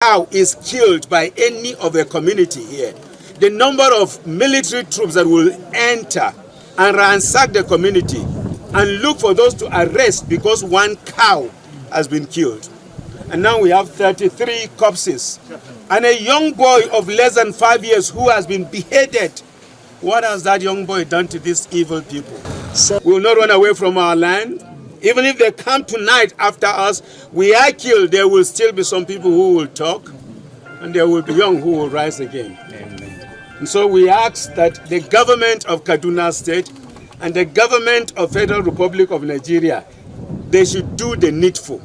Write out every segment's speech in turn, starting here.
cow is killed by any of the community here, the number of military troops that will enter and ransack the community and look for those to arrest because one cow has been killed. And now we have 33 corpses and a young boy of less than 5 years who has been beheaded. What has that young boy done to these evil people? We will not run away from our land. Even if they come tonight after us, we are killed, there will still be some people who will talk, and there will be young who will rise again. Amen. And so we ask that the government of Kaduna State and the government of Federal Republic of Nigeria, they should do the needful.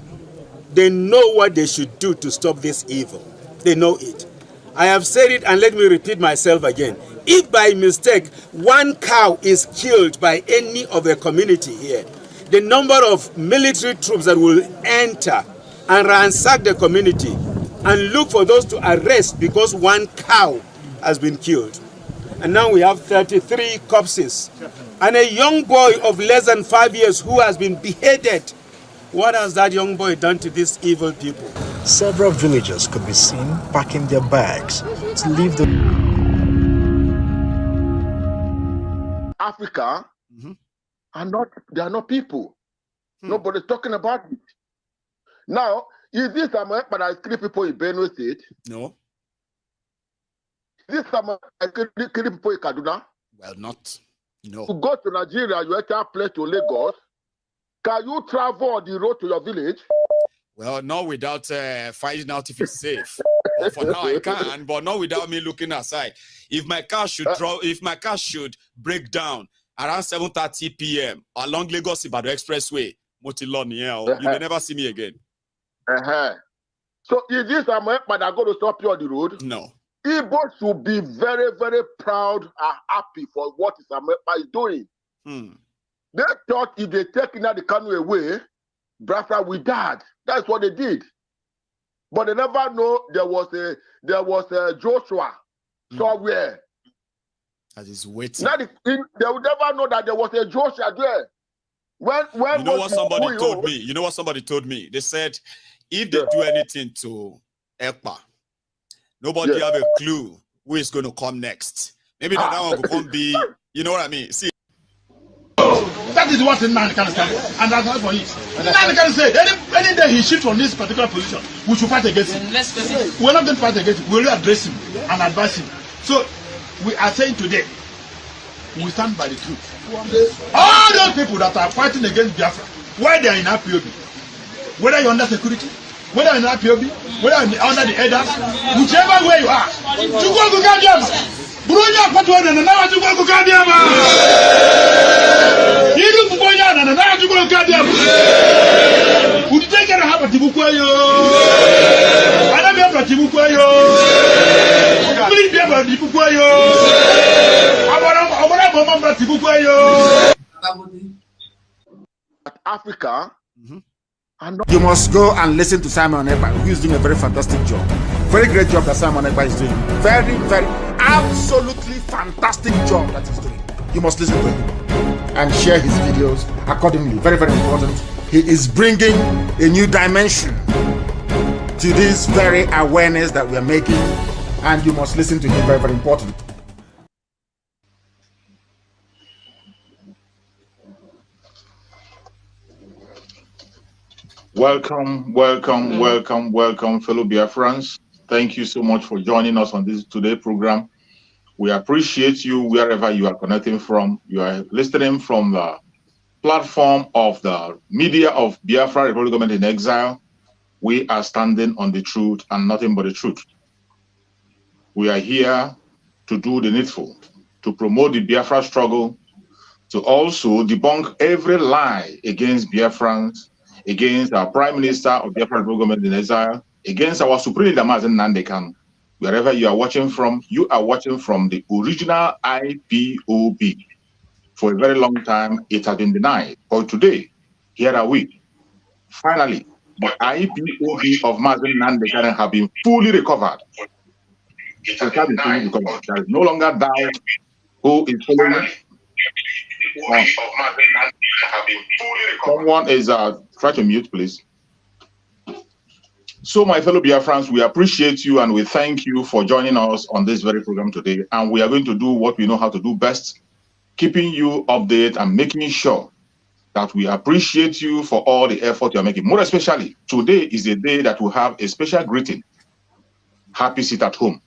They know what they should do to stop this evil. They know it. I have said it, and let me repeat myself again. If by mistake one cow is killed by any of the community here, the number of military troops that will enter and ransack the community and look for those to arrest because one cow has been killed. And now we have 33 corpses and a young boy of less than 5 years who has been beheaded. What has that young boy done to these evil people? Several villagers could be seen packing their bags to leave the Africa. They are not people. Nobody's talking about it. Now, is this America that is killing people in Benue State? No. Is this America killing people in Kaduna? Well, not. No. To go to Nigeria, you enter a place to Lagos. Can you travel on the road to your village? Well, not without finding out if it's safe. Well, for now I can, but not without me looking aside. If my car should break down around 7:30 p.m. along Lagos Ibadan Expressway, Motilon, you may never see me again. So is this America that going to stop you on the road? No. Igbo should be very, very proud and happy for what is America is doing. They thought if they take the canoe away, Biafra will die. That's what they did. But they never know there was a Joshua somewhere. That is waiting. They would never know that there was a Joshua there. When you know what somebody told me? You know what somebody told me? They said if they do anything to Ekpa, nobody have a clue who is going to come next. Maybe that one will come be, you know what I mean? See. That is what Nani can say, and that's not for it. Nani can say any day he shifts from this particular position, we should fight against him. We're not going to fight against him. We'll address him and advise him. So we are saying today, we stand by the truth. All those people that are fighting against Biafra, why they are in IPOB, whether you're under security, whether you're in IPOB, whether you're under the elders, whichever way you are, to go to Gadiama. Brunya Patwana and now to go to Gadiama. You do Bugoya and now to go to Gadiama. Would you take care of Tibuquayo? I don't have a Tibuquayo. Please be about Tibuquayo. I want to Tibuquayo. Africa. You must go and listen to Simon Ekpa, who is doing a very fantastic job. Very great job that Simon Ekpa is doing. Very, very, absolutely fantastic job that he's doing. You must listen to him and share his videos accordingly. Very, very important. He is bringing a new dimension to this very awareness that we are making, and you must listen to him. Very, very important. Welcome, fellow BIAFRANS. Thank you so much for joining us on this today program. We appreciate you wherever you are connecting from. You are listening from the platform of the media of Biafra Republic Government in Exile. We are standing on the truth and nothing but the truth. We are here to do the needful, to promote the Biafra struggle, to also debunk every lie against Biafrans, against our Prime Minister of Biafra Republic Government in Exile, against our Supreme Leader Mazen Nandekan. Wherever you are watching from the original IPOB. For a very long time, it has been denied. But today, here are we. Finally, the IPOB of Mazen Nandekan have been fully recovered. It has been fully recovered. There is no longer doubt who is following. Someone is try to mute, please. So, my fellow Biafrans, we appreciate you and we thank you for joining us on this very program today. And we are going to do what we know how to do best, keeping you updated and making sure that we appreciate you for all the effort you're making. More especially, today is a day that we have a special greeting. Happy sit at home.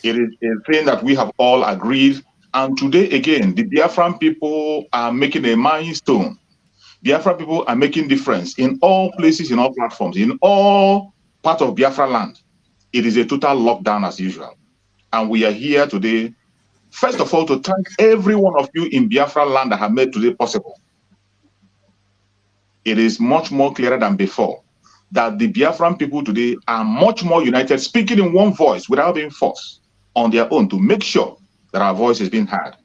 It is a thing that we have all agreed. And today, again, the Biafran people are making a milestone. Biafra people are making difference in all places, in all platforms, in all parts of Biafra land. It is a total lockdown as usual. And we are here today, first of all, to thank every one of you in Biafra land that have made today possible. It is much more clearer than before that the Biafran people today are much more united, speaking in one voice without being forced on their own to make sure that our voice is being heard.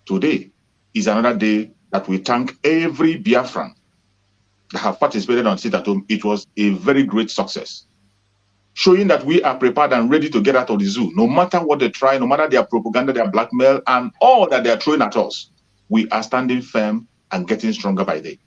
Today is another day that we thank every Biafran that have participated on Sit at Home. It was a very great success, showing that we are prepared and ready to get out of the zoo. No matter what they try, no matter their propaganda, their blackmail, and all that they are throwing at us, we are standing firm and getting stronger by day.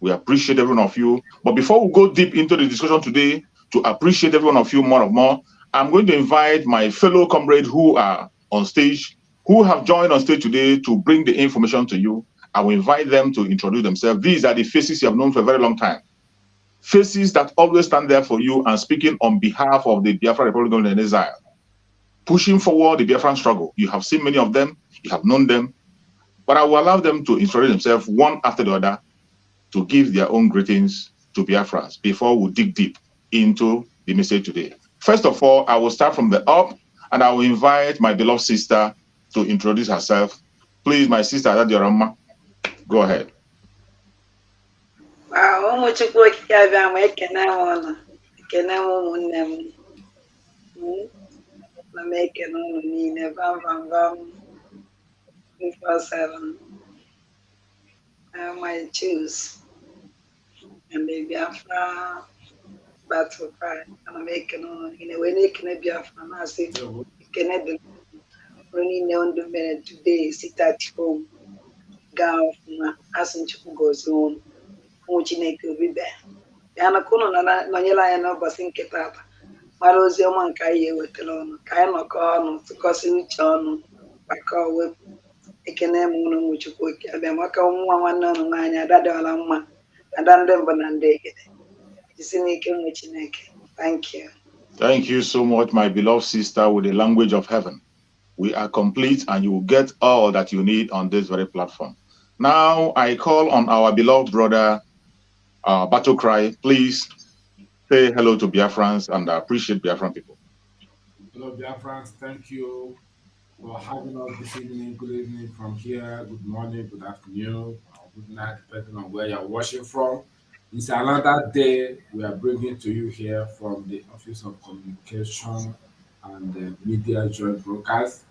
We appreciate every one of you. But before we go deep into the discussion today, to appreciate every one of you more and more, I'm going to invite my fellow comrades who are on stage, who have joined on stage today to bring the information to you. I will invite them to introduce themselves. These are the faces you have known for a very long time. Faces that always stand there for you and speaking on behalf of the Biafra Republic in exile, pushing forward the Biafran struggle. You have seen many of them, you have known them, but I will allow them to introduce themselves one after the other to give their own greetings to Biafrans before we dig deep into the message today. First of all, I will start from the up and I will invite my beloved sister to introduce herself. Please, my sister, Adadiorama, go ahead. Wow, I choose and the Biafra battle cry and I'm making on in a way they can be Biafra. I say, can running on the minute today, sit at home, go as in goes on, watching it will be there. Yana Kuno Nanyela and Obasin Ketata. Marozio Mankaye with alone, Kaino Corno, to cause each on, by call with. Ekenemu which you put Abamaka one man, Dadalama, and Dandembanande. Thank you. Thank you so much, my beloved sister, with the language of heaven. We are complete and you will get all that you need on this very platform. Now I call on our beloved brother, Battle Cry. Please say hello to Biafrans and appreciate Biafran people. Hello, Biafrans. Thank you for having us this evening. Good evening from here. Good morning, good afternoon, or good night, depending on where you're watching from. It's another day we are bringing to you here from the Office of Communication and Media Joint Broadcast.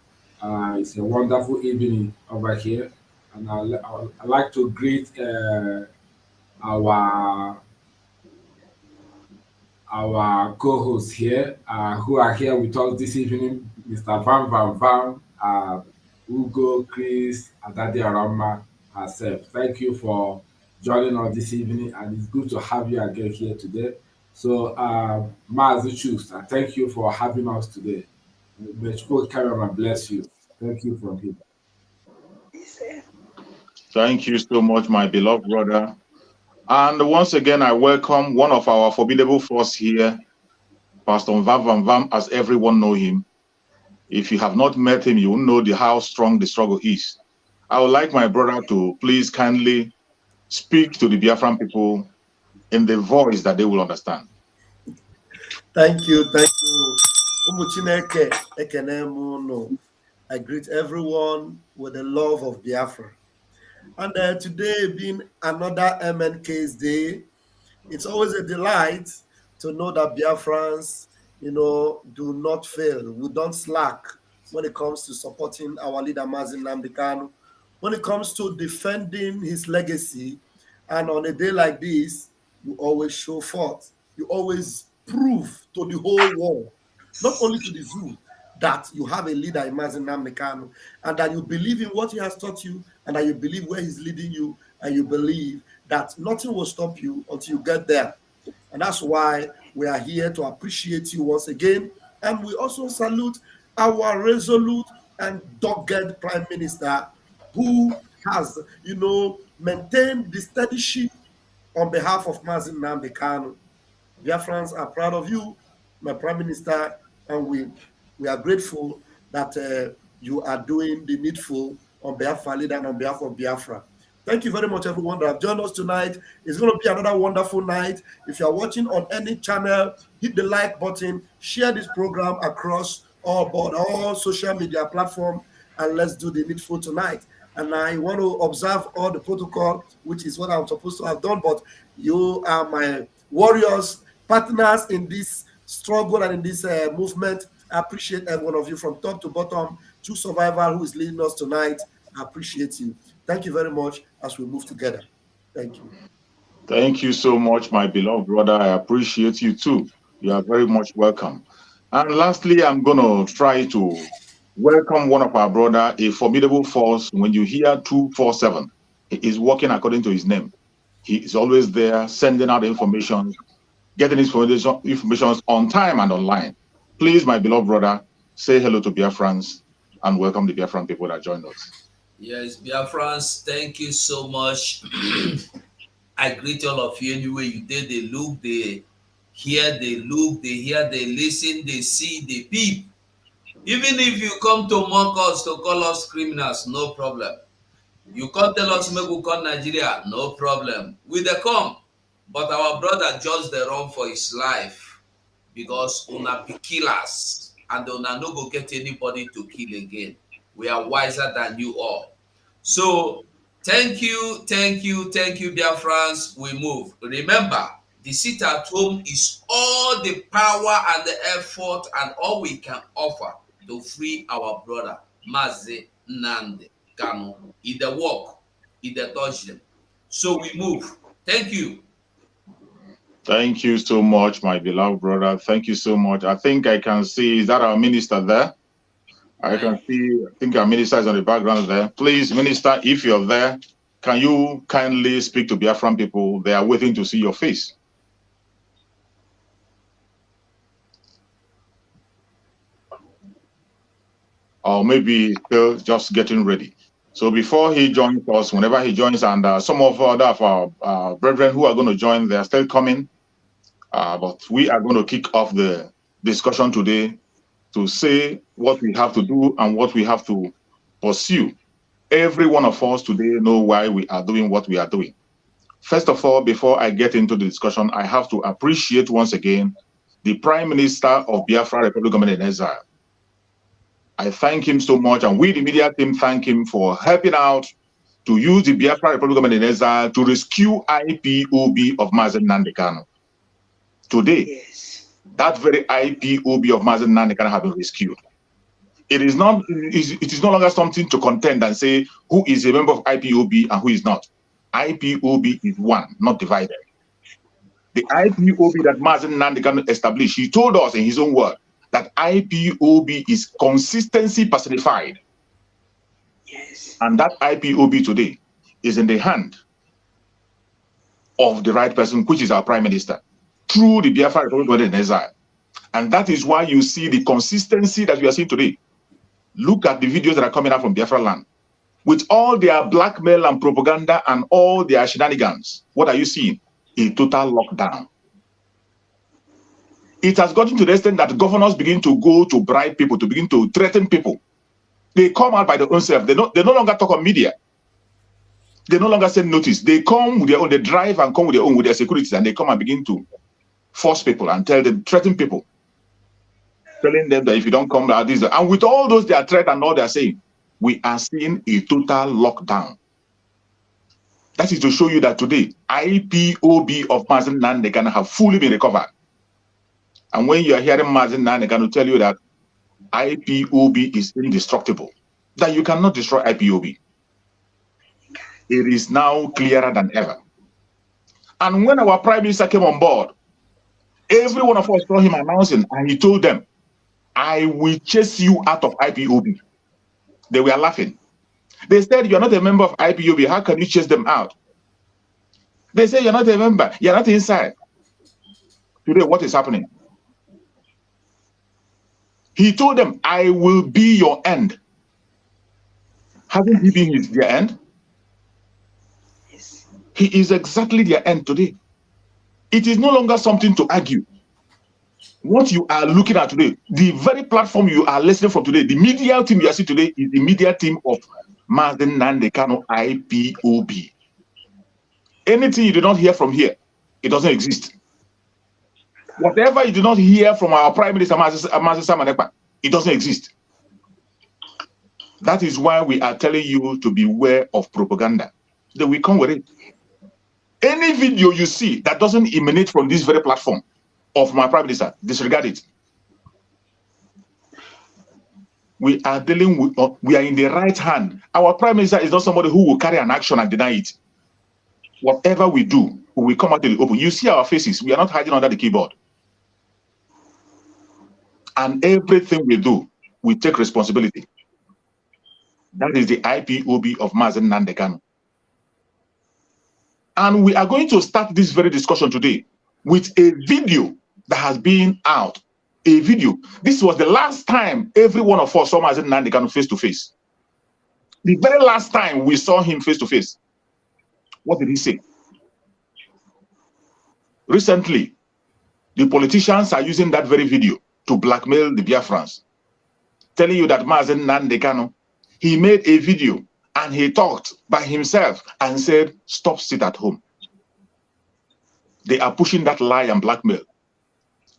It's a wonderful evening over here, and I'd like to greet our co-hosts here who are here with us this evening, Mr. Van, Ugo, Chris, Adadi Arama, herself. Thank you for joining us this evening, and it's good to have you again here today. So, Mazuchus, thank you for having us today. May God carry on and bless you. Thank you from here. Thank you so much, my beloved brother. And once again, I welcome one of our formidable force here, Pastor Vam, as everyone know him. If you have not met him, you will know how strong the struggle is. I would like my brother to please kindly speak to the Biafran people in the voice that they will understand. Thank you. I greet everyone with the love of Biafra. And today being another MNK's day, it's always a delight to know that Biafrans, do not fail. We don't slack when it comes to supporting our leader, Mazin Nnamdi Kanu, when it comes to defending his legacy. And on a day like this, you always show forth. You always prove to the whole world, not only to the zoo, that you have a leader in Mazin Nnamdi Kanu, and that you believe in what he has taught you, and that you believe where he's leading you, and you believe that nothing will stop you until you get there. And that's why we are here to appreciate you once again. And we also salute our resolute and dogged Prime Minister who has, maintained the steady ship on behalf of Mazin Nnamdi Kanu. Biafrans are proud of you, my Prime Minister, and we are grateful that you are doing the needful on behalf of our leader and on behalf of Biafra. Thank you very much, everyone that have joined us tonight. It's going to be another wonderful night. If you are watching on any channel, hit the like button, share this program across all social media platforms, and let's do the needful tonight. And I want to observe all the protocol, which is what I'm supposed to have done, but you are my warriors, partners in this struggle and in this movement. I appreciate every one of you from top to bottom. True Survivor, who is leading us tonight, I appreciate you. Thank you very much as we move together. Thank you. Thank you so much, my beloved brother. I appreciate you too. You are very much welcome. And lastly, I'm going to try to welcome one of our brother, a formidable force. When you hear 247, he is working according to his name. He is always there, sending out information, getting his information on time and online. Please, my beloved brother, say hello to BIAFRANS and welcome the BIAFRAN people that joined us. Yes, BIAFRANS, thank you so much. I greet all of you anyway. You did, they look, they hear, they look, they hear, they listen, they see, they peep. Even if you come to mock us, to call us criminals, no problem. You can't tell us make we come Nigeria, no problem. We dey come, but our brother just dey run for his life because una be killers and una no go get anybody to kill again. We are wiser than you all. So thank you, Biafrans. We move. Remember, the sit at home is all the power and the effort and all we can offer to free our brother Mazin Nnamdi Kanu. It the work, it the touch them. So we move. Thank you. Thank you so much, my beloved brother. Thank you so much. I think I can see, is that our minister there? I can see, I think our minister is on the background there. Please, minister, if you're there, can you kindly speak to Biafran people? They are waiting to see your face. Or maybe still just getting ready. So before he joins us, whenever he joins, and some of our brethren who are going to join, they are still coming. But we are going to kick off the discussion today to say what we have to do and what we have to pursue. Every one of us today know why we are doing what we are doing. First of all, before I get into the discussion, I have to appreciate once again the Prime Minister of Biafra Republic Government in Exile. I thank him so much, and we, the media team, thank him for helping out to use the Biafra Republic Government in Exile to rescue IPOB of Mazin Nnamdi Kanu. Today, yes, that very IPOB of Mazin Nnamdi Kanu have been rescued. It is no longer something to contend and say who is a member of IPOB and who is not. IPOB is one, not divided. The IPOB that Mazin Nnamdi Kanu established, he told us in his own word that IPOB is consistency personified. Yes. And that IPOB today is in the hand of the right person, which is our Prime Minister, through the Biafra Republic in Exile. And that is why you see the consistency that we are seeing today. Look at the videos that are coming out from Biafra land. With all their blackmail and propaganda and all their shenanigans, what are you seeing? A total lockdown. It has gotten to the extent that governors begin to go to bribe people, to begin to threaten people. They come out by their own self. They no longer talk on media. They no longer send notice. They come with their own, they drive and come with their own, with their securities, and they come and begin to force people and tell them, threaten people. Telling them that if you don't come like this, and with all those their threat and all they're saying, we are seeing a total lockdown. That is to show you that today, IPOB of Mazin Nnamdi Kanu have fully been recovered. And when you are hearing Mazin Nnamdi Kanu tell you that IPOB is indestructible, that you cannot destroy IPOB, it is now clearer than ever. And when our Prime Minister came on board, every one of us saw him announcing, and he told them, I will chase you out of IPOB. They were laughing. They said, you're not a member of IPOB. How can you chase them out? They say, you're not a member. You're not inside. today what is happening. He told them, I will be your end. Hasn't he been their end? Yes. He is exactly their end today. It is no longer something to argue. What you are looking at today, the very platform you are listening from today, the media team you are seeing today is the media team of Mazen Nnamdi Kanu IPOB. Anything you do not hear from here, it doesn't exist. Whatever you do not hear from our Prime Minister, Mazi Samanekpa, it doesn't exist. That is why we are telling you to beware of propaganda. Then we come with it. Any video you see that doesn't emanate from this very platform of my Prime Minister, disregard it. We are dealing with, we are in the right hand. Our Prime Minister is not somebody who will carry an action and deny it. Whatever we do, we come out to the open. You see our faces. We are not hiding under the keyboard. And everything we do, we take responsibility. That is the IPOB of Mazen Nnamdi Kanu. And we are going to start this very discussion today with a video that has been out. A video. This was the last time every one of us saw Mazen Nnamdi Kanu face to face. The very last time we saw him face to face. What did he say? Recently, the politicians are using that very video to blackmail the Biafrans, telling you that Mazen Nnamdi Kanu, he made a video and he talked by himself and said, stop, sit at home. They are pushing that lie and blackmail.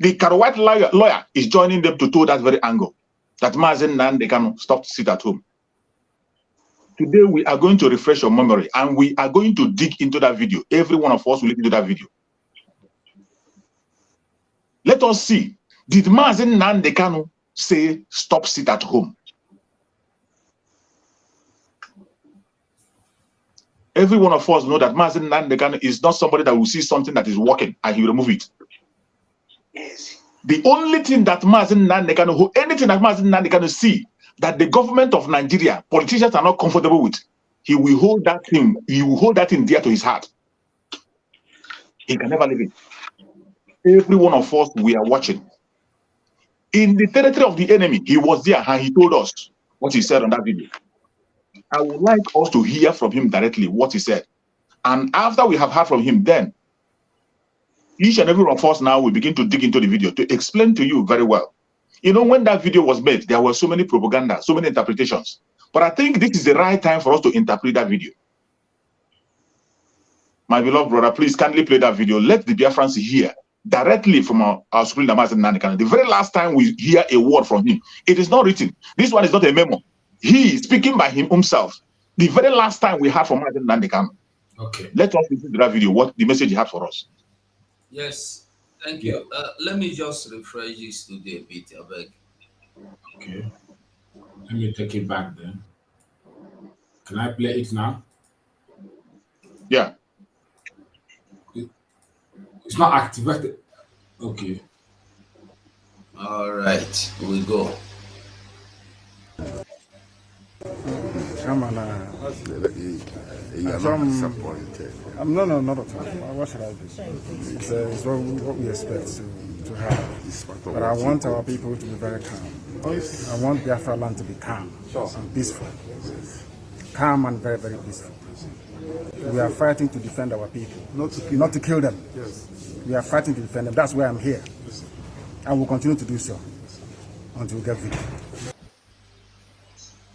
The Karawat lawyer is joining them to tow that very angle, that Mazen Nnamdi Kanu stopped, sit at home. Today, we are going to refresh your memory and we are going to dig into that video. Every one of us will look into that video. Let us see, did Mazen Nnamdi Kanu say, stop, sit at home? Every one of us know that Mazen Nnamdi Kanu is not somebody that will see something that is working and he will remove it. Yes. The only thing that Mazen Nnamdi Kanu, anything that Mazen Nnamdi Kanu see that the government of Nigeria, politicians are not comfortable with, he will hold that thing, dear to his heart. He can never leave it. Every one of us, we are watching. In the territory of the enemy, he was there and he told us what he said on that video. I would like us to hear from him directly what he said. And after we have heard from him, then each and every one of us now will begin to dig into the video to explain to you very well. You know, when that video was made, there were so many propaganda, so many interpretations. But I think this is the right time for us to interpret that video. My beloved brother, please kindly play that video. Let the Biafrans hear directly from our screen, Mazen Nnamdi Kanu. The very last time we hear a word from him, it is not written. This one is not a memo. He is speaking by himself. The very last time we heard from Mazen Nnamdi Kanu. Okay. Let us listen to that video, what the message he had for us. Yes, thank you. Let me just refresh this today a bit, I beg. Okay. Let me take it back then. Can I play it now? Yeah. It's not activated. Okay. All right, we go. Chairman, I'm disappointed. No, not at all. What should I do? It's what we expect to have. But I want our people to be very calm. I want Biafra land to be calm and peaceful. Calm and very, very peaceful. We are fighting to defend our people, not to kill them. We are fighting to defend them. That's why I'm here. I will continue to do so until we get victory.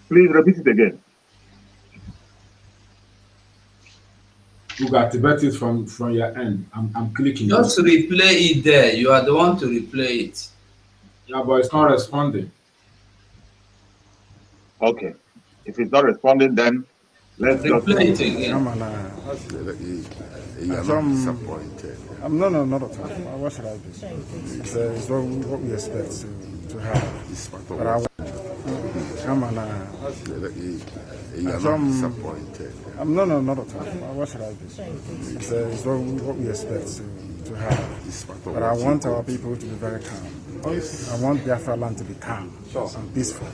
Please repeat it again. You got activated from your end. I'm clicking. Just replay it there. You are the one to replay it. Yeah, but it's not responding. Okay. If it's not responding, then let's replay it again. I'm disappointed. No, not at all. What should I do? It's what we expect to have. But I I'm disappointed. No, not at all. What should I do? It's what we expect to have. But I want our people to be very calm. I want Biafra land to be calm and peaceful.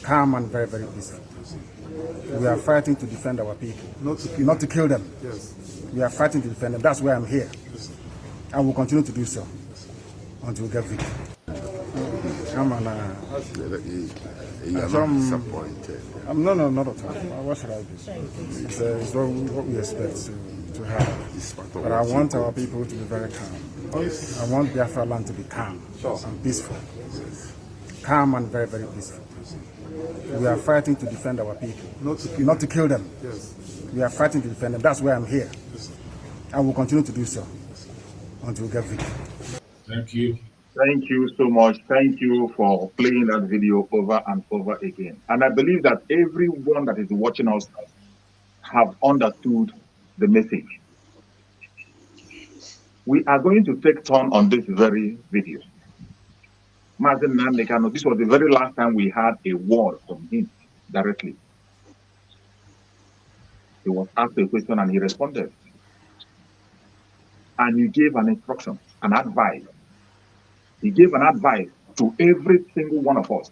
Calm and very, very peaceful. We are fighting to defend our people, not to kill them. We are fighting to defend them. That's why I'm here. and will continue to do so until we get victory. Come on, I'm disappointed. No, not at all. What should I do? It's what we expect to have. But I want our people to be very calm. I want Biafra land to be calm and peaceful. Calm and very, very peaceful. We are fighting to defend our people, not to kill them. Yes. We are fighting to defend them. That's why I'm here. I will continue to do so until we get victory. Thank you. Thank you so much. Thank you for playing that video over and over again. And I believe that everyone that is watching us have understood the message. We are going to take turn on this very video. Mazen Nandekano, this was the very last time we had a word from him directly. He was asked a question and he responded. And he gave an instruction, an advice. He gave an advice to every single one of us.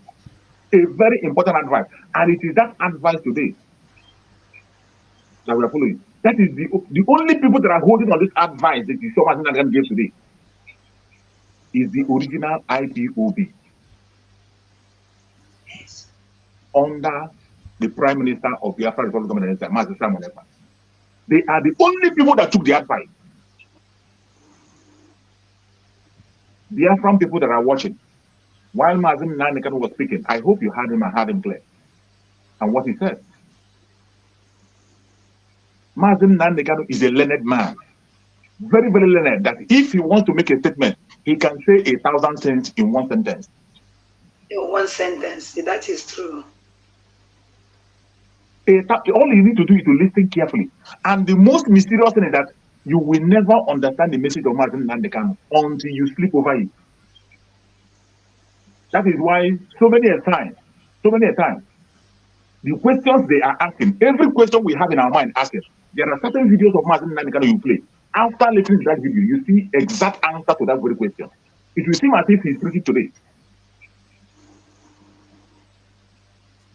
A very important advice. And it is that advice today that we are following. That is the only people that are holding on this advice that so much that gave today is the original IPOB under the Prime Minister of Biafra Republic Government, Mazi Simon Ekpa. They are the only people that took the advice. Biafran people that are watching, while Mazin Nandekano was speaking, I hope you heard him and heard him clear. And what he said. Mazin Nandekano is a learned man. Very, very learned, that if he wants to make a statement, he can say 1,000 things in one sentence. In one sentence, that is true. All you need to do is to listen carefully. And the most mysterious thing is that you will never understand the message of Mazin Nandekano until you sleep over it. That is why so many a time, the questions they are asking, every question we have in our mind asking, there are certain videos of Mazin Nandekano you play. After listening to that video, you see exact answer to that very question. It will seem as if he's preaching today.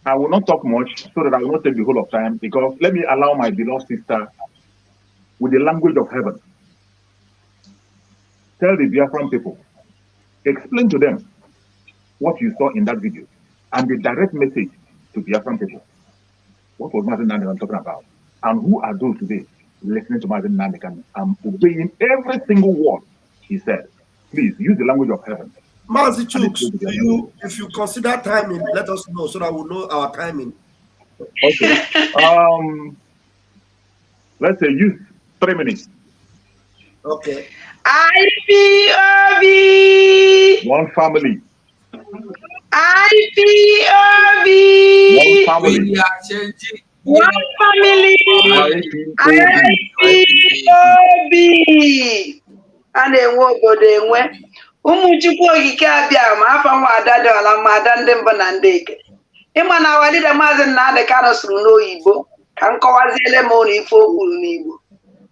I will not talk much so that I will not take the whole of time, because let me allow my beloved sister with the language of heaven. Tell the Biafran people, explain to them what you saw in that video and the direct message to Biafran people. What was Mazin Nandekano talking about? And who are those today listening to Mazin Nandekano and obeying every single word he said? Please use the language of heaven. Mazi Chooks, if you consider timing, let us know so that we'll know our timing. Okay. Let's say use 3 minutes. Okay. IPOB. One family. IPOB. One family. One family. IPOB. And then what go they went? Umuchukwu okike abịa ma afa nwa ada dị ala ma ada ndị mbụ na ndị eke. Ịma na awadide Maazị Nnamdị sụrụ n'oyibo ka nkọwaziele m ụlọ ife o kwuru n'Igbo.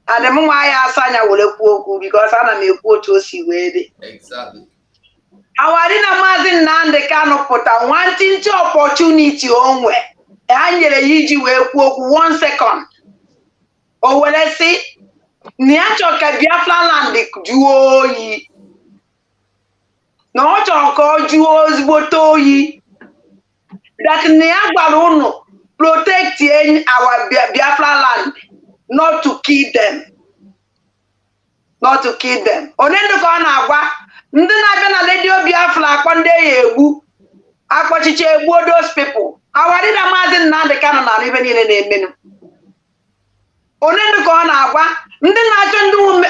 Adị m nwa ya asa anya were kwuo okwu because ana m ekwu otu o si wee dị. Awadide Maazị Nnamdị Kanụ pụta nwantịntị opportunity o nwe ha nyere ya iji wee kwuo okwu 1 second. O were sị na ya chọrọ ka Biafra land jụọ oyi. No oyi that Niagara protect our Biafra land, not to kill them. Not to kill them. Onendo ko na agwa ndị na-abịa na radio Biafra akpọnde ya egbu akpọchiche egbu those people. Awari na Maazị Nnamdị Kanụ na ibe niile na-emenu. Onendo ko na agwa ndị na-achọ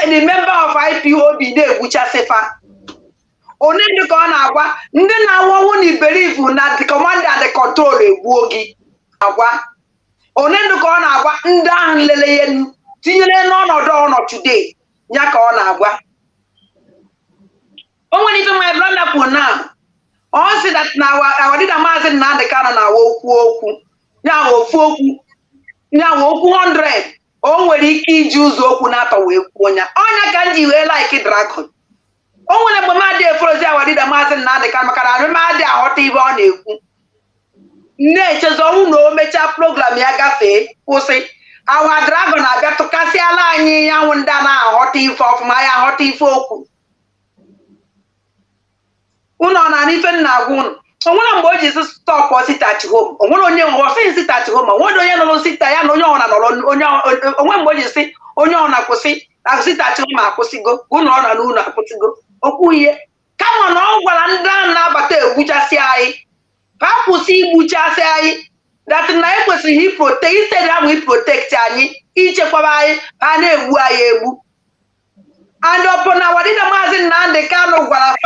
ndị member of IPOB na-egbuchasịfa. Onye ka ọ na-agwa ndị na-awọwụ na iberivu na the command and the control egbuo gị agwa. Onye ka ọ na-agwa ndị ahụ nlele ya tinyere n'ọnọdụ ọnọ today ya ka ọ na-agwa. O nwere ife my brother kwuru now. Ọ sị that na awadida Maazị Nnamdị Kanụ na-awa okwu ya ofu okwu ya okwu 100 o nwere ike iji ụzọ okwu na-atọ wee kwuo ya. Ọnya ka nji wee like dragon. O nwere mgbe mmadụ eforozi awadida Maazị Nnamdị Kanụ maka na arụmadị aghọta ibe ọ na-ekwu. Na-echezo ọnwụ na o mechaa program ya gafee kwụsị Our dragon abịa tụkasịala anyị yanwụ ndị a na-aghọta ife ọfụma ya aghọta ife okwu. Ụnọ na n'ife nna agwa ụnụ. Onwere mgbe o ji stop sit at home. Onwere onye ọsị sit at home. Onwere onye nọ n'osita ya na onye ọna nọrọ onwe mgbe o ji sị onye ọna kwụsị na sit at home akwụsịgo ụnọ ọ nọ n'ụlọ akwụsịgo. Okwu ihe kama na ọ gwara ndị ahụ na-abata egbuchasị anyị ha kwụsị igbuchasị anyị that na ekwesịghị iprotect instead ha bụ iprotect anyị ichekwaba anyị ha na-egbu anyị egbu. And upon our leader Maazị Nnamdi Kanu gwara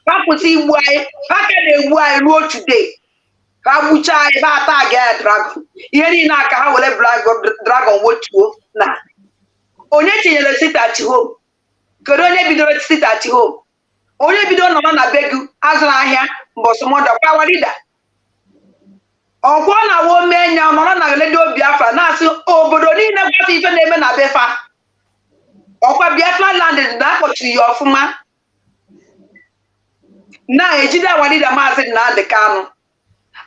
fa kwụsị igbu anyị ha ka na-egbu anyị ruo today ka gbucha anyị ha ata aga dragon ihe niile aka ha were dragon wetuo na onye tinyere sit at home. Kedu onye bidoro sit at home? Onye bidoro nọ na be gị azụrụ ahịa mbọsị mọda kwa leader ọkwọ na wo menya nọrọ na redio Biafra na-asị obodo niile gbata ife na-eme na befa ọkwa Biafra land na-akpọchiri ya ọfụma na-ejide awalida Maazị Nnamdi Kanu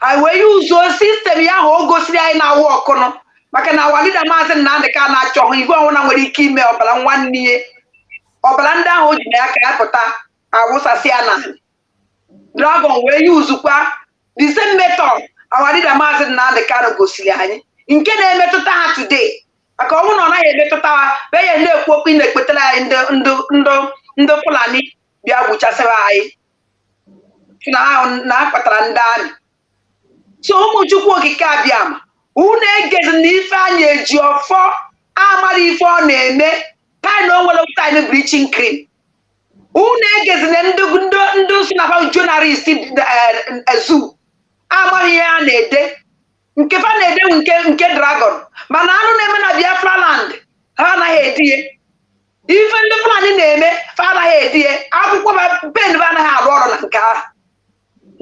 anyị wee yuzuo sistem ya ahụ o gosiri anyị na-awụ ọkụnụ maka na awalida Maazị Nnamdi Kanu achọghị ife ọnwụna nwere ike ime ọbara nwanne ya ọbara ndị ahụ o ji na ya ka ya pụta awụsasị ya na dragon wee yuzukwa the same method our leader Maazị Nnamdi Kanu gosiri anyị nke na-emetụta ha today maka ọnwụ na ọ naghị emetụta ha bee ya na-ekwu okwu na-ekpetara anyị ndị Fulani bịa gbuchasịra anyị na akpatara ndị anyị. So ụmụ Chukwu okike abịama unu egezi na ife anyị eji ọfọ amara ife ọ na-eme taa na o nwere time bleaching cream. Unu egezi na ndị si na journalist ezu amaghị ihe a na-ede nke fa na-ede nke dragon mana anụ na-eme na Biafra land ha anaghị edi ya ife ndị Fulani na-eme fa anaghị edi ya akwụkwọ pen ba anaghị arụ ọrụ na nke ahụ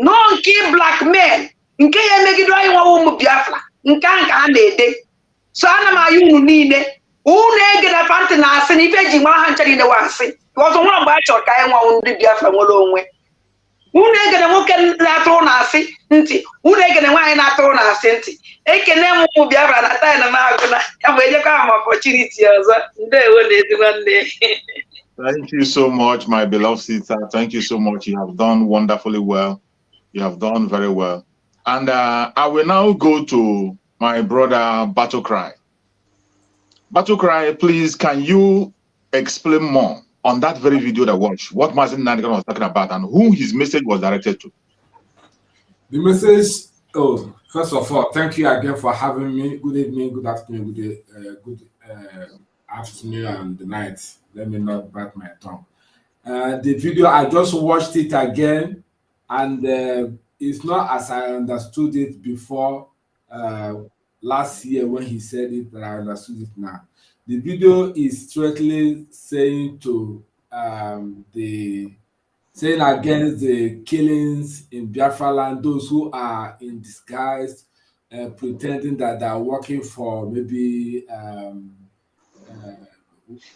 nọ nke blackmail nke ya emegide anyị nwa ụmụ Biafra nke ahụ ka ha na-ede. So ana m ayị unu niile unu egede fantị na asị na ife ji mara ha ncha niile wa asị ọzọ nwa mgbe a chọrọ ka anyị nwa ndị Biafra nwere onwe. Unu egede nwoke na-atụrụ na asị ntị unu egede nwaanyị na-atụrụ na asị ntị ekene m ụmụ Biafra na taa na na-agụ na ya bụ ejekwa m opportunity ọzọ ndewo na ezi nwanne. Thank you so much, my beloved sister. Thank you so much. You have done wonderfully well. You have done very well. And I will now go to my brother Battle Cry. Battle Cry, please, can you explain more on that very video that I watched, what Maazị Nnamdi Kanu was talking about and who his message was directed to? The message, first of all, thank you again for having me. Good evening, good afternoon, good afternoon and the night. Let me not bite my tongue. The video, I just watched it again, and it's not as I understood it before last year when he said it, but I understood it now. The video is straightly saying to saying against the killings in Biafra land, those who are in disguise, pretending that they are working for maybe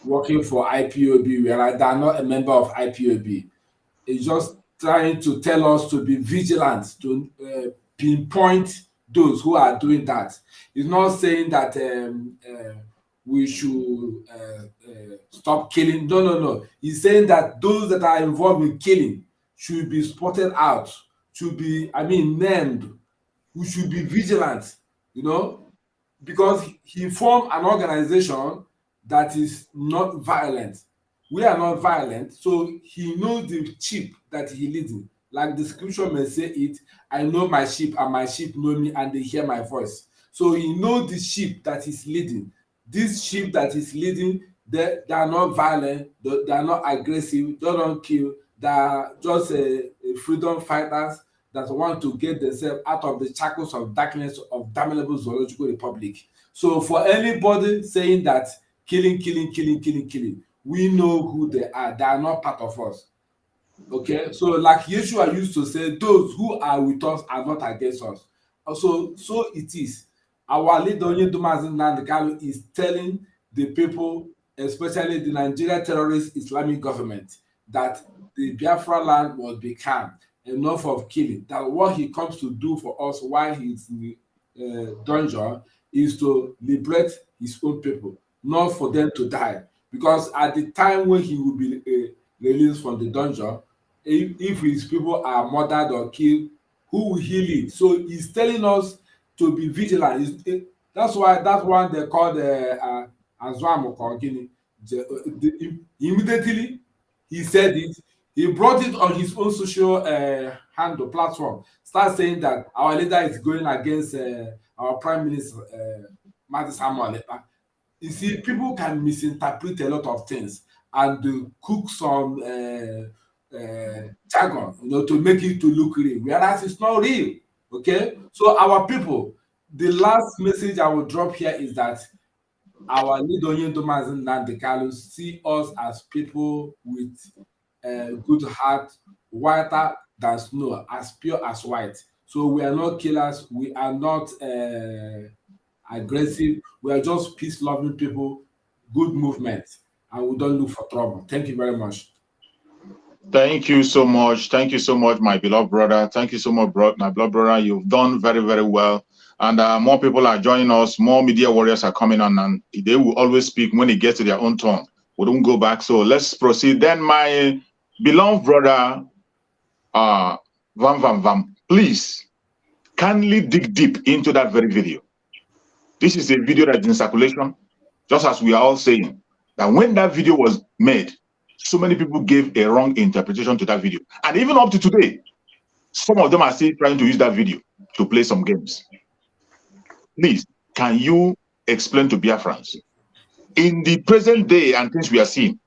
working for IPOB, whereas they are not a member of IPOB. It's just trying to tell us to be vigilant, to pinpoint those who are doing that. It's not saying that we should stop killing. No. He's saying that those that are involved in killing should be spotted out, should be, named. We should be vigilant, because he formed an organization that is not violent. We are not violent, so he knows the sheep that he leads in. Like the scripture may say it, I know my sheep and my sheep know me and they hear my voice. So he knows the sheep that he's leading. These sheep that he's leading, they are not violent, they are not aggressive, they don't kill, they are just freedom fighters that want to get themselves out of the shackles of darkness of damnable zoological republic. So for anybody saying that killing, we know who they are not part of us. Okay, so like Yeshua used to say, those who are with us are not against us. Also, so it is. Our leader Maazị Nnamdi Kanu is telling the people, especially the Nigerian terrorist Islamic government, that the Biafra land must be calm, enough of killing. That what he comes to do for us while he's in the dungeon is to liberate his own people, not for them to die. Because at the time when he will be released from the dungeon, if his people are murdered or killed, who will he lead? So he's telling us to be vigilant. That's why that one they call the Azwam Okongini. Immediately he said it. He brought it on his own social handle platform. Start saying that our leader is going against our prime minister, Martin Samuel Lepa. You see, people can misinterpret a lot of things and cook some jargon, to make it to look real, whereas it's not real. Okay, so our people, the last message I will drop here is that our leader Onyendomazin Nandekalu see us as people with good heart, whiter than snow, as pure as white. So we are not killers, we are not aggressive, we are just peace-loving people, good movement, and we don't look for trouble. Thank you very much. Thank you so much. Thank you so much, my beloved brother. Thank you so much, my beloved brother. You've done very, very well. And more people are joining us. More media warriors are coming on, and they will always speak when it gets to their own turn. We don't go back. So let's proceed. Then my beloved brother, Vam, please kindly dig deep into that very video. This is a video that's in circulation, just as we are all saying that when that video was made, so many people gave a wrong interpretation to that video. And even up to today, some of them are still trying to use that video to play some games. Please, can you explain to Biafrans, in the present day and things we are seeing,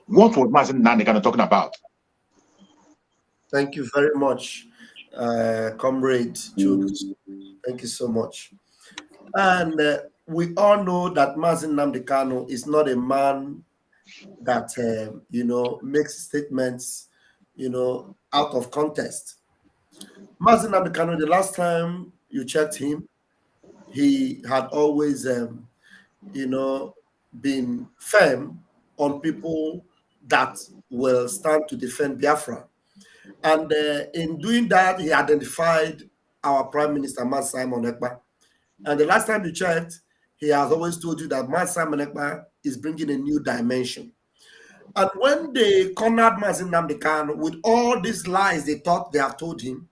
what was Mazen Nandekano talking about? Thank you very much, Comrade Jokes. Thank you so much. And we all know that Mazen Nandekano is not a man that makes statements out of context. Mazen Nandekano, the last time you checked him, he had always been firm on people that will stand to defend Biafra. And in doing that, he identified our Prime Minister, Matt Simon Ekpa. And the last time you checked, he has always told you that Matt Simon Ekpa is bringing a new dimension. And when they cornered Mazen Nandekano with all these lies they thought they have told him,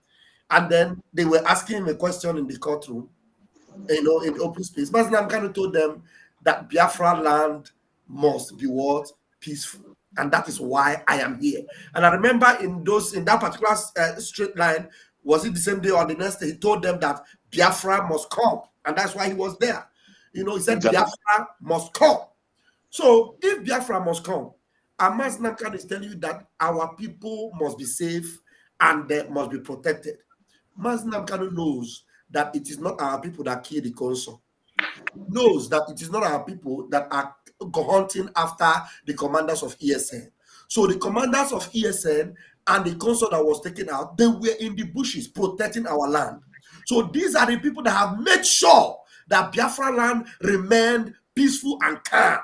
and then they were asking him a question in the courtroom, in open space, Mazen Nandekano told them that Biafra land must be what? Peaceful. And that is why I am here. And I remember in that particular straight line, was it the same day or the next day, he told them that Biafra must come. And that's why he was there. He said Biafra must come. So if Biafra must come, Mazen Nandekano is telling you that our people must be safe and they must be protected. Mazen Nandekano knows that it is not our people that kill the consul. Knows that it is not our people that are hunting after the commanders of ESN. So the commanders of ESN and the consul that was taken out, they were in the bushes protecting our land. So these are the people that have made sure that Biafra land remained peaceful and calm.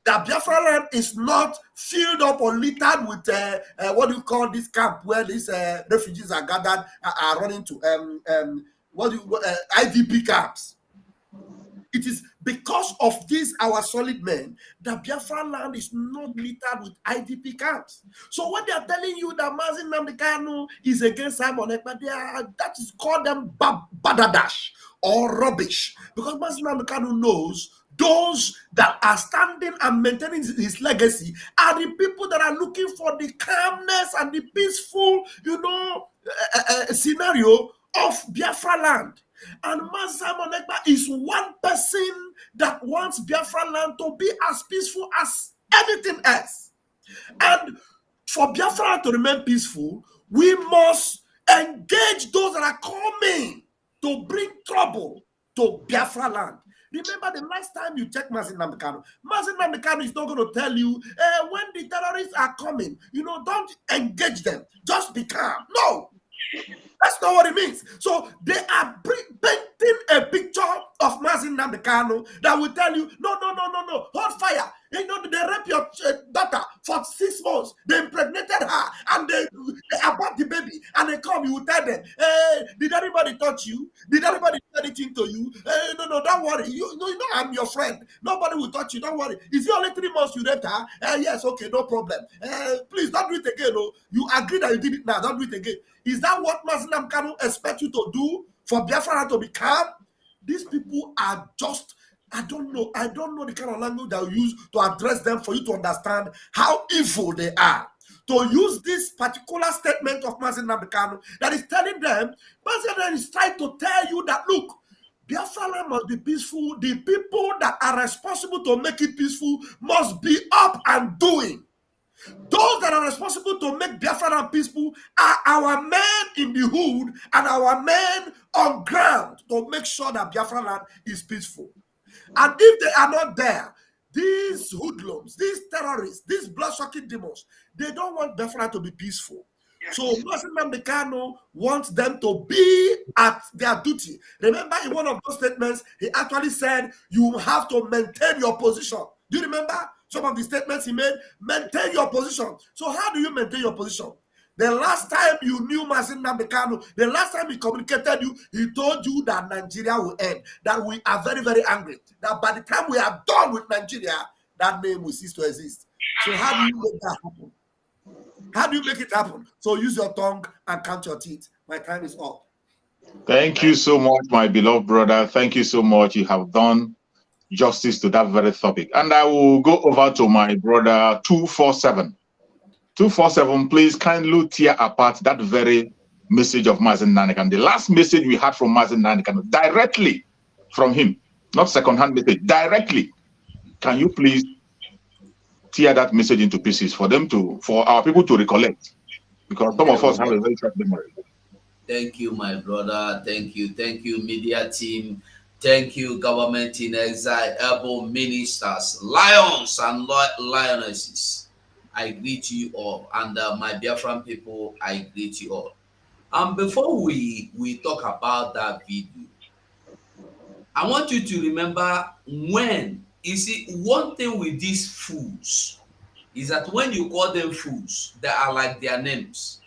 That Biafra land is not filled up or littered with what do you call this camp where these refugees are gathered, are running to IDP camps. It is because of these our solid men that Biafra land is not littered with IDP camps. So when they are telling you that Mazen Nandekano is against Simon Ekpa, that is called them badadash or rubbish. Because Mazen Nandekano knows those that are standing and maintaining his legacy are the people that are looking for the calmness and the peaceful, scenario of Biafra land. And Mazen Simon Ekpa is one person that wants Biafra land to be as peaceful as anything else. And for Biafra to remain peaceful, we must engage those that are coming to bring trouble to Biafra land. Remember the last time you checked Mazen Nandekano is not going to tell you, when the terrorists are coming, don't engage them. Just be calm. No. That's not what it means. So they are painting a picture of Mazen Nandekano that will tell you, no, hold fire. They raped your daughter for 6 months. They impregnated her and they abort the baby. angry and they come, you will tell them, hey, did anybody touch you? Did anybody do anything to you? Hey, no, don't worry. You know, I'm your friend. Nobody will touch you. Don't worry. Is it only 3 months you raped her? Yes, okay, no problem. Please don't do it again. Oh. You agree that you did it now. Don't do it again. Is that what Mazi Nnamdi Kanu expect you to do for Biafra to be calm? These people are just, I don't know the kind of language that you use to address them for you to understand how evil they are. To use this particular statement of Mazi Nnamdi Kanu that is telling them, Mazi Nnamdi is trying to tell you that, look, Biafra land must be peaceful. The people that are responsible to make it peaceful must be up and doing. Those that are responsible to make Biafra land peaceful are our men in the hood and our men on ground to make sure that Biafra land is peaceful. And if they are not there, these hoodlums, these terrorists, these blood-sucking demons, they don't want Biafra to be peaceful. So Mazi Nnamdi Kanu wants them to be at their duty. Remember, in one of those statements, he actually said, you have to maintain your position. Do you remember some of the statements he made? Maintain your position. So how do you maintain your position? The last time you knew Mazi Nnamdi Kanu, the last time he communicated you, he told you that Nigeria will end, that we are very, very angry, that by the time we are done with Nigeria, that name will cease to exist. So how do you make that happen? How do you make it happen? So use your tongue and count your teeth. My time is up. Thank you so much, my beloved brother. Thank you so much. You have done justice to that very topic. And I will go over to my brother 247. 247, please kindly tear apart that very message of Mazi Nnamdi Kanu. The last message we had from Mazi Nnamdi Kanu, directly from him, not second-hand message, directly. Can you please tear that message into pieces for our people to recollect? Because some of us have a very short memory. Thank you, my brother. Thank you, media team. Thank you, government in exile, able ministers, lions and lionesses. I greet you all, and my Biafran people, I greet you all. And before we talk about that video, I want you to remember when, you see, one thing with these fools is that when you call them fools, they are like their names.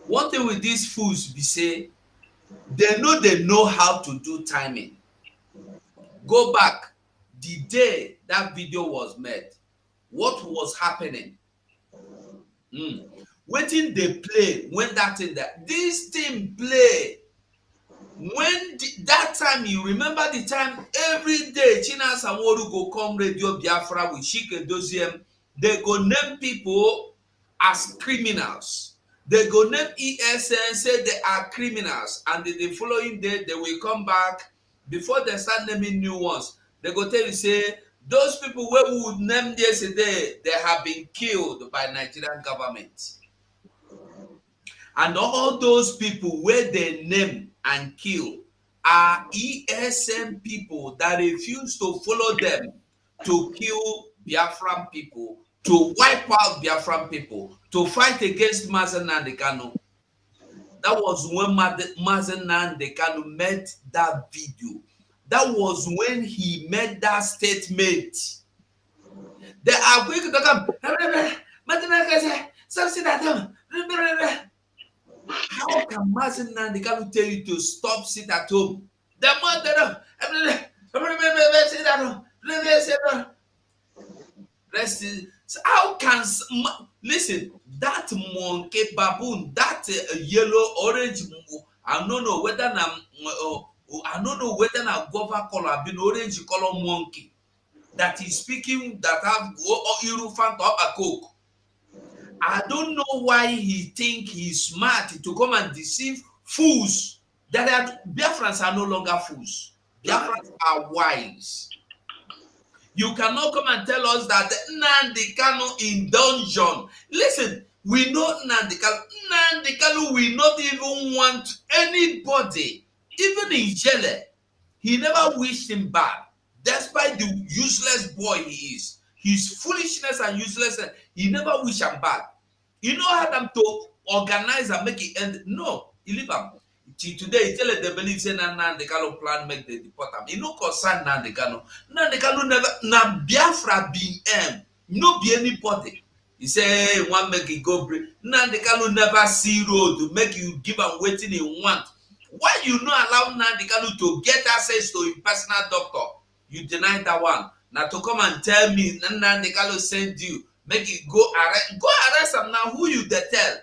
One thing with these fools, we say, they know how to do timing. Go back, the day that video was made, what was happening? Waiting they play when that thing that this thing play when that time, you remember the time every day China Sanwo-Olu go come Radio Biafra with Chike Doziem, they go name people as criminals. They go name ESN, say they are criminals, and the following day they will come back before they start naming new ones. They go tell you, say, those people where we would name yesterday, they have been killed by Nigerian government. And all those people where they name and kill are ESM people that refuse to follow them to kill Biafran people, to wipe out Biafran people, to fight against Mazi Nnamdi Kanu. That was when Mazi Nnamdi Kanu made that video. That was when he made that statement. They are quick to come. How can Mazi Nnamdi Kanu tell you to stop, sit at home? The mother, how can, listen, that monkey baboon, that yellow, orange, I don't know whether na guava color, been orange color monkey that is speaking, that have Eurofant or a coke. I don't know why he think he's smart to come and deceive fools. Biafrans are no longer fools. Biafrans are wise. You cannot come and tell us that Nnamdi Kanu in dungeon. Listen, we know Nnamdi Kanu. Nnamdi Kanu will not even want anybody, even in jail. He never wished him bad, despite the useless boy he is. His foolishness and uselessness, he never wished him bad. He know how them to organize and make it end. No, he leave him. Today, he tell them they believe say Nnamdi Kanu plan make the deport him. He no concern Nnamdi Kanu. Nnamdi Kanu never, na Biafra be no be anybody. He say one make it go break. Nnamdi Kanu never see road to make you give am wetin he want. Why you no allow Nnamdi Kanu to get access to him personal doctor? You deny that one. Now to come and tell me Nnamdi Kanu send you, make you go arrest am now. Who you dey tell?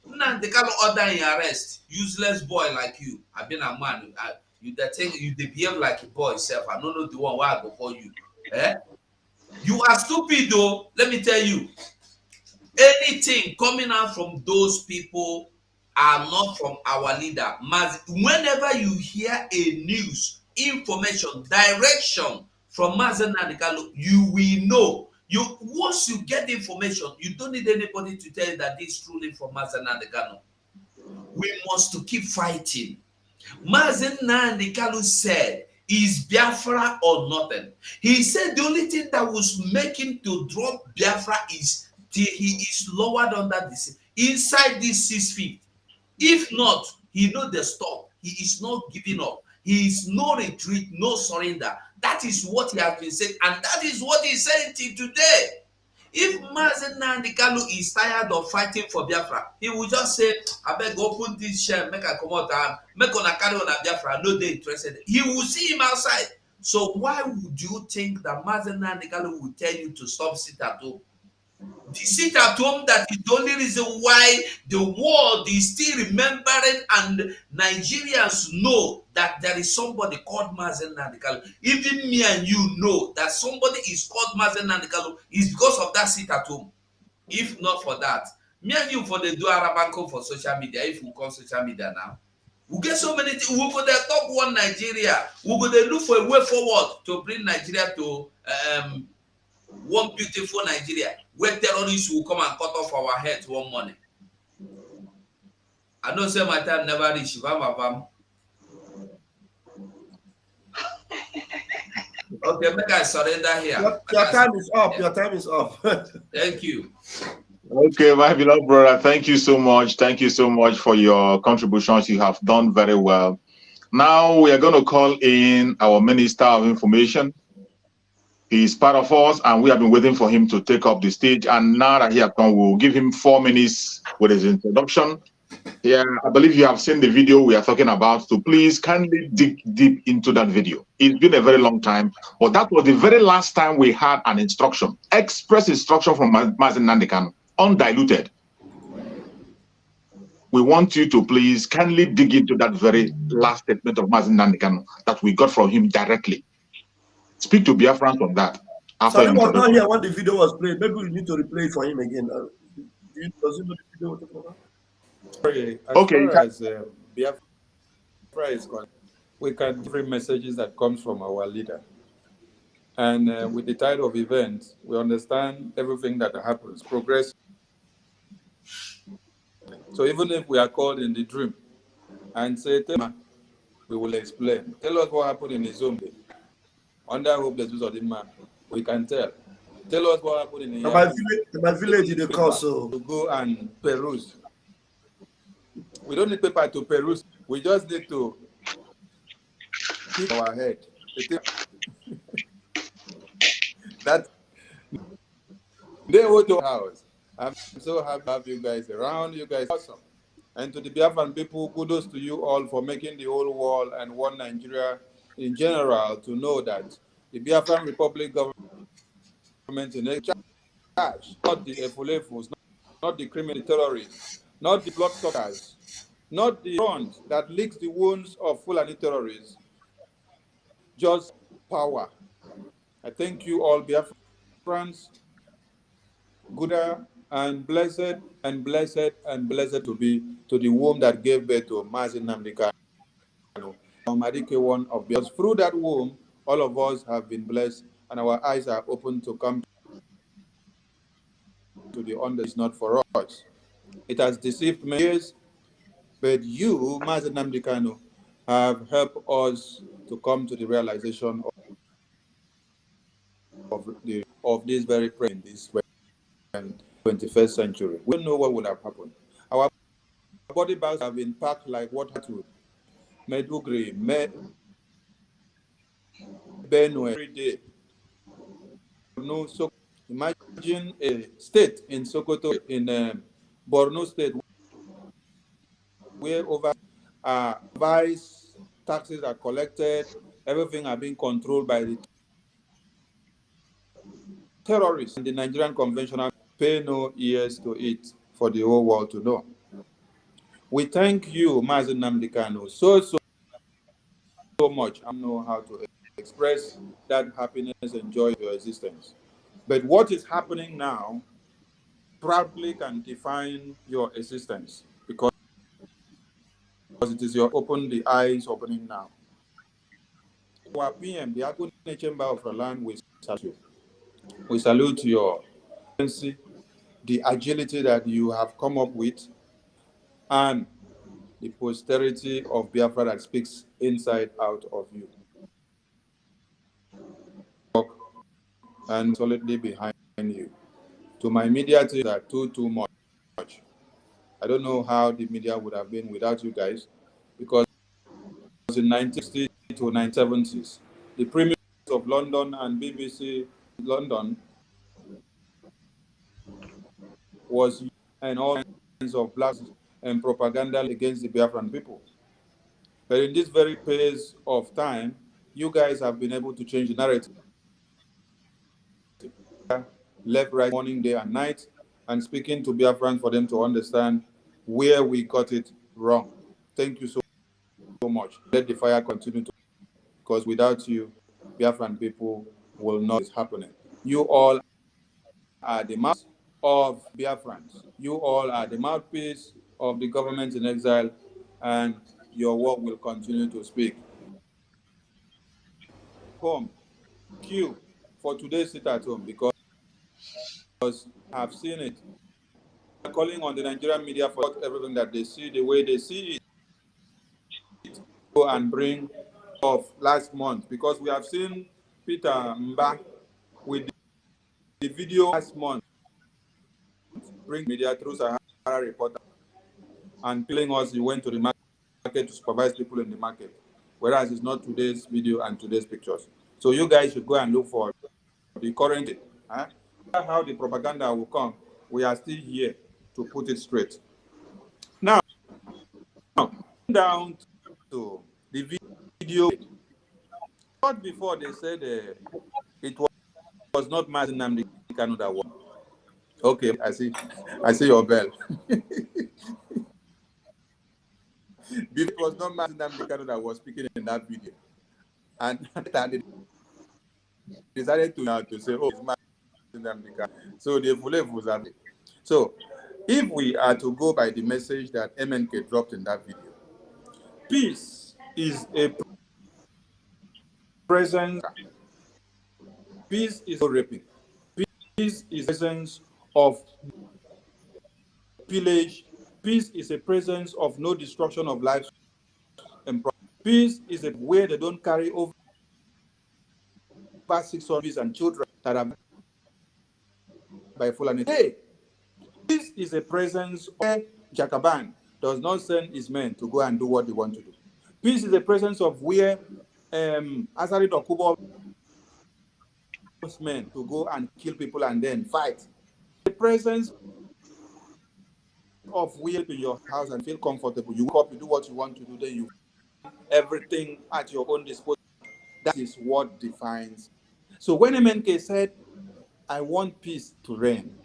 Nnamdi Kanu order in arrest. Useless boy like you. I been a man. You dey think you dey behave like a boy self. I don't know the one why I go for you. Eh? You are stupid though. Let me tell you. Anything coming out from those people are not from our leader. Whenever you hear a news, information, direction from Mazen Nnamdi Kanu, you will know. Once you get information, you don't need anybody to tell you that this is truly from Mazen Nnamdi Kanu. We must to keep fighting. Mazen Nnamdi Kanu said, is Biafra or nothing? He said the only thing that was making to drop Biafra is till he is lowered under this inside this 6 feet. If not, he know the stop. He is not giving up. He is no retreat, no surrender. That is what he has been saying, and that is what he said till today. If Mazen Nnamdi Kanu is tired of fighting for Biafra, he will just say, I beg open this shell, make I come out, make on a carry on a Biafra, no they interested. He will see him outside. So why would you think that Mazen Nnamdi Kanu will tell you to stop sit at home? The sit at home that is the only reason why the world is still remembering and Nigerians know that there is somebody called Mazen Nnamdi Kanu. Even me and you know that somebody is called Mazen Nnamdi Kanu is because of that sit at home. If not for that, me and you for the do Arabanco for social media, if we call social media now, we get so many things. We go there top one Nigeria. We go there look for a way forward to bring Nigeria to one beautiful Nigeria where terrorists will come and cut off our heads one morning. I know say my time never reach. Okay, make I surrender here. Your time is up. Your time is up. Thank you. Okay, my beloved brother, thank you so much. Thank you so much for your contributions. You have done very well. Now we are going to call in our Minister of Information. He's part of us, and we have been waiting for him to take up the stage. And now that he has come, we'll give him 4 minutes with his introduction. Yeah, I believe you have seen the video we are talking about, so please kindly dig deep into that video. It's been a very long time, but that was the very last time we had an instruction, express instruction from Mazen Nnamdi Kanu, undiluted. We want you to please kindly dig into that very last statement of Mazen Nnamdi Kanu that we got from him directly. Speak to Biafrans on that. So he was not here when the video was played. Maybe we need to replay it for him again. Does he know the video we're talking about? Sorry, as far as Biafra is concerned, we can different messages that comes from our leader. And with the tide of events, we understand everything that happens, progress. So even if we are called in the dream and say, we will explain. Tell us what happened in his home day. Under hope the use of the man, we can tell. Tell us what happened in my village in the castle. To go and peruse. We don't need paper to peruse. We just need to keep our head. That they go to house. I'm so happy to have you guys around. You guys are awesome. And to the Biafran people, kudos to you all for making the whole world and one Nigeria in general to know that the Biafran Republic government in charge, not the Efulefus, not the criminal terrorists, not the bloodsuckers, not the front that licks the wounds of Fulani terrorists, just power. I thank you all, Biafrans, good and blessed and blessed and blessed to be to the womb that gave birth to Mazen Nnamdi Kanu. One of because through that womb, all of us have been blessed, and our eyes are open to come to the under is not for us. It has deceived many years, but you, Mazen Nnamdi Kanu, have helped us to come to the realization of this very prayer in this 21st century. We don't know what would have happened. Our body bags have been packed like what to Medugri, Benue every day. No, so Imagine a state in Sokoto, in Borno State, where over vice taxes are collected, everything are being controlled by the terrorists, and the Nigerian conventional pay no ears to it for the whole world to know. We thank you, Mazen Namdekano, so much. I don't know how to express that happiness and joy of your existence. But what is happening now proudly can define your existence, because it is your open the eyes opening now. Our PM, the Agune Chamber of Roland, we salute you. We salute your efficiency, the agility that you have come up with, and the posterity of Biafra that speaks inside out of you. And solidly behind you. To my media team, that too much. I don't know how the media would have been without you guys, because in 1960s to 1970s, the premiers of London and BBC London was, and all kinds of black and propaganda against the Biafran people. But in this very pace of time, you guys have been able to change the narrative. Left, right, morning, day, and night, and speaking to Biafrans for them to understand where we got it wrong. Thank you so much. Let the fire continue, because without you, Biafran people will not be happening. You all are the mouth of Biafrans. You all are the mouthpiece of the government in exile, and your work will continue to speak. Home, Q for today's sit at home, because I've seen it. I'm calling on the Nigerian media for everything that they see the way they see it. Go and bring of last month, because we have seen Peter Mba with the video last month bring media through Sahara Reporter and telling us he went to the market to supervise people in the market, whereas it's not today's video and today's pictures. So you guys should go and look for the current. How the propaganda will come. We are still here to put it straight. Now down to the video. Not before they said it was not Mazen Namdekano that won. Okay, I see your bell. It was not Mazen Namdekano that was speaking in that video, and they decided to say, "Oh, it's Mazen Namdekano." So the Fulef was happy. So, if we are to go by the message that MNK dropped in that video, peace is a presence. Peace is no raping. Peace is a presence of pillage. Peace is a presence of no destruction of lives and property. Peace is a way they don't carry over 600 and children that are by Fulani. Hey, peace is a presence where Jakaban does not send his men to go and do what they want to do. Peace is a presence of where Asari Dokubo men to go and kill people and then fight. The presence of where in your house and feel comfortable. You wake up, you do what you want to do, then you everything at your own disposal. That is what defines. So when MNK said, "I want peace to reign,"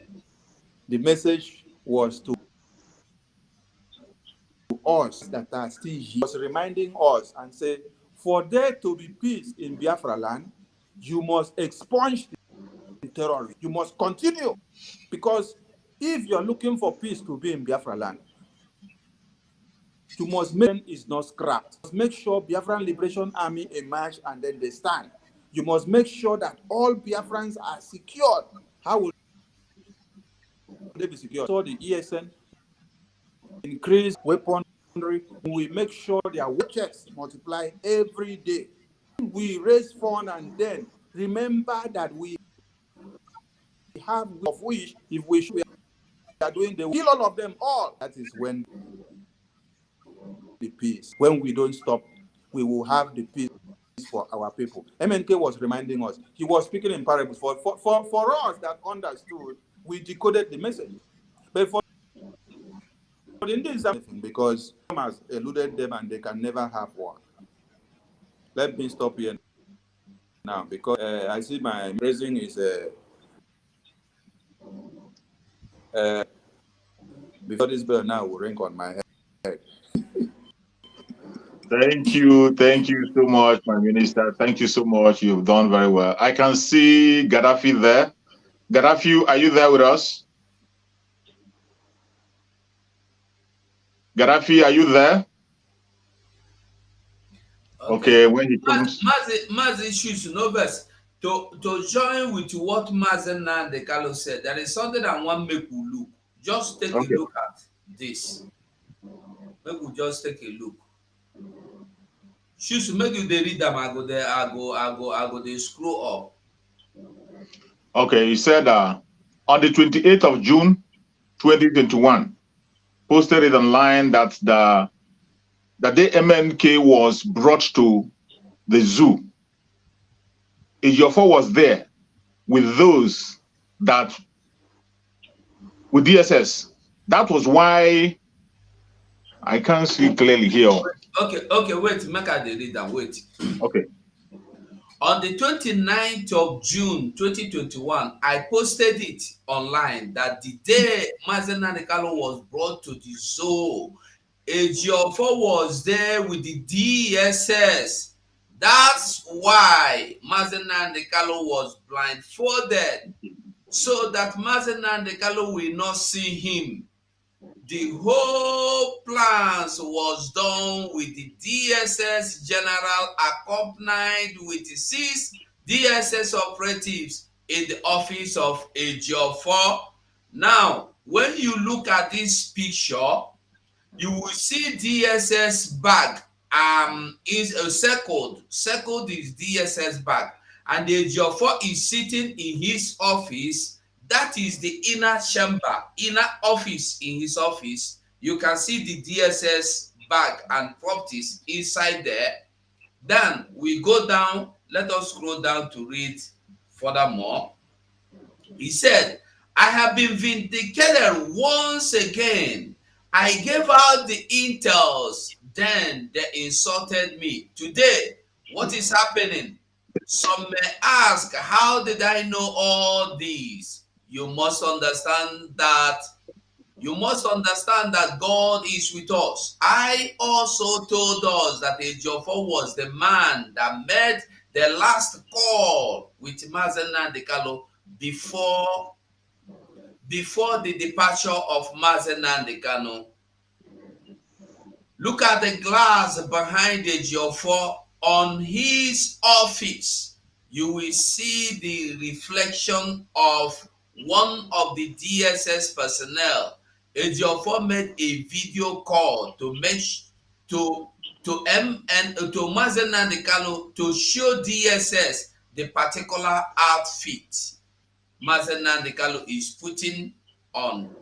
the message was to us that are still here, was reminding us and say, for there to be peace in Biafra land, you must expunge the terrorists. You must continue, because if you're looking for peace to be in Biafra land, you must make is not scrapped. You must make sure Biafran Liberation Army emerge and then they stand. You must make sure that all Biafrans are secured. How will they be secured? So the ESN increase weaponry. We make sure their checks multiply every day. We raise funds and then remember that we have, of which if we are doing the kill all of them all. That is when the peace. When we don't stop, we will have the peace for for our people. MNK was reminding us. He was speaking in parables. For us that understood, we decoded the message. But for the Indians, because has eluded them and they can never have one. Let me stop here now because I see my raising is before this bell now will ring on my head. Thank you so much, my minister. Thank you so much. You've done very well. I can see Gaddafi there. Gaddafi, are you there with us? Gaddafi, are you there? Okay, when he comes. Mazi issues no verse. To join with what Mazen Nandekalo said, there is something I want make we look. Just take a look at this. Make we just take a look. Should make you they read them. I go they scroll up. Okay, he said on the 28th of June 2021, posted it online that the day MNK was brought to the zoo, Ejiofor was there with those that with DSS. That was why I can't see clearly here. Okay, wait, make I read that. Wait. Okay. On the 29th of June 2021, I posted it online that the day Mazen Nandekalo was brought to the zoo, Ejiofor was there with the DSS. That's why Mazen Nandekalo was blindfolded, so that Mazen Nandekalo will not see him. The whole plans was done with the DSS general accompanied with 6 DSS operatives in the office of Ejiofor. Now, when you look at this picture, you will see DSS bag is circled is DSS bag, and Ejiofor is sitting in his office. That is the inner chamber, inner office in his office. You can see the DSS bag and properties inside there. Then we go down. Let us scroll down to read furthermore. He said, I have been vindicated once again. I gave out the intels. Then they insulted me. Today, what is happening? Some may ask, how did I know all these? You must understand that God is with us. I also told us that Ejiofor was the man that made the last call with Mazen Nandekalo before the departure of Mazen Nandekano. Look at the glass behind Ejiofor on his office. You will see the reflection of one of the DSS personnel. Ejiofor made a video call to Mazen Nandekalo to show DSS the particular outfit Mazen Nandekalo is putting on.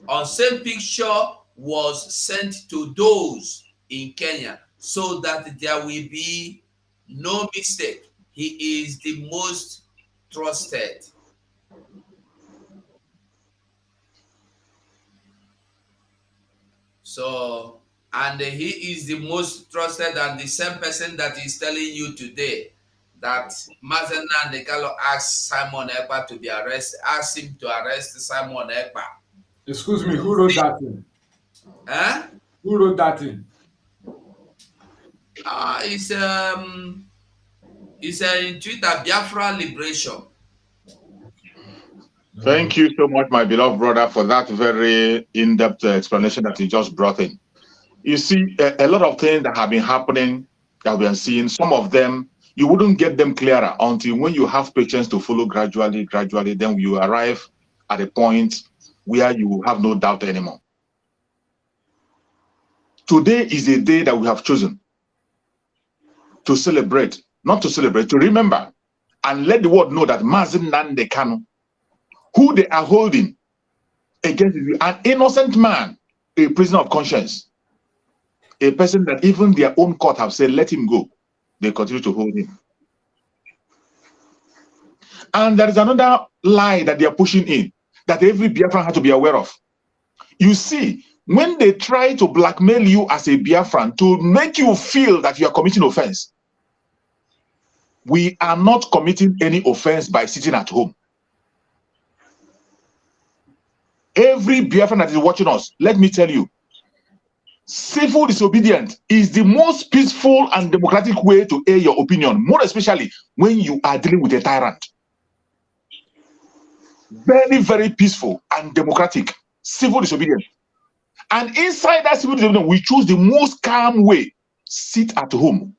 On same picture was sent to those in Kenya so that there will be no mistake. He is the most trusted. So, and he is the most trusted, and the same person that is telling you today that Mazen Nandekalo asked Simon Ekpa to be arrested, asked him to arrest Simon Ekpa. Excuse me, who wrote that thing? Huh? Who wrote that thing? It's in Twitter, Biafra Liberation. Thank you so much, my beloved brother, for that very in-depth explanation that you just brought in. You see, a lot of things that have been happening, that we are seeing, some of them, you wouldn't get them clearer until when you have patience to follow gradually, then you arrive at a point where you have no doubt anymore. Today is a day that we have chosen to celebrate, not to celebrate, to remember, and let the world know that Mazen Nandekano, who they are holding against an innocent man, a prisoner of conscience, a person that even their own court have said, let him go. they continue to hold him. And there is another lie that they are pushing in that every Biafran has to be aware of. You see, when they try to blackmail you as a Biafran to make you feel that you are committing offense, we are not committing any offense by sitting at home. Every Biafran that is watching us, let me tell you, civil disobedience is the most peaceful and democratic way to air your opinion, more especially when you are dealing with a tyrant. Very, very peaceful and democratic civil disobedience. And inside that civil disobedience, we choose the most calm way. Sit at home.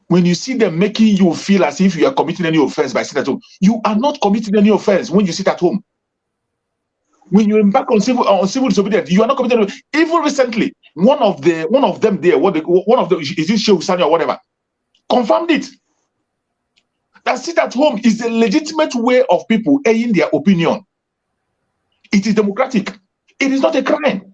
When you see them making you feel as if you are committing any offense by sitting at home, you are not committing any offense when you sit at home. When you embark on civil disobedience, you are not committing. Even recently, one of them there, is it Sheikh Sani or whatever, confirmed it. That sit at home is a legitimate way of people airing their opinion. It is democratic. It is not a crime.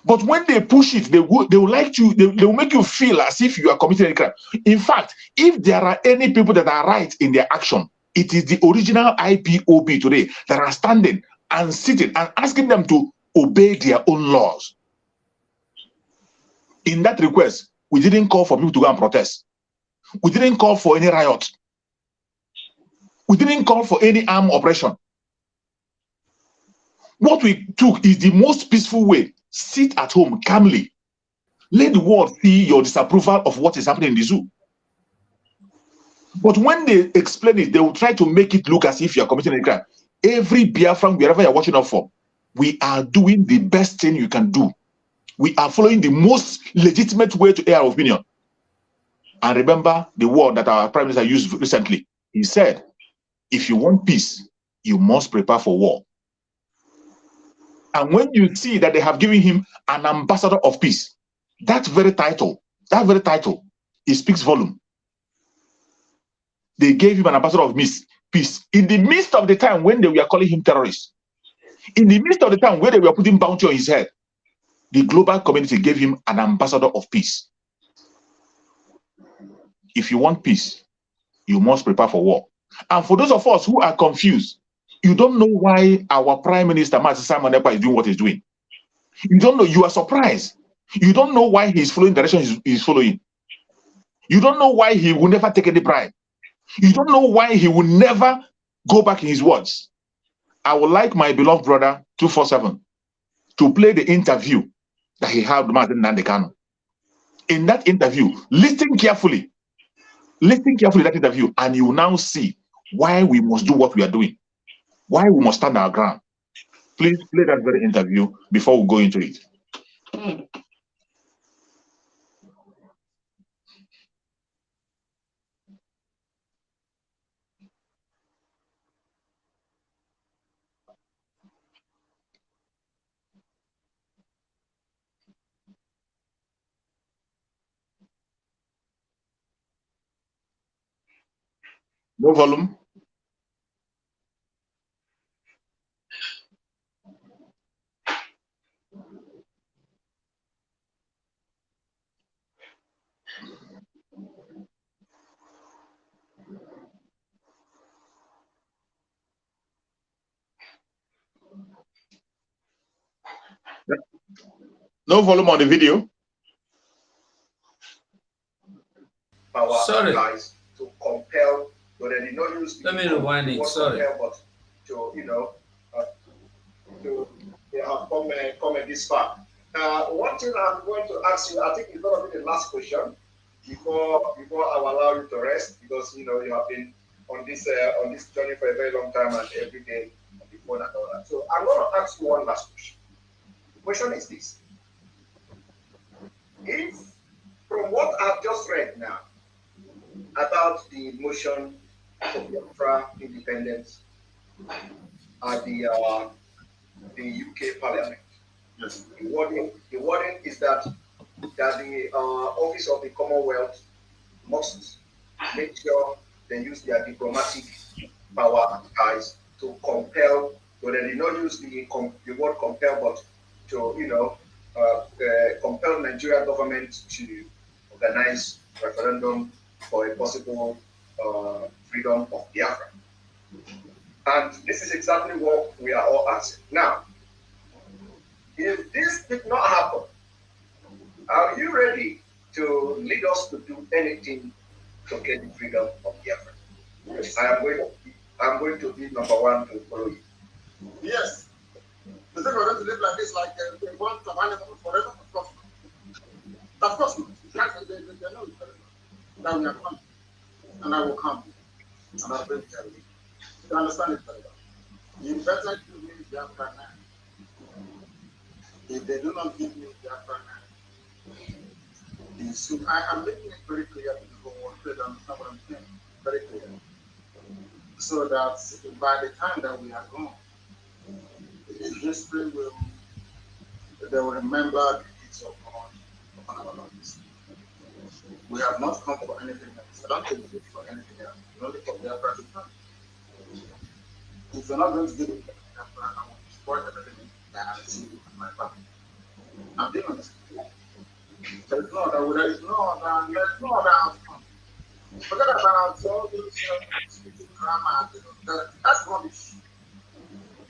But when they push it, they will make you feel as if you are committing a crime. In fact, if there are any people that are right in their action, it is the original IPOB today that are standing and sitting and asking them to obey their own laws. In that request, we didn't call for people to go and protest. We didn't call for any riot. We didn't call for any armed operation. What we took is the most peaceful way. Sit at home calmly. Let the world see your disapproval of what is happening in the zoo. But when they explain it, they will try to make it look as if you are committing a crime. Every Biafran, wherever you're watching up for, we are doing the best thing you can do. We are following the most legitimate way to air our opinion. And remember the word that our Prime Minister used recently. He said, if you want peace, you must prepare for war. And when you see that they have given him an ambassador of peace, that very title, it speaks volume. They gave him an ambassador of peace in the midst of the time when they were calling him terrorist. In the midst of the time when they were putting bounty on his head, the global community gave him an ambassador of peace. If you want peace, you must prepare for war. And for those of us who are confused, you don't know why our Prime Minister, Master Simon Ekpa, is doing what he's doing. You don't know, you are surprised. You don't know why he's following the direction he's following. You don't know why he will never take any bribe. You don't know why he will never go back in his words. I would like my beloved brother, 247, to play the interview that he had with Martin Nandekano. In that interview, listen carefully to that interview, and you will now see why we must do what we are doing, why we must stand our ground. Please play that very interview before we go into it. No volume. No volume on the video. Sorry. Guys to compel, but they did not use. Let me rewind it. Sorry. But to to come this far. One thing I'm going to ask you, I think it's going to be the last question before I will allow you to rest, because you have been on this journey for a very long time and every day on the phone and all that. So I'm going to ask you one last question. The question is this: if from what I've just read now about the motion for Biafra independence at the UK Parliament, yes. The wording is that the Office of the Commonwealth must make sure they use their diplomatic power guys to compel, but they did not use the word compel, but to compel Nigerian government to organize referendum for a possible freedom of Biafra. And this is exactly what we are all asking. Now, if this did not happen, are you ready to lead us to do anything to get the freedom of Biafra? Yes. I'm going to be number one to follow you. Yes. The thing we're going to live like this, like they want to have animals forever, of course not. Of course not. They know it very well. That we are coming. And I will come. And I'll bring it. You understand it very well. You better give me Biafra now. If they do not give me Biafra now, I am making it very clear to people who want to understand what I'm saying. Very clear. So that by the time that we are gone, history they will remember the deeds of God upon our lives. We have not come for anything else. I don't think we did for anything else. Only for Biafra to come. If you're not going to give it to Biafra, I will destroy everything that I see in my family. I'm being honest with you. There is no other outcome. Forget about all those drama. That's rubbish.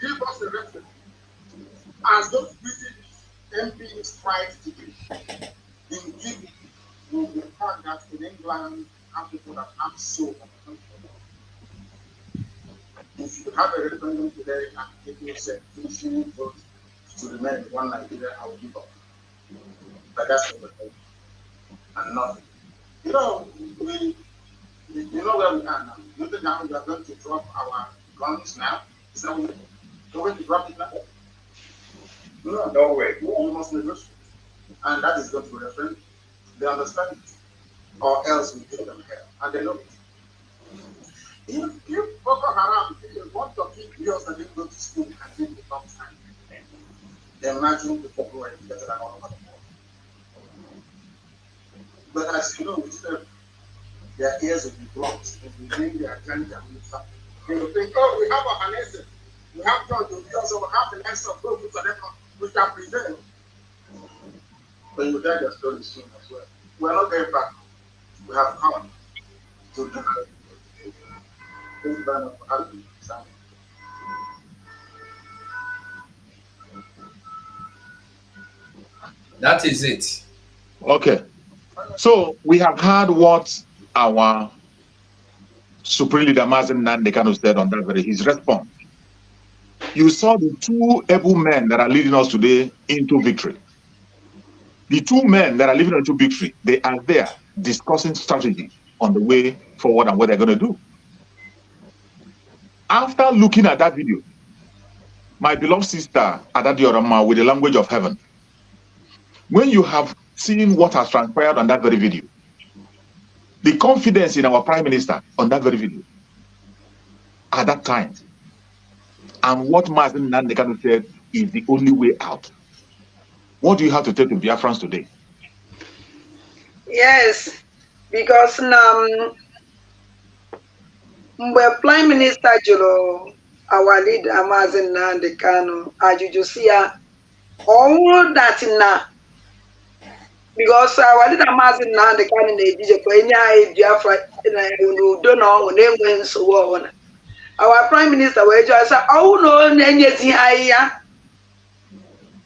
Give us a reference. As those British MPs tried to do, in giving, the fact that in England, have people that have so much. If you have a referendum today and people say, finishing vote to remain one Nigeria, I will give up. But that's what we're doing. And nothing. You know where we are now. You think now we are going to drop our guns now? Is that what we're going to drop it now? No way. We must negotiate. And that is going to be referendum. They understand it. Or else we give them hell. And they know it. If Boko Haram, if they want to keep girls that didn't go to school and didn't become time, imagine the people who are better than all over the world. But as you know, with them, their ears will be blocked. If we bring their agenda, they will think, oh, we have a Hanese, we have God to be also, we have the next of those we can prevail. But you die the story soon as well. We are not going back. We have come to do it. That is it. Okay. So we have heard what our Supreme Leader Mazen Nandekano said on that very his response. You saw the two able men that are leading us today into victory. The two men that are leading us into victory, they are there discussing strategy on the way forward and what they're going to do. After looking at that video, my beloved sister Adadi Orama with the language of heaven, when you have seen what has transpired on that very video, the confidence in our Prime Minister on that very video, at that time, and what Mazen Nandekano said is the only way out. What do you have to tell to Biafrans today? Yes, because now, mgbe Prime Minister jụrụ our leader Mazen Nandekano ajụjụ si ya ọnwụ that na because our leader Mazen Nandekano na-ejijekwa enye anyị Biafra n'udo na ọṅụ na-enweghị nsogbu ọbụla. Our Prime Minister wee jụọ sị ọnwụ na ọ na-enyezi anyị ya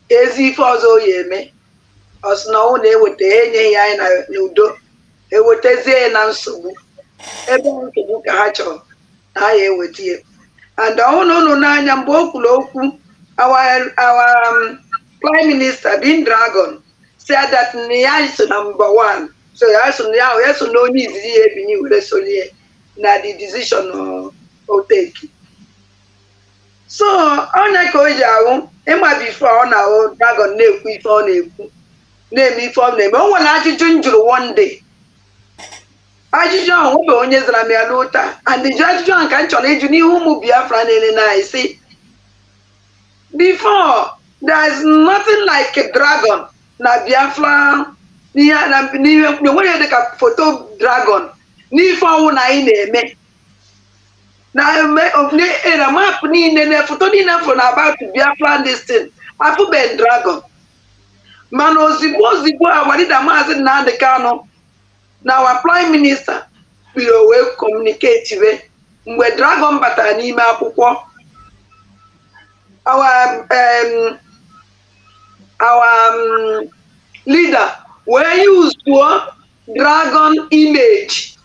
ezi ife ọzọ o ya eme ọ sị na ọnwụ na-eweta enyeghị anyị n'udo ewetazie na nsogbu ebe nsogbu ka ha chọrọ na ha ya eweta ya. And ọnwụ na unu n'anya mgbe o kwuru okwu our Prime Minister being Dragon said that ya so number one, so ya so na onye izizi ya ebinye were solie na the decision o take. So onye ka o ji ahụ ịma before ọ na Dragon na-ekwu ife ọ na-ekwu na-eme ife ọ na-eme. O nwere ajụjụ m jụrụ one day, ajụjụ ahụ nwebe onye zara m ya n'ụta, and the ajụjụ ahụ ka m chọrọ ịjụ n'ihu ụmụ Biafra na-ele na anyị sị before there is nothing like a dragon na Biafra nwere dịka foto dragon n'ife ọnwụ na anyị na-eme na map niile na foto niile fọ na about Biafra this thing afụbeghị dragon. mana ozigbo our leader Maazị Nnamdi Kanu na our prime minister biro wee communicate we mgbe dragon batara n'ime akwụkwọ our leader wee use dragon image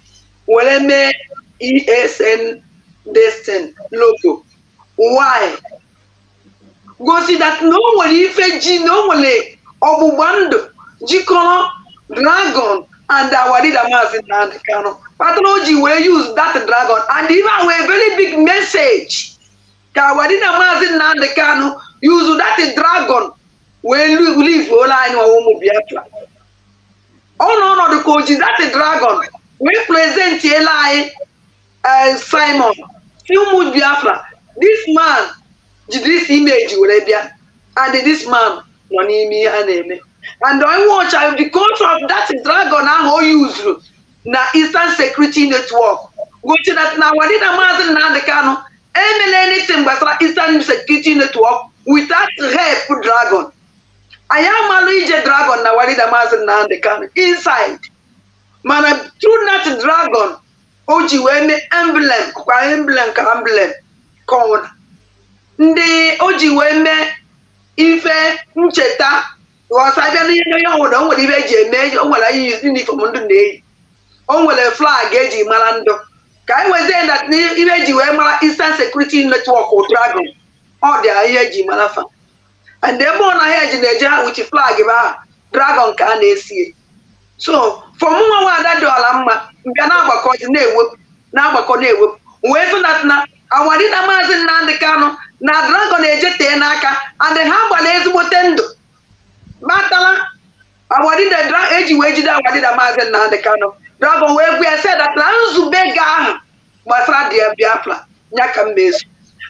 were mee ESN Destin logo. Why? Gosi that no one ife ji no one ọgbụgba ndụ jikọrọ dragon and our leader Maazị Nnamdi Kanu. Pathology will use that dragon and even with a very big message. Our leader Maazị Nnamdi Kanu use that dragon when we live all I know Biafra. Oh no, the coach is that dragon. We present Eli Simon. Few Biafra. This man, this image will be, and this man, Nonimi and and I watch because of that dragon I use na Eastern Security Network. Go to that now. What did a Maazị Nnamdi Kanu? Anything but Eastern Security Network without help dragon. I am a Luigi dragon na what did a Maazị Nnamdi Kanu inside. Man, through that dragon, Oji weme emblem, kwa emblem ka emblem, called. Ndi Oji weme ife ncheta was I don't know what ife made on what I use in it from under day. On what a flag eji malando. Can we say that ife wema Eastern Security Network or dragon? Or the Ayeji Malafa. And the more I had in the jar which flag about dragon can they see. So for more that dollar, we are now caught in a whip, now caught a whip. Wherever that now, our leader Maazị Nnamdi Kanu, now dragon age tenaka, and the humble is wotendo. Matala, our leader age wage that our leader Maazị Nnamdi Kanu. Dragon where we said that Lanzu Bega, Masra dear Biafra, Yakan Besu.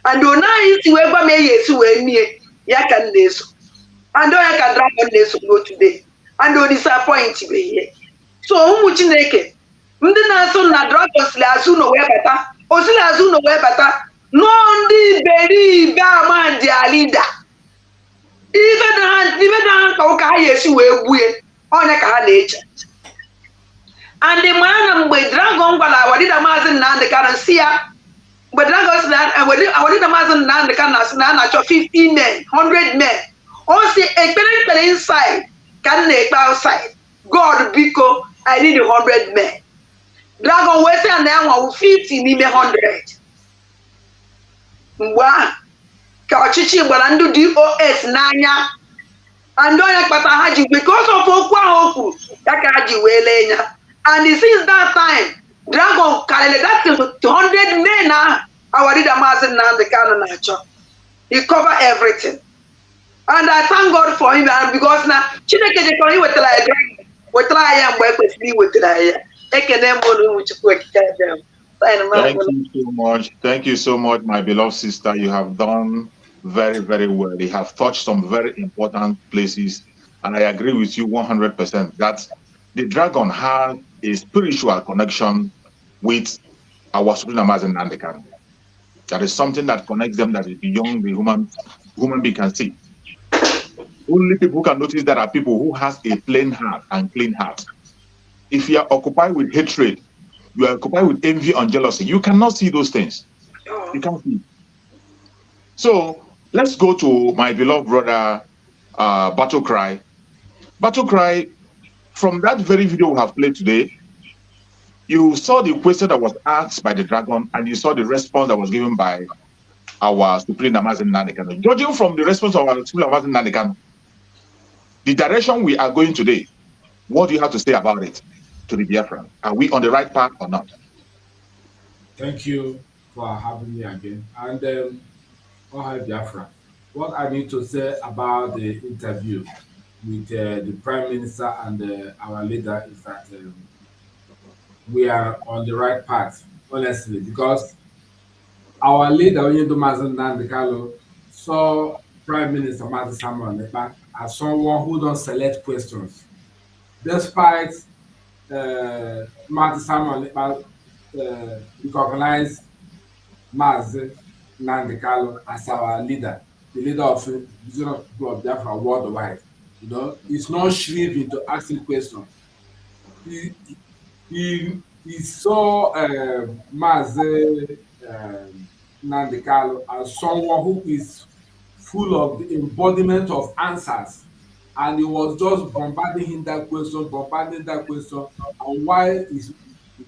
And do not eat whoever may yesu me, Yakan Lesu. And do I can dragon Lesu go today. And do disappoint me here. So much naked. Mdina soon na dragons la no we better. Osila no we better. No ndi beri ba their leader. Even ka o ka yesi we buye. Onya ka ha nature. And the man mgbe dragon gwala wadi da Maazị Nnamdi Kanu sia. But dragons na wadi da Maazị Nnamdi Kanu na cho 50 men, 100 men. O say ekpere inside. Can they outside? God, because I need 100 men. Dragon will say now 50 need 100. Wow. Kachichi Balandu DOS Nanya. And don't like Patahaji because of Okwa Oku. Yakaji Welenya. And since that time, Dragon carried that to 100 men now. Our leader Maazị Nnamdi Kanu Nacho. He covered everything. And I thank God for him because now Chineke je ko with like with I am work with me with I ekene mo which work them. Thank you so much. Thank you so much, my beloved sister. You have done very, very well. You have touched some very important places. And I agree with you 100% that the dragon has a spiritual connection with our Supreme Maazị Nnamdi Kanu. That is something that connects them that is beyond the human being can see. Only people who can notice that are people who has a plain heart and clean heart. If you are occupied with hatred, you are occupied with envy and jealousy, you cannot see those things. You can't see. So let's go to my beloved brother, Battle Cry. Battle Cry, from that very video we have played today, you saw the question that was asked by the dragon and you saw the response that was given by our Supreme Maazị Nnamdi Kanu. Judging from the response of our Supreme Maazị Nnamdi Kanu, the direction we are going today, what do you have to say about it to the Biafran? Are we on the right path or not? Thank you for having me again. And hi Biafra. What I need to say about the interview with the Prime Minister and our leader is that we are on the right path, honestly, because our leader, Maazị Nnamdi Kanu, saw Prime Minister Maazị Samuel Nekpa as someone who don't select questions. Despite Maazị Samuel Nekpa recognize Maazị Nnamdi Kanu as our leader, the leader of Biafra worldwide. You know, he's not shriving to asking questions. He saw Maze Nandekalo as someone who is full of the embodiment of answers, and he was just bombarding him that question, and while he's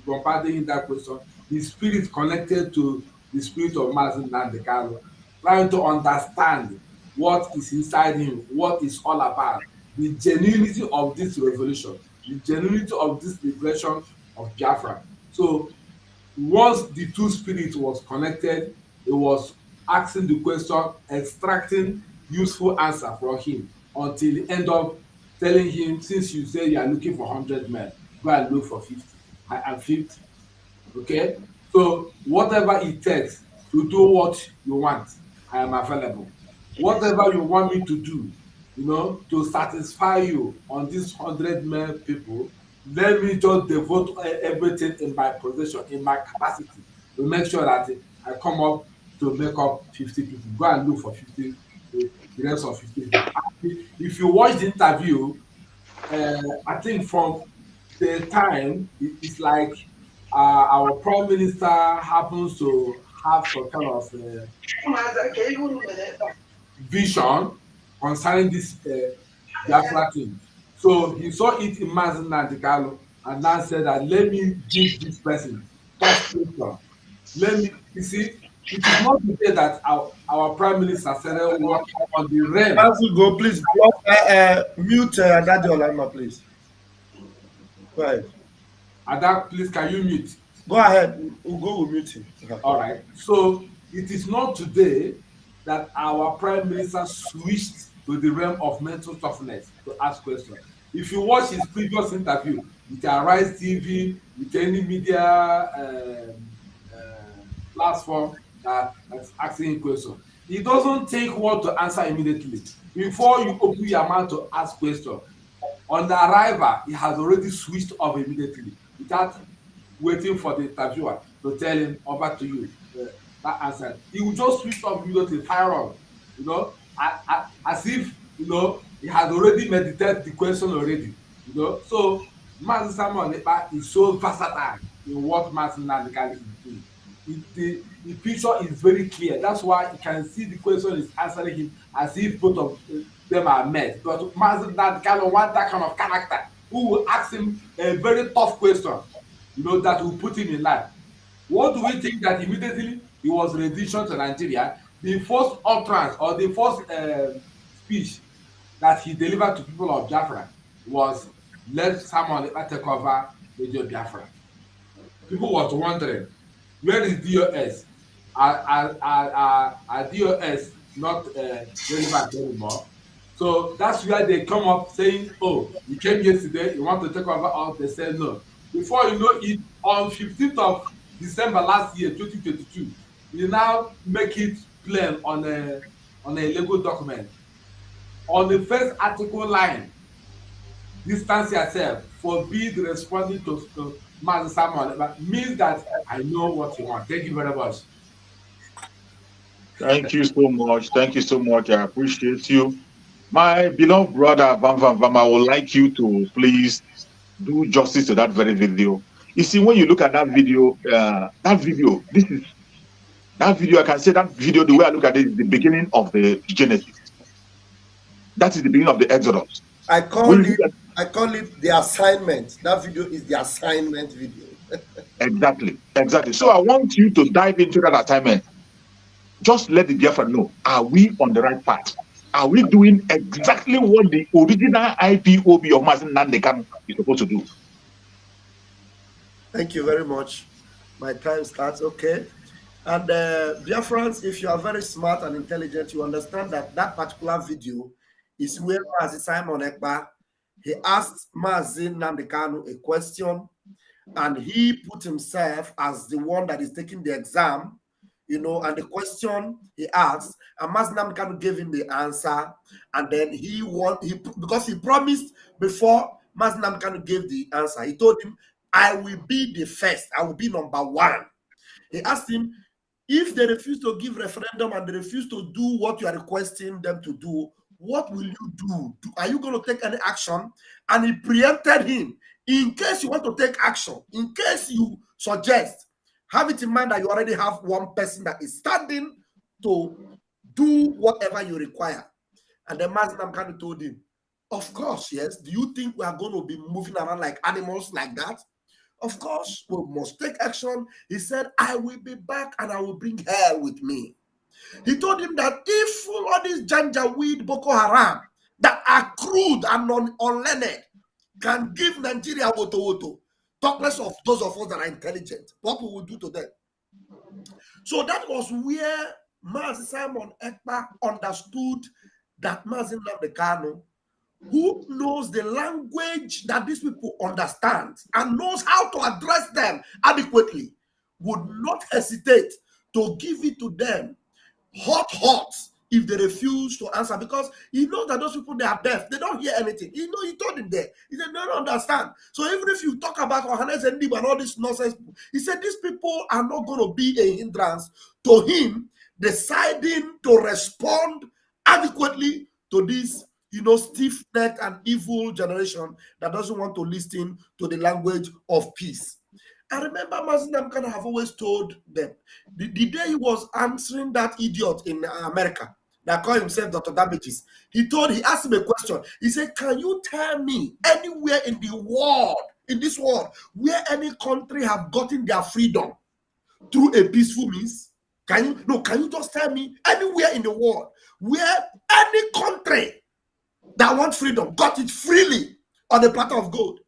bombarding him that question, his spirit connected to the spirit of Mazi Nandekalo, trying to understand what is inside him, what it's all about, the genuinity of this revolution, the genuinity of this liberation of Biafra. So once the two spirits was connected, it was asking the question, extracting useful answer from him until he end up telling him, since you say you are looking for 100 men, go and look for 50. I am 50. Okay? So whatever it takes to do what you want, I am available. Whatever you want me to do, you know, to satisfy you on these 100 men people, let me just devote everything in my possession, in my capacity, to make sure that I come up to make up 50 people. Go and look for 50, the rest of 50 people. If you watch the interview, I think from the time, it's like our prime minister happens to have some kind of vision concerning this Biafra thing. So he saw it in Mazi Nnamdi Kanu and now said that let me give this person tough question. Let me, you see, it is not today that our prime minister started working on the realm. As you go, please mute Daddy Olama, please. Go ahead. Ada, please, can you mute? Go ahead. We'll go with muting. All right. So it is not today that our prime minister switched to the realm of mental toughness to ask questions. If you watch his previous interview with Arise TV, with any media platform that's asking questions, he doesn't take one to answer immediately. Before you open your mouth to ask questions, on the arrival, he has already switched off immediately without waiting for the interviewer to tell him, over to you, that answer. He will just switch off immediately, fire on, you know, as if, you know, he has already meditated the question already, you know. So Mazi Samuel Ekpa is so versatile in what Mazi Nnamdi Kanu is doing. The picture is very clear. That's why you can see the question is answering him as if both of them are met. But Mazi Nnamdi Kanu wants that kind of character who will ask him a very tough question, you know, that will put him in line. What do we think that immediately he was rendition to Nigeria? The first utterance or the first speech that he delivered to people of Biafra was, let Samuel Ekpa take over Radio Biafra. People was wondering, where is DOS? Are DOS not relevant anymore? So that's where they come up saying, oh, you came yesterday, you want to take over all. They said no. Before you know it, on 15th of December last year, 2022, you now make it plain on a legal document. On the first article line, distance yourself, forbid responding to Mazi Samuel, but means that I know what you want. Thank you very much. Thank you so much. Thank you so much. I appreciate you. My beloved brother, Vam Vam Vam, I would like you to please do justice to that very video. You see, when you look at that video, I can say that video, the way I look at it, is the beginning of the Genesis. That is the beginning of the Exodus. I call it the assignment. That video is the assignment video. Exactly. So I want you to dive into that assignment. Just let the Biafra know, are we on the right path? Are we doing exactly what the original IPOB of Mazi Nnamdi Kanu is supposed to do? Thank you very much. My time starts, okay. And Biafrans, if you are very smart and intelligent, you understand that that particular video is where Mazi Simon Ekpa, he asked Mazi Nnamdi Kanu a question, and he put himself as the one that is taking the exam, you know, and the question he asked, and Mazi Nnamdi Kanu gave him the answer, and then because he promised before Mazi Nnamdi Kanu gave the answer, he told him, I will be the first, I will be number one. He asked him, if they refuse to give referendum and they refuse to do what you are requesting them to do, what will you do? Are you going to take any action? And he preempted him. In case you want to take action, in case you suggest, have it in mind that you already have one person that is standing to do whatever you require. And the Mazi Nnamdi Kanu told him, of course, yes. Do you think we are going to be moving around like animals like that? Of course, we must take action. He said, I will be back and I will bring hell with me. He told him that if all these Janjaweed Boko Haram that are crude and unlearned can give Nigeria woto, talk less of those of us that are intelligent, what we will do to them. So that was where Mazi Simon Ekpa understood that Mazi Nnamdi Kanu, who knows the language that these people understand and knows how to address them adequately, would not hesitate to give it to them hot if they refuse to answer, because he knows that those people, they are deaf, they don't hear anything. He told him there. He said, they don't understand. So even if you talk about Ohanes and Dib and all this nonsense, he said these people are not going to be a hindrance to him deciding to respond adequately to this, stiff-necked and evil generation that doesn't want to listen to the language of peace. I remember Mazi Nnamdi Kanu have always told them, the day he was answering that idiot in America that called himself Dr. Damages, he asked him a question. He said, can you tell me anywhere in the world, in this world, where any country have gotten their freedom through a peaceful means? Can you just tell me anywhere in the world where any country that wants freedom got it freely on a platter of gold?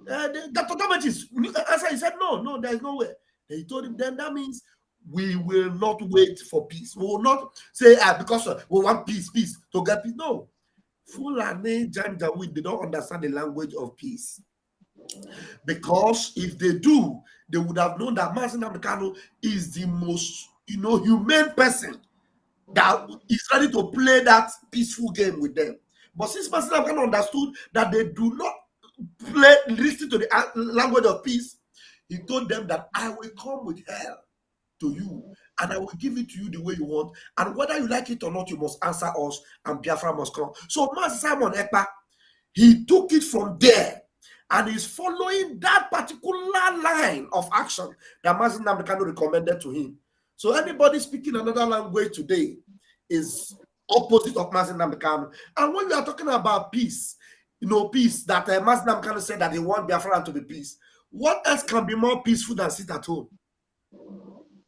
Dr. Damages answered, he said, no, there is no way. He told him, then that means we will not wait for peace. We will not say, because we want peace to get peace. No. Fulani Janjaweed, they don't understand the language of peace. Because if they do, they would have known that Mazi Nnamdi Kanu is the most, humane person that is ready to play that peaceful game with them. But since Mazi Nnamdi Kanu understood that they do not listen to the language of peace, he told them that I will come with hell to you and I will give it to you the way you want, and whether you like it or not, you must answer us and Biafra must come. So Mazi Simon Ekpa, he took it from there and is following that particular line of action that Mazi Nnamdi Kanu recommended to him. So anybody speaking another language today is opposite of Mazi Nnamdi Kanu. And when we are talking about peace, peace that Mazi Nnamdi Kanu said that they want Biafra to be peace. What else can be more peaceful than sit at home?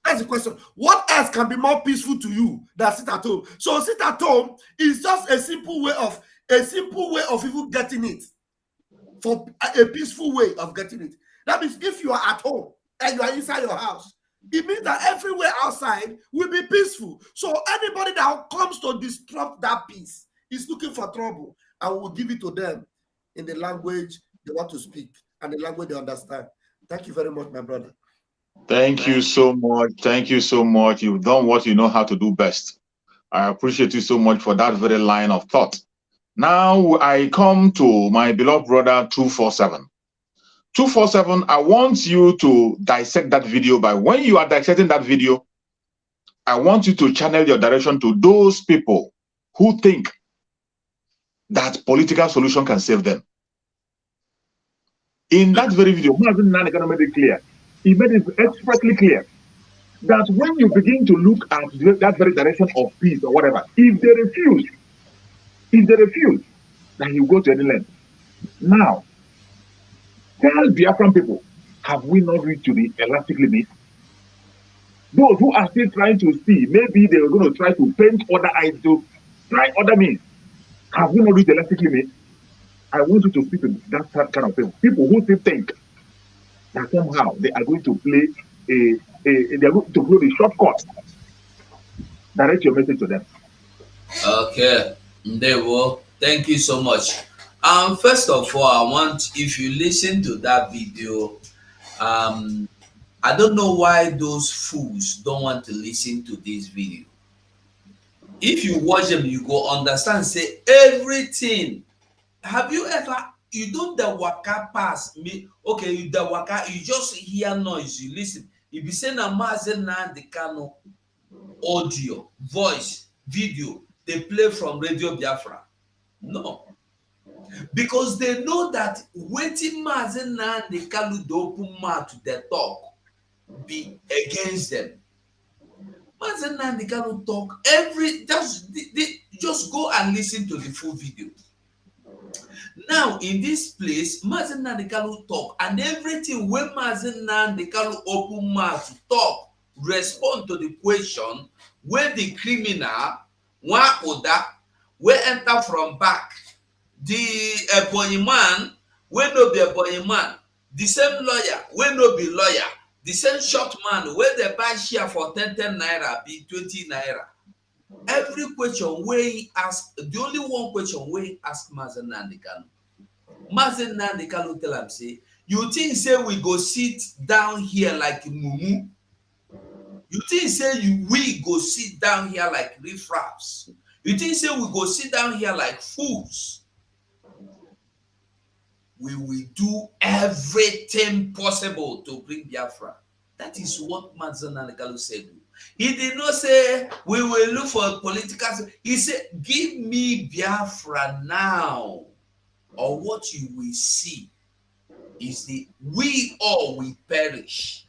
That's the question. What else can be more peaceful to you than sit at home? So sit at home is just a simple way of even getting it. For a peaceful way of getting it. That means if you are at home and you are inside your house, it means that everywhere outside will be peaceful. So anybody that comes to disrupt that peace is looking for trouble. I will give it to them in the language they want to speak and the language they understand. Thank you very much, my brother. Thank you so much. Thank you so much. You've done what you know how to do best. I appreciate you so much for that very line of thought. Now I come to my beloved brother 247. 247, I want you to dissect that video. By when you are dissecting that video, I want you to channel your direction to those people who think that political solution can save them. In that very video, Mazi Nnamdi Kanu made it clear. He made it expressly clear that when you begin to look at that very direction of peace or whatever, if they refuse, then you go to any length. Now, tell Biafran people, have we not reached to the elastic limit? Those who are still trying to see, maybe they are going to try to paint other eyes to try other means. Have we not reached the elastic limit? I want you to speak to that kind of people. People who still think that somehow they are going to play they are going to play the shortcut. Direct your message to them. Okay, Ndewo, thank you so much. First of all, I want, if you listen to that video, I don't know why those fools don't want to listen to this video. If you watch them, you go understand, say everything. Have you ever, you don't the waka pass me, okay, you the waka, you just hear noise, you listen. If you say na Mazi Nnamdi Kanu audio, voice, video, they play from Radio Biafra. No. Because they know that waiting Mazen Nnamdi Kanu dey open mouth to the talk be against them. Mazen Nnamdi Kanu talk just go and listen to the full video. Now in this place, Mazen Nnamdi Kanu talk, and everything when Mazen Nnamdi Kanu open mouth to talk, respond to the question where the criminal one order will enter from back. The Ebonyi man will no be Ebonyi man. The same lawyer will no be lawyer. The same short man where they buy share for 10 naira be 20 naira. Every question where he ask, the only one question where he ask Mazen Nnamdi Kanu. Mazen Nnamdi Kanu tell him say, you think say we go sit down here like mumu? You think say we go sit down here like riffraffs? You think say we go sit down here like fools? We will do everything possible to bring Biafra. That is what Mazen Nnamdi Kanu said. He did not say we will look for political. He said, give me Biafra now, or what you will see is we all will perish.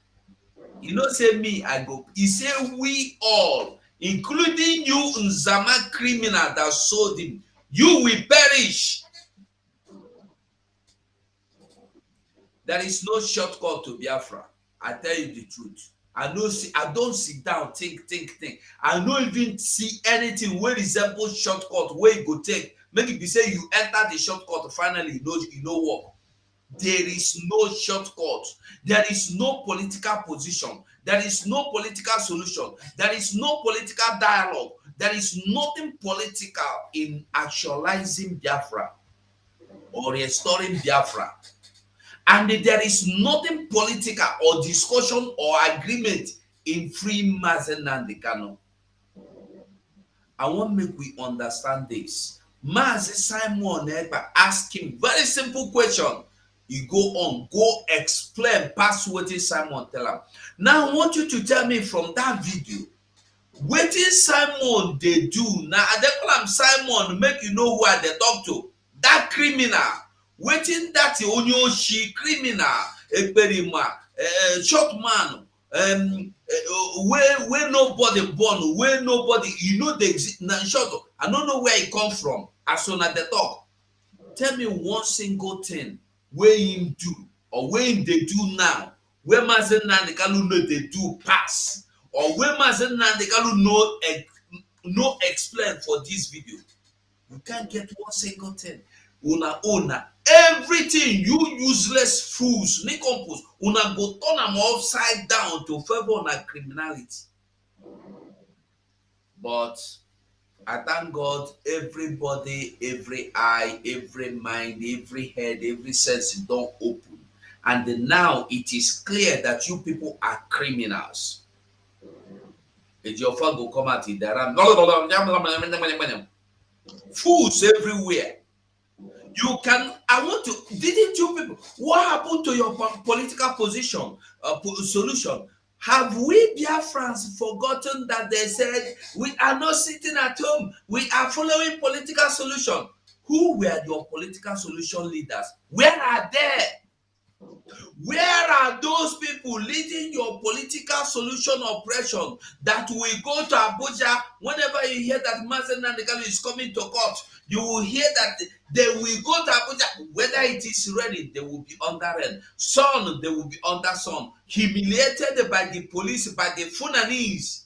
You don't say me, I go. He said we all, including you, Nzama criminal that sold him, you will perish. There is no shortcut to Biafra. I tell you the truth. I don't sit down, think. I don't even see anything where resembles shortcut where you go take. Make it be say you enter the shortcut, finally you know what. There is no shortcut. There is no political position. There is no political solution. There is no political dialogue. There is nothing political in actualizing Biafra or restoring Biafra. And there is nothing political or discussion or agreement in free Mazen Nnamdi Kanu. I want to make we understand this. Mazen Simon Ekpa ask him very simple question. You go on, go explain past what Simon tell him. Now I want you to tell me from that video, what is Simon they do? Now I call him Simon, make you know who I they talk to. That criminal. Waiting that Onyoshi criminal, Ekperima, short man, where nobody born, where nobody, you know they exist. Now, short, I don't know where he come from. As soon as they talk, tell me one single thing where him do or where him they do now, where Mazen Nnamdi Kanu know they do pass, or where Mazen Nnamdi Kanu no explain for this video. You can't get one single thing. Una everything you useless fools nicompos una go turn them upside down to favor on criminality. But I thank God, everybody, every eye, every mind, every head, every sense don't open, and now it is clear that you people are criminals. If your father go come out in there, fools everywhere. You can, didn't you people, what happened to your political position, solution? Have we Biafrans forgotten that they said, we are not sitting at home, we are following political solution? Who were your political solution leaders? Where are they? Where are those people leading your political solution operation that will go to Abuja? Whenever you hear that Mazen Nnamdi Kanu is coming to court, you will hear that they will go to Abuja. Whether it is raining, they will be under rain. Sun, they will be under sun. Humiliated by the police, by the Fulanese.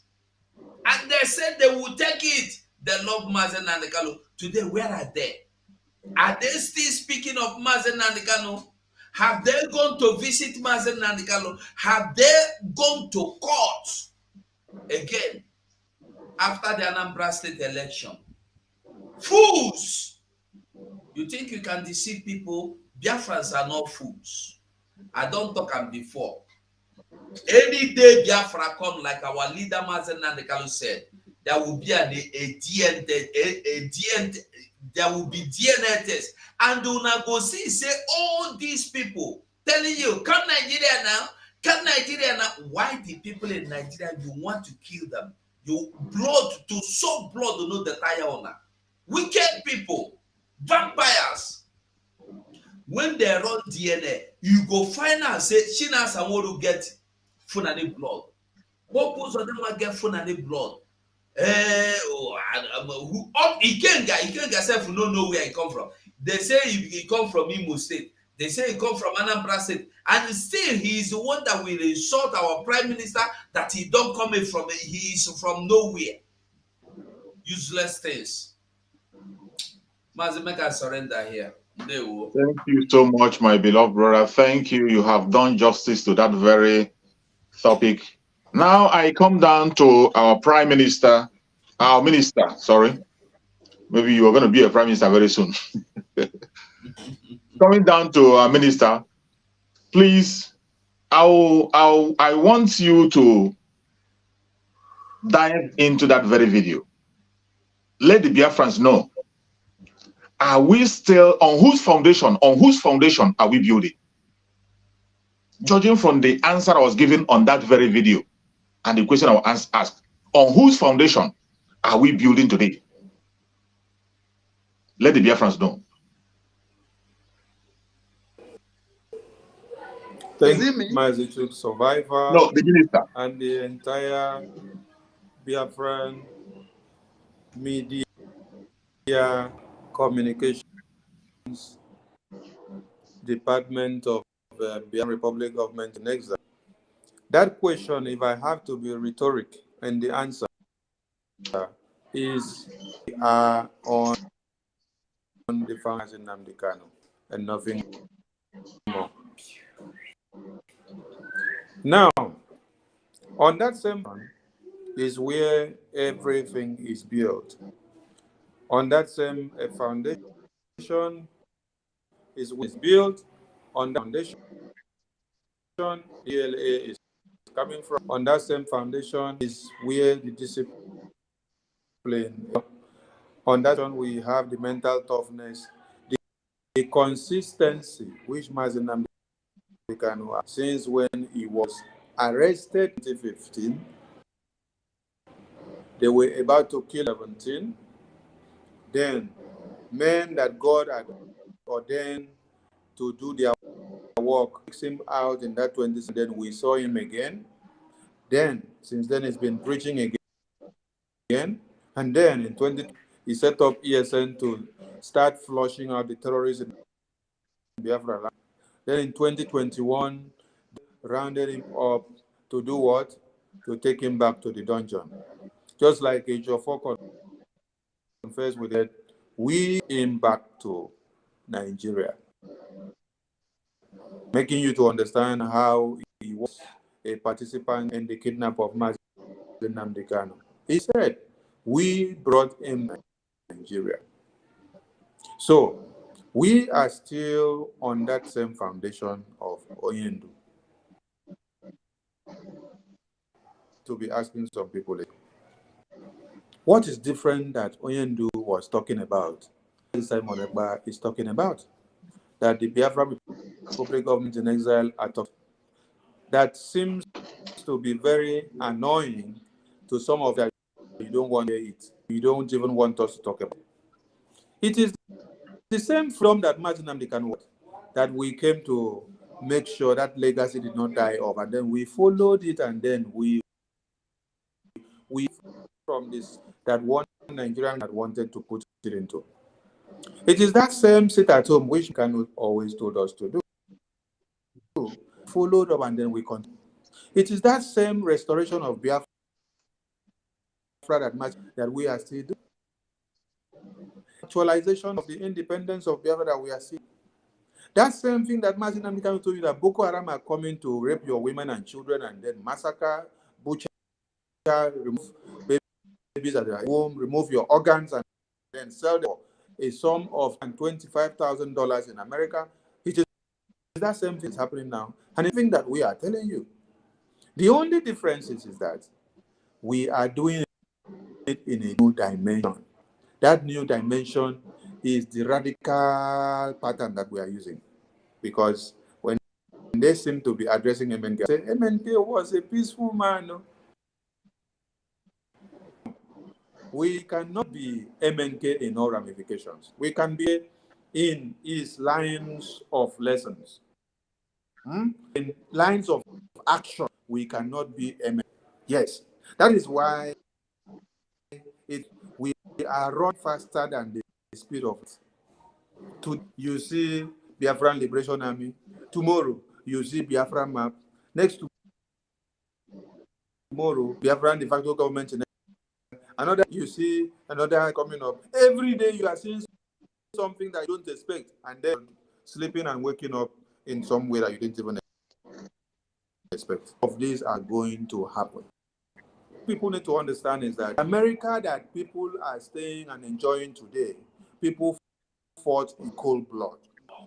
And they said they will take it. They love Mazen Nnamdi Kanu. Today, where are they? Are they still speaking of Mazen Nnamdi Kanu? Have they gone to visit Mazen Nnamdi Kanu? Have they gone to court again after the Anambra State election? Fools! You think you can deceive people? Biafrans are not fools. I don't talk them before. Any day Biafra come, like our leader Mazen Nnamdi Kanu said, there will be a DNA, there will be DNA test. And una go see, say, all these people telling you, come Nigeria now, come Nigeria now. Why the people in Nigeria, you want to kill them? You blood to suck blood to know the tire owner. Wicked people, vampires. When they run DNA, you go find out say she now someone to get funny blood. What goes on them get funny blood? He can't get self no know where he come from. They say he come from Imo State. They say he come from Anambra State, and still he is the one that will insult our prime minister that he don't come in from. He is from nowhere. Useless things. Mazimeka surrender here. Thank you so much, my beloved brother. Thank you. You have done justice to that very topic. Now I come down to our prime minister, our minister, sorry. Maybe you are going to be a prime minister very soon. Coming down to our minister, please, I want you to dive into that very video. Let the Biafrans know, are we still, on whose foundation are we building? Judging from the answer I was given on that very video and the question I was asked, on whose foundation are we building today? Let the Biafrans know. Thank my survivor, no, the minister, and the entire Biafran media communications department of the Biafran Republic government in exile. That question, if I have to be rhetoric, and the answer is we are on the foundation in Nnamdi Kanu and nothing more. Now, on that same one is where everything is built. On that same foundation is built. On the foundation, ELA is coming from. On that same foundation is where the discipline. On that one, we have the mental toughness, the consistency, which Mazi Nnamdi Kanu, since when he was arrested in 2015, they were about to kill 17. Then, men that God had ordained to do their work, takes him out in that 20. Then we saw him again. Then, since then, he's been preaching again. And then in 20, he set up ESN to start flushing out the terrorists in Biafra land. Then in 2021, rounded him up to do what? To take him back to the dungeon. Just like Ejiofor confessed with it, we him back to Nigeria. Making you to understand how he was a participant in the kidnap of Mazi Nnamdi Kanu. He said, we brought him to Nigeria. So, we are still on that same foundation of Oyendu. To be asking some people, what is different that Oyendu was talking about? Simon Ekpa is talking about that the Biafra Republic government in exile are talking. That seems to be very annoying to some of that. You don't want to hear it. You don't even want us to talk about it. It is the same from that Mazi Nnamdi Kanu that we came to make sure that legacy did not die off, and then we followed it, and then we from this that one Nigerian that wanted to put it into. It is that same sit at home which Kanu always told us to do. Followed up, and then we continue. It is that same restoration of Biafra that we are still doing. Actualization of the independence of Biafra that we are seeing. That same thing that Mazi Nnamdi Kanu told you, that Boko Haram are coming to rape your women and children and then massacre, butcher, remove babies at their home, remove your organs and then sell them for a sum of $25,000 in America. It is that same thing is happening now. And the thing that we are telling you, the only difference is that we are doing it in a new dimension. That new dimension is the radical pattern that we are using. Because when they seem to be addressing MNK, say MNK was a peaceful man. No? We cannot be MNK in all ramifications. We can be in his lines of lessons. In lines of action, we cannot be MNK. Yes, that is why we are running faster than the speed of it. You see Biafran Liberation Army. Tomorrow, you see Biafran map. Next tomorrow, Biafran de facto government. Another, you see another coming up. Every day you are seeing something that you don't expect, and then sleeping and waking up in some way that you didn't even expect. Of these are going to happen. People need to understand is that America that people are staying and enjoying today, people fought in cold blood.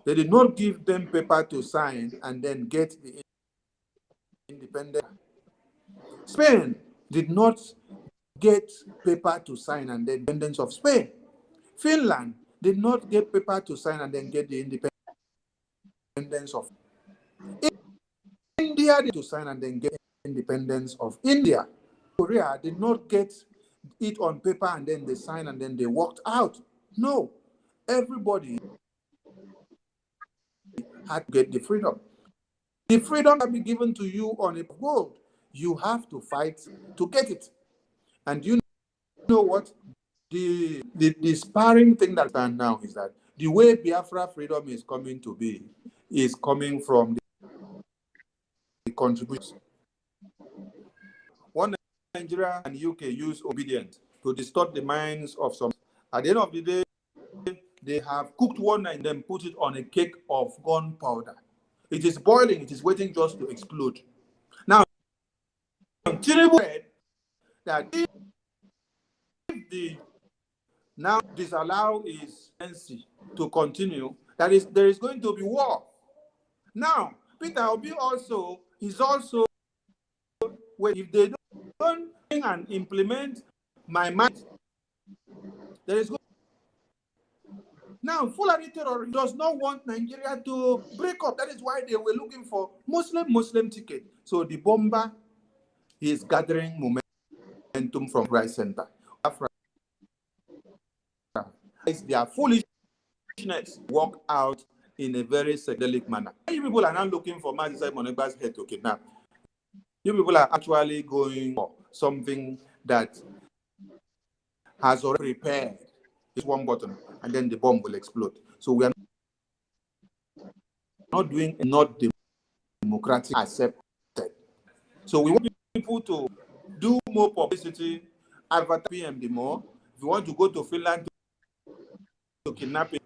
They did not give them paper to sign and then get the independence. Spain did not get paper to sign and the independence of Spain. Finland did not get paper to sign and then get the independence of India did to sign and then get independence of India. Korea did not get it on paper and then they signed and then they walked out. No, everybody had to get the freedom. The freedom can be given to you on a gold. You have to fight to get it. And you know what? The sparring thing that stand now is that the way Biafra freedom is coming to be is coming from the contributions. One, Nigeria and UK use obedience to distort the minds of some. At the end of the day, they have cooked one and then put it on a cake of gunpowder. It is boiling, it is waiting just to explode. Now, Tinubu said that if the now disallow his NC to continue, that is, there is going to be war. Now, Peter Obi also is also, if they don't and implement my mind, there is going. Now, Fulani terror does not want Nigeria to break up. That is why they were looking for Muslim ticket. So the bomber is gathering momentum from right center. Their foolishness work out in a very psychedelic manner. You people are not looking for Mazisai Monegba's head to kidnap. You people are actually going for something that has already prepared. It's one button, and then the bomb will explode. So we are not doing not democratic accepted. So we want people to do more publicity, advertise PMD more. If you want to go to Finland to kidnap him,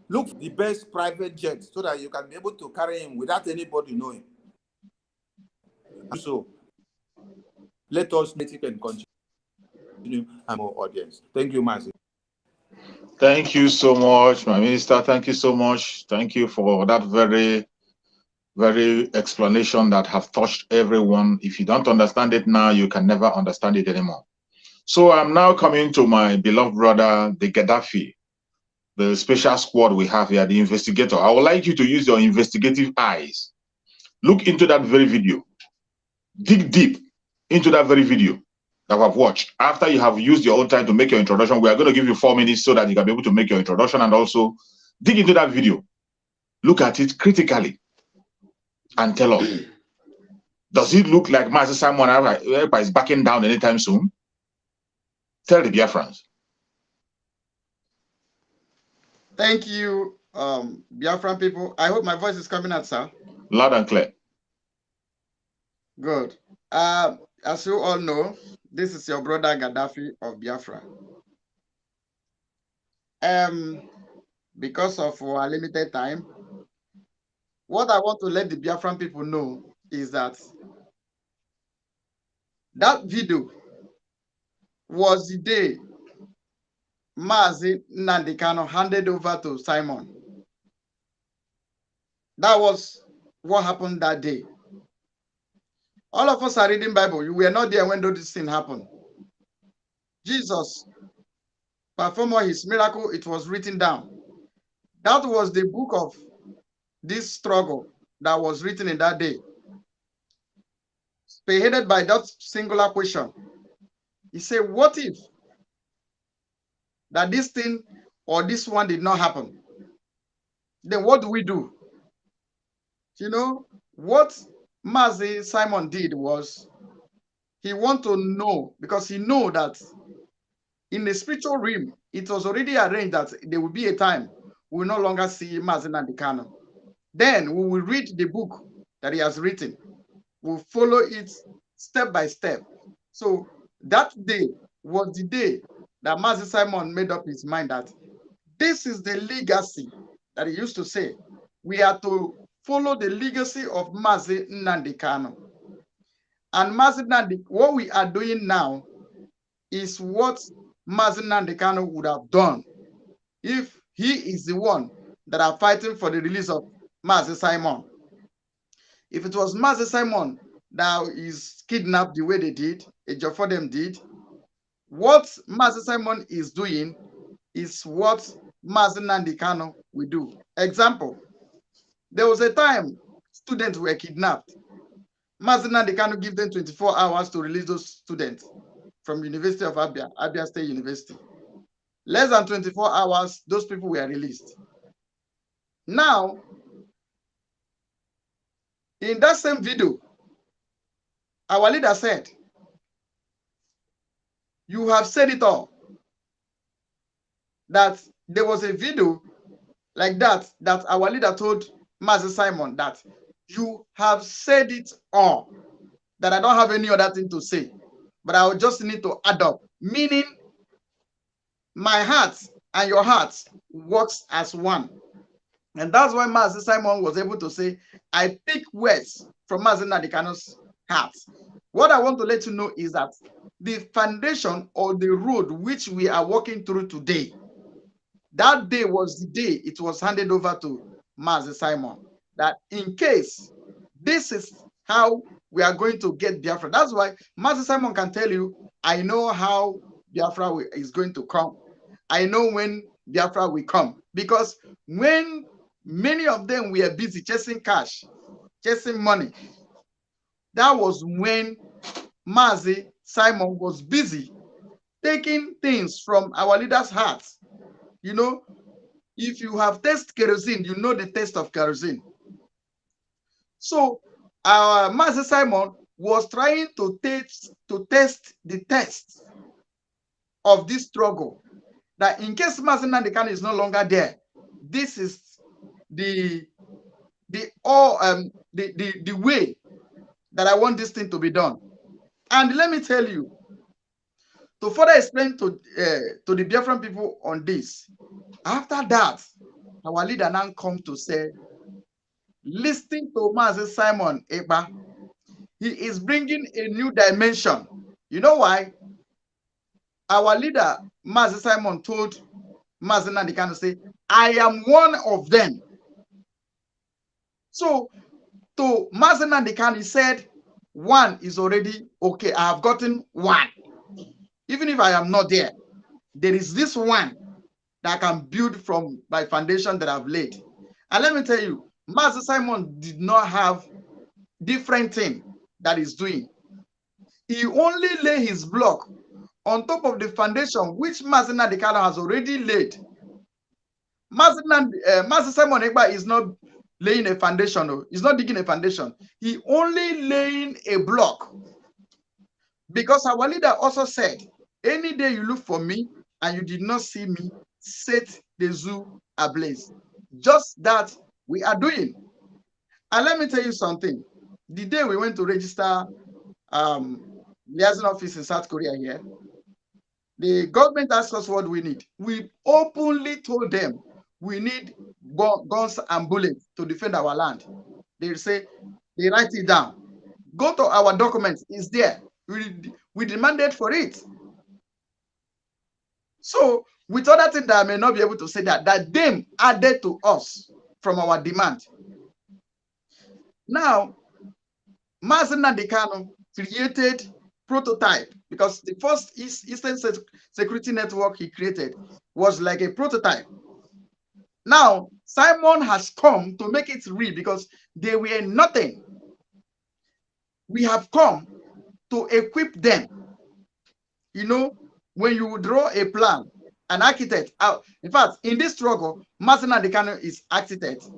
look for the best private jet so that you can be able to carry him without anybody knowing. So let us make it and continue and more audience. Thank you, Mazi. Thank you so much, my minister. Thank you so much. Thank you for that very, very explanation that have touched everyone. If you don't understand it now, you can never understand it anymore. So I'm now coming to my beloved brother, the Gaddafi, the special squad we have here, the investigator. I would like you to use your investigative eyes. Look into that very video. Dig deep into that very video that I've watched. After you have used your own time to make your introduction, we are going to give you 4 minutes so that you can be able to make your introduction and also dig into that video. Look at it critically and tell us, does it look like Master Simon is backing down anytime soon? Tell the Biafrans. Thank you, Biafran people. I hope my voice is coming out, sir. Loud and clear. Good. As you all know, this is your brother Gaddafi of Biafra. Because of our limited time, what I want to let the Biafran people know is that that video was the day Mazi Nandikano handed over to Simon. That was what happened that day. All of us are reading Bible. You were not there when this thing happened. Jesus performed his miracle. It was written down. That was the book of this struggle that was written in that day. Spearheaded by that singular question. He said, what if that this thing or this one did not happen, then what do? You know, what Mazi Simon did was he want to know, because he know that in the spiritual realm, it was already arranged that there will be a time we will no longer see Mazi Nnamdi Kanu. Then we will read the book that he has written. We'll follow it step by step. So that day was the day that Mazi Simon made up his mind that this is the legacy that he used to say. We are to follow the legacy of Mazi Nnamdi Kanu. And Mazi Nnamdi, what we are doing now is what Mazi Nnamdi Kanu would have done if he is the one that are fighting for the release of Mazi Simon. If it was Mazi Simon that is kidnapped the way they did, Ejiofor did, what Mazi Simon is doing is what Mazi Nnamdi Kanu will do. Example, there was a time students were kidnapped. Mazi Nnamdi Kanu give them 24 hours to release those students from University of Abia State University. Less than 24 hours, those people were released. Now, in that same video, our leader said, you have said it all. That there was a video like that, that our leader told Mazi Simon that you have said it all, that I don't have any other thing to say, but I will just need to add up, meaning my heart and your heart works as one. And that's why Mazi Simon was able to say, I pick words from Mazi Nnamdi Kanu's heart. What I want to let you know is that the foundation or the road which we are walking through today, that day was the day it was handed over to Mazi Simon. That in case this is how we are going to get Biafra. That's why Mazi Simon can tell you, I know how Biafra is going to come. I know when Biafra will come. Because when many of them were busy chasing cash, chasing money, that was when Mazi Simon was busy taking things from our leaders' hearts. You know, if you have tasted kerosene, you know the taste of kerosene. So our Mazi Simon was trying to test the test of this struggle. That in case Mazi Nnamdi Kanu is no longer there, this is the way that I want this thing to be done. And let me tell you, to further explain to the Biafran people on this, after that, our leader now come to say, listening to Mazi Simon Eba, he is bringing a new dimension. You know why? Our leader, Mazi Simon, told Mazi Nnamdi Kanu to say, I am one of them. So, to Mazi Nnamdi Kanu, he said, one is already okay. I have gotten one. Even if I am not there, there is this one that I can build from my foundation that I've laid. And let me tell you, Mazi Simon did not have different thing that he's doing. He only lay his block on top of the foundation which Mazi Nnamdi Kanu has already laid. Mazi Simon Ekpa is not laying a foundation, no. He's not digging a foundation. He only laying a block. Because our leader also said, any day you look for me and you did not see me, set the zoo ablaze. Just that we are doing. And let me tell you something. The day we went to register liaison office in South Korea here, the government asked us what we need. We openly told them we need guns and bullets to defend our land. They say, they write it down. Go to our documents, it's there. We demanded for it. So, with other things that I may not be able to say that them added to us from our demand. Now, Mazi Nnamdi Kanu created prototype, because the first Eastern Security Network he created was like a prototype. Now, Simon has come to make it real because they were nothing. We have come to equip them. You know, when you draw a plan an architect. In fact, in this struggle, Mazen Adekano is architect.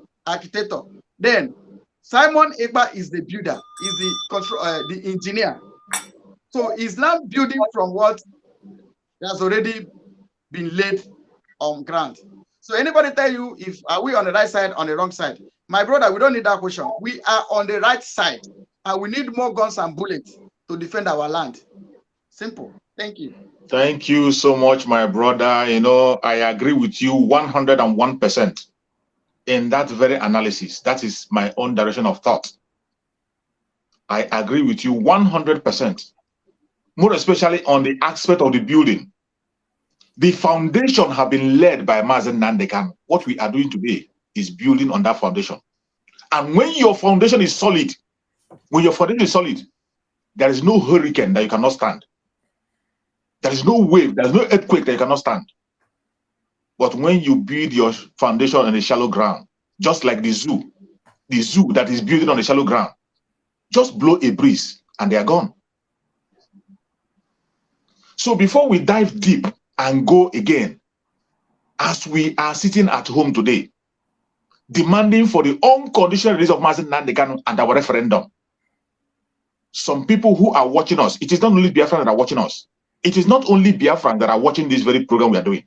Then Simon Ekpa is the builder, is the engineer. So he's not building from what has already been laid on ground. So anybody tell you if are we on the right side, on the wrong side? My brother, we don't need that question. We are on the right side, and we need more guns and bullets to defend our land. Simple. Thank you. Thank you so much, my brother. You know, I agree with you 101% in that very analysis. That is my own direction of thought. I agree with you 100%. More especially on the aspect of the building. The foundation have been led by Mazen Nandekan. What we are doing today is building on that foundation. And when your foundation is solid, there is no hurricane that you cannot stand. There is no wave, there is no earthquake that you cannot stand. But when you build your foundation on a shallow ground, just like the zoo that is building on a shallow ground, just blow a breeze and they are gone. So before we dive deep and go again, as we are sitting at home today, demanding for the unconditional release of Mazen Nandekan and our referendum, some people who are watching us, it is not only Biafrans that are watching us. It is not only Biafrans that are watching this very program we are doing.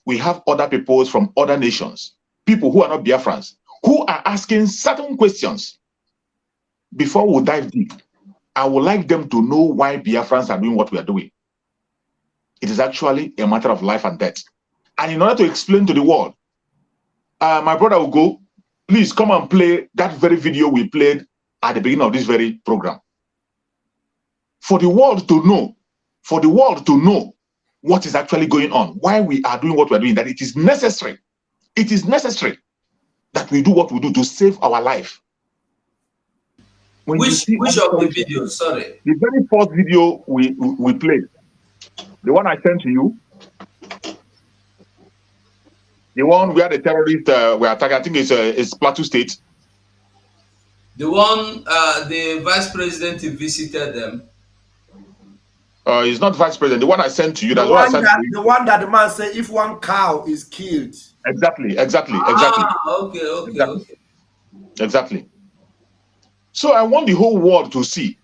We have other people from other nations, people who are not Biafrans, who are asking certain questions. Before we dive deep, I would like them to know why Biafrans are doing what we are doing. It is actually a matter of life and death. And in order to explain to the world, my brother will go, please come and play that very video we played at the beginning of this very program. For the world to know what is actually going on, why we are doing what we are doing, that it is necessary that we do what we do to save our life. Which of the videos? Sorry. The very first video we played, the one I sent to you, the one where the terrorists were attacking, I think it's Plateau State. The one the vice president visited them. It's not vice president. The one I sent to you. That's what I sent to you. The one that the man said, if one cow is killed. Exactly. Exactly. So I want the whole world to see.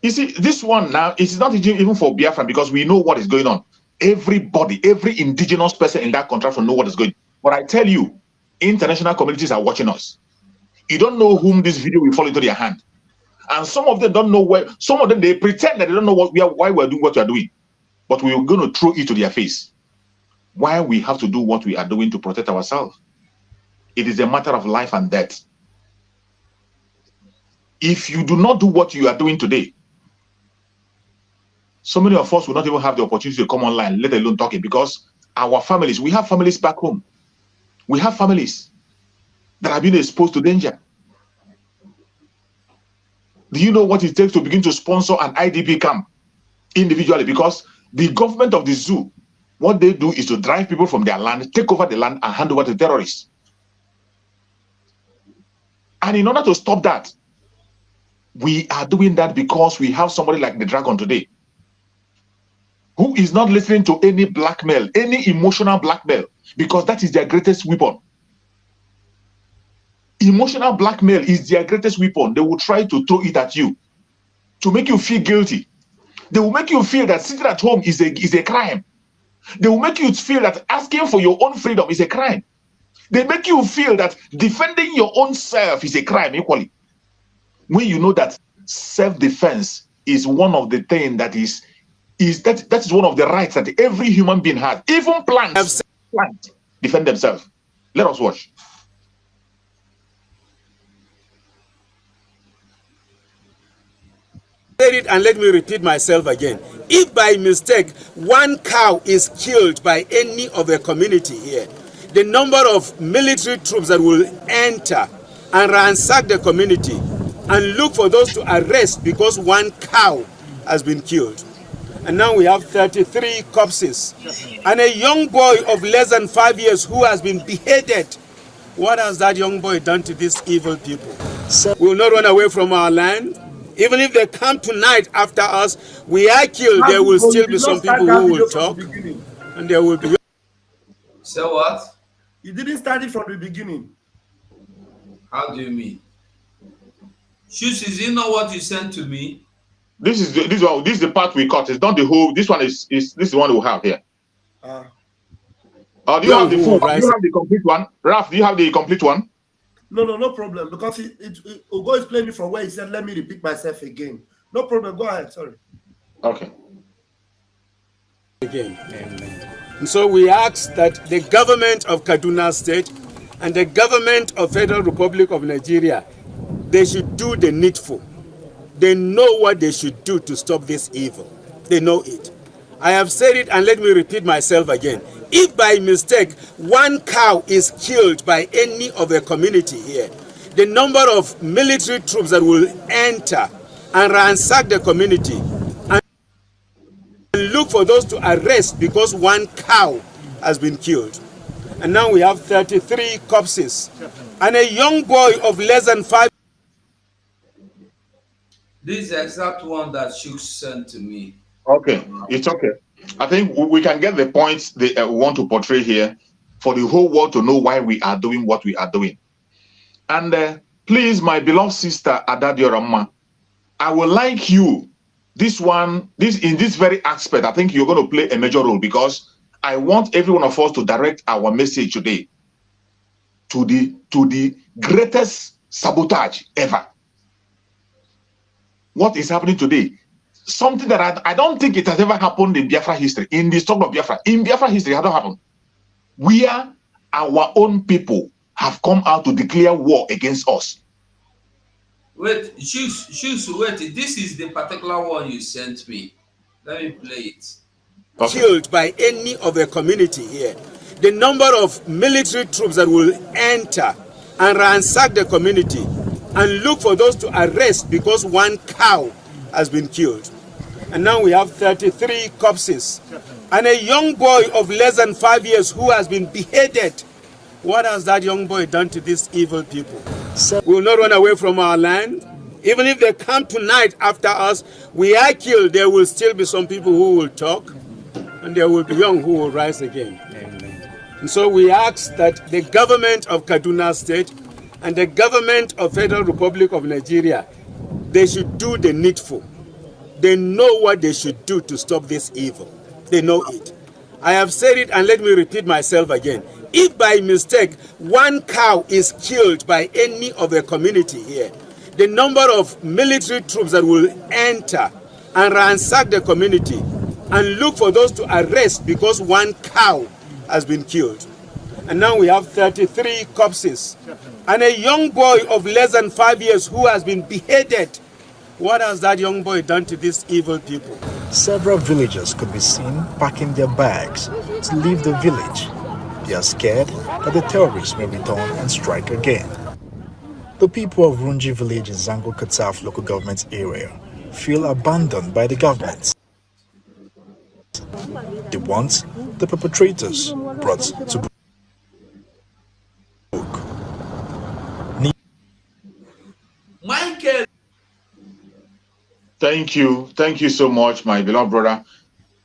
You see, this one now, it is not even for Biafran because we know what is going on. Everybody, every indigenous person in that country will know what is going on. But I tell you, international communities are watching us. You don't know whom this video will fall into their hand. And some of them don't know where, some of them, they pretend that they don't know why we're doing what we are doing. But we're going to throw it to their face. Why we have to do what we are doing to protect ourselves. It is a matter of life and death. If you do not do what you are doing today, so many of us will not even have the opportunity to come online, let alone talking, because our families, we have families back home. We have families that have been exposed to danger. Do you know what it takes to begin to sponsor an IDP camp individually? Because the government of the zoo, what they do is to drive people from their land, take over the land, and hand over to terrorists. And in order to stop that, we are doing that because we have somebody like the Dragon today, who is not listening to any blackmail, any emotional blackmail, because that is their greatest weapon. Emotional blackmail is their greatest weapon. They will try to throw it at you to make you feel guilty. They will make you feel that sitting at home is a crime. They will make you feel that asking for your own freedom is a crime. They make you feel that defending your own self is a crime equally. When you know that self-defense is one of the things that is one of the rights that every human being has. Even plants defend themselves. Let us watch. It and let me repeat myself again. If by mistake one cow is killed by any of the community here, the number of military troops that will enter and ransack the community and look for those to arrest because one cow has been killed. And now we have 33 corpses and a young boy of less than 5 years who has been beheaded. What has that young boy done to these evil people? We will not run away from our land. Even if they come tonight after us, we are killed, there will still be some people who will talk, and there will be. So what? You didn't start it from the beginning. How do you mean? Shoes, is it not what you sent to me? This is the part we cut. It's not the whole. This one is this is the one we have here. Do you have the full one? Do you have the complete one? Raf, do you have the complete one? No problem. Because Ugo is playing it from where he said, let me repeat myself again. No problem. Go ahead. Sorry. Okay. Again. And so we ask that the government of Kaduna State and the government of Federal Republic of Nigeria, they should do the needful. They know what they should do to stop this evil. They know it. I have said it, and let me repeat myself again. If by mistake one cow is killed by any of the community here, the number of military troops that will enter and ransack the community and look for those to arrest because one cow has been killed. And now we have 33 corpses and a young boy of less than 5. This is the exact one that Shuk sent to me. Okay, it's okay. I think we can get the points they want to portray here for the whole world to know why we are doing what we are doing. And please, my beloved sister Adadiorama, I would like you, in this very aspect, I think you're going to play a major role, because I want every one of us to direct our message today to the greatest sabotage ever. What is happening today? Something that I don't think it has ever happened in Biafra history, in the struggle of Biafra. In Biafra history, it has not happened. Where our own people have come out to declare war against us. Wait, Shoes, wait. This is the particular one you sent me. Let me play it. Okay. Killed by any of the community here. The number of military troops that will enter and ransack the community and look for those to arrest because one cow has been killed. And now we have 33 corpses and a young boy of less than 5 years who has been beheaded. What has that young boy done to these evil people? We will not run away from our land. Even if they come tonight after us, we are killed, there will still be some people who will talk, and there will be young who will rise again. Amen. And so we ask that the government of Kaduna State and the government of Federal Republic of Nigeria, they should do the needful. They know what they should do to stop this evil. They know it. I have said it, and let me repeat myself again. If by mistake one cow is killed by any of the community here, the number of military troops that will enter and ransack the community and look for those to arrest because one cow has been killed. And now we have 33 corpses and a young boy of less than 5 years who has been beheaded. What has that young boy done to these evil people? Several villagers could be seen packing their bags to leave the village. They are scared that the terrorists may return and strike again. The people of Runji village in Zango Kataf local government area feel abandoned by the government. They want the perpetrators brought to book. Michael. Thank you so much, my beloved brother.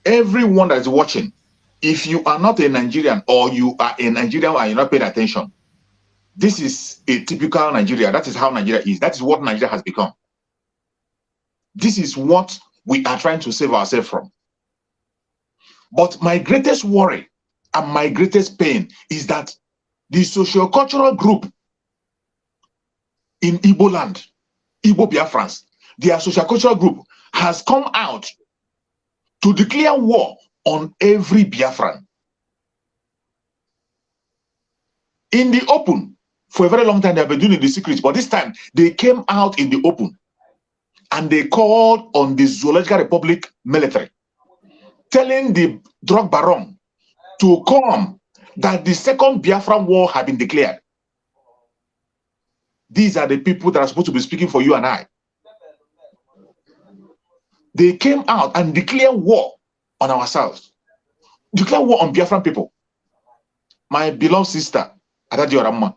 Everyone that is watching, if you are not a Nigerian or you are a Nigerian and you're not paying attention, this is a typical Nigeria. That is how Nigeria is. That is what Nigeria has become. This is what we are trying to save ourselves from. But my greatest worry and my greatest pain is that the socio-cultural group in Igbo land, Igbo BIAFRANS, their socio-cultural group has come out to declare war on every Biafran. In the open, for a very long time, they have been doing it in the secret, but this time they came out in the open and they called on the Zoological Republic military, telling the drug baron to come, that the second Biafran war had been declared. These are the people that are supposed to be speaking for you and I. They came out and declared war on ourselves, declare war on Biafran people. My beloved sister, Adadiorama,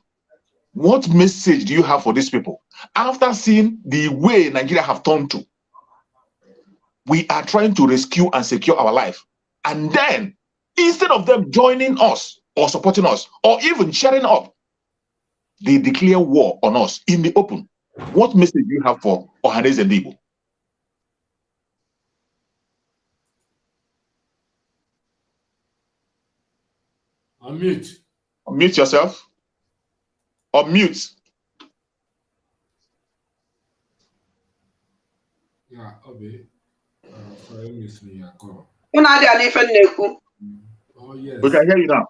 what message do you have for these people? After seeing the way Nigeria have turned to, we are trying to rescue and secure our life. And then, instead of them joining us or supporting us or even sharing up, they declare war on us in the open. What message do you have for Ohanese and Igbo? Unmute. Unmute yourself. Unmute. Yeah, Obi. Sorry, miss me. Oh, yes. We can hear you now.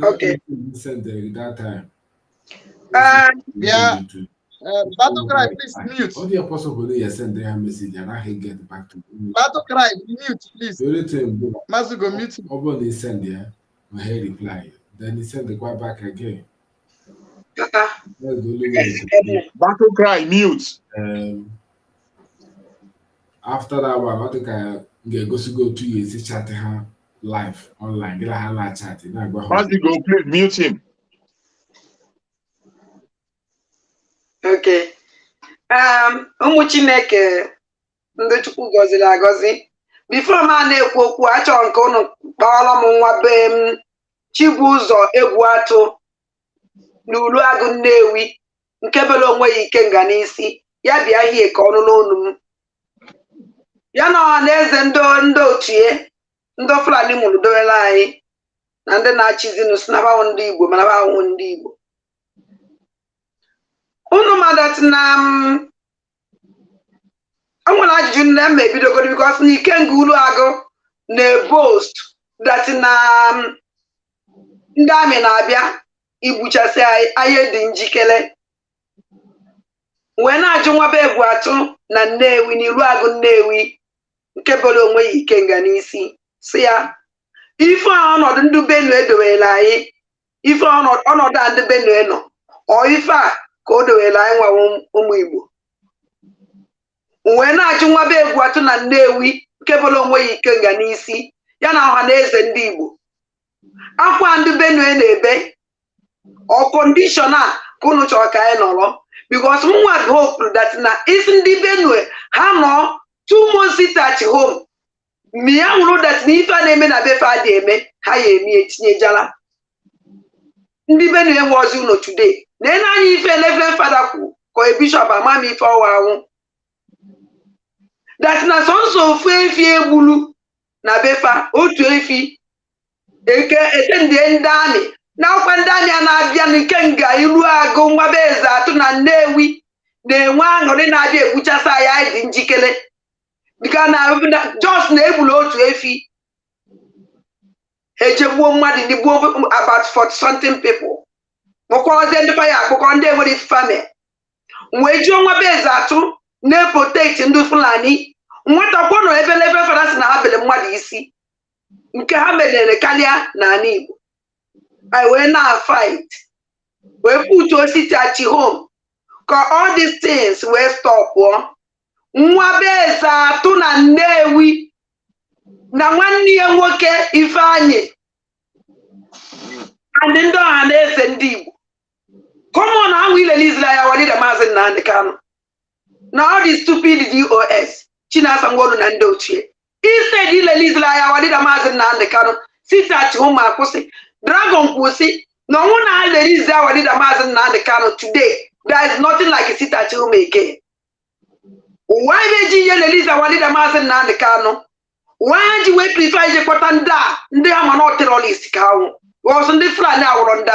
Okay. Send that time. Yeah. Battle Cry, please mute. All the apostle will send their message and I can get back to you. Battle Cry, mute, please. The only thing, Masugo, mute. Obo they send there, my head reply. Then he send the guy back again. That's the only way. Battle Cry, mute. After that one, I think I go 2 years chat live online. Get a live chat. Masugo, please mute him. Okay. Ụmụ Chineke ndị Chukwu gọziri agọzi. Before m na-ekwu okwu, achọrọ nke unu kpọrọ m nwa be m Chibụzọ Egwuatụ n'Ulu Agụ Nnewi nke bere onwe ya ike nga n'isi ya bịa hie ka ọnụ n'onu m ya na ọha na eze ndị ochie ndị Fulani mụrụ dowere anyị na ndị na-achịzinụ si nabawo ndị Igbo mana bawo ndị Igbo. Unu madat na enwere ajụjụ nne m ebidogoro because na ike nga Ulu Agụ na-boast that na ndị amị na-abịa igbuchasị anyị dị njikere wee na-ajụ nwa be Egwuatụ na Nnewi na Ulu Agụ Nnewi nke bere onwe ya ike nga n'isi si ya ife ọnọdụ ndị Benue edowere anyị ife ọnọdụ a ndị Benue nọ ọ ife a ka o dowere anyị nwa ụmụ Igbo wee na-ajụ nwa be Egwuatụ na Nnewi nke bere onwe ya ike nga n'isi ya na ọha na eze ndị Igbo akwa ndị Benue na-ebe ọ kọndishọn a ka unu chọrọ ka anyị nọrọ because nwa hope that na isi ndị Benue ha nọ 2 months sit at home mi ya nwụrụ that na ife a na-eme na befe adị eme ha ya emi etinyejala ndị Benue nweozi ụlọ today na-ene anya ife Reverend Fada kwu ka bishọp ama m ife ọwa anwụ that na sọnsọ ofu efi egbulu na befa otu efi ete ndị amị na ọkwa ndị amị a na-abịa n'ike nga Ulu Agụ nwa be Egwuatụ na Nnewi na-enwe aṅụrị na-abịa egbuchasị anyị dị njikere dịka na just na-egbulu otu efi ejegbuo mmadụ ndị gbuo about 40 something people mụkwazie ndị faya akpụkọ ndị enwere ifeame wee jụọ nwa be Egwuatụ na-protect ndị Fulani nwata kwọnọ ebe Reverend Fada si na ha bere mmadụ isi nke ha merere karịa n'ala Igbo anyị wee na-fight wee put osisi at home ka all these things wee stop nwa be Egwuatụ na Nnewi na nwanne ya nwoke Ifeanyị and ndị ọha na eze ndị Igbo common ahụ ilelizira ya wadida Maazị Nnamdi Kanu na all the stupid DOS Chinasa Nworu na ndị ochie instead ilelizira ya wadida Maazị Nnamdi Kanu sit at home akwụsị Dragon kwụsị na ọnwụ na ha lelizi ya wadida Maazị Nnamdi Kanu today there is nothing like a sit at home again. Why did you lelize wadida Maazị Nnamdi Kanu? Why did we prefer ije kpọta ndị ama not terrorist ka ahụ ọsọ ndị Fulani awụrụ ndị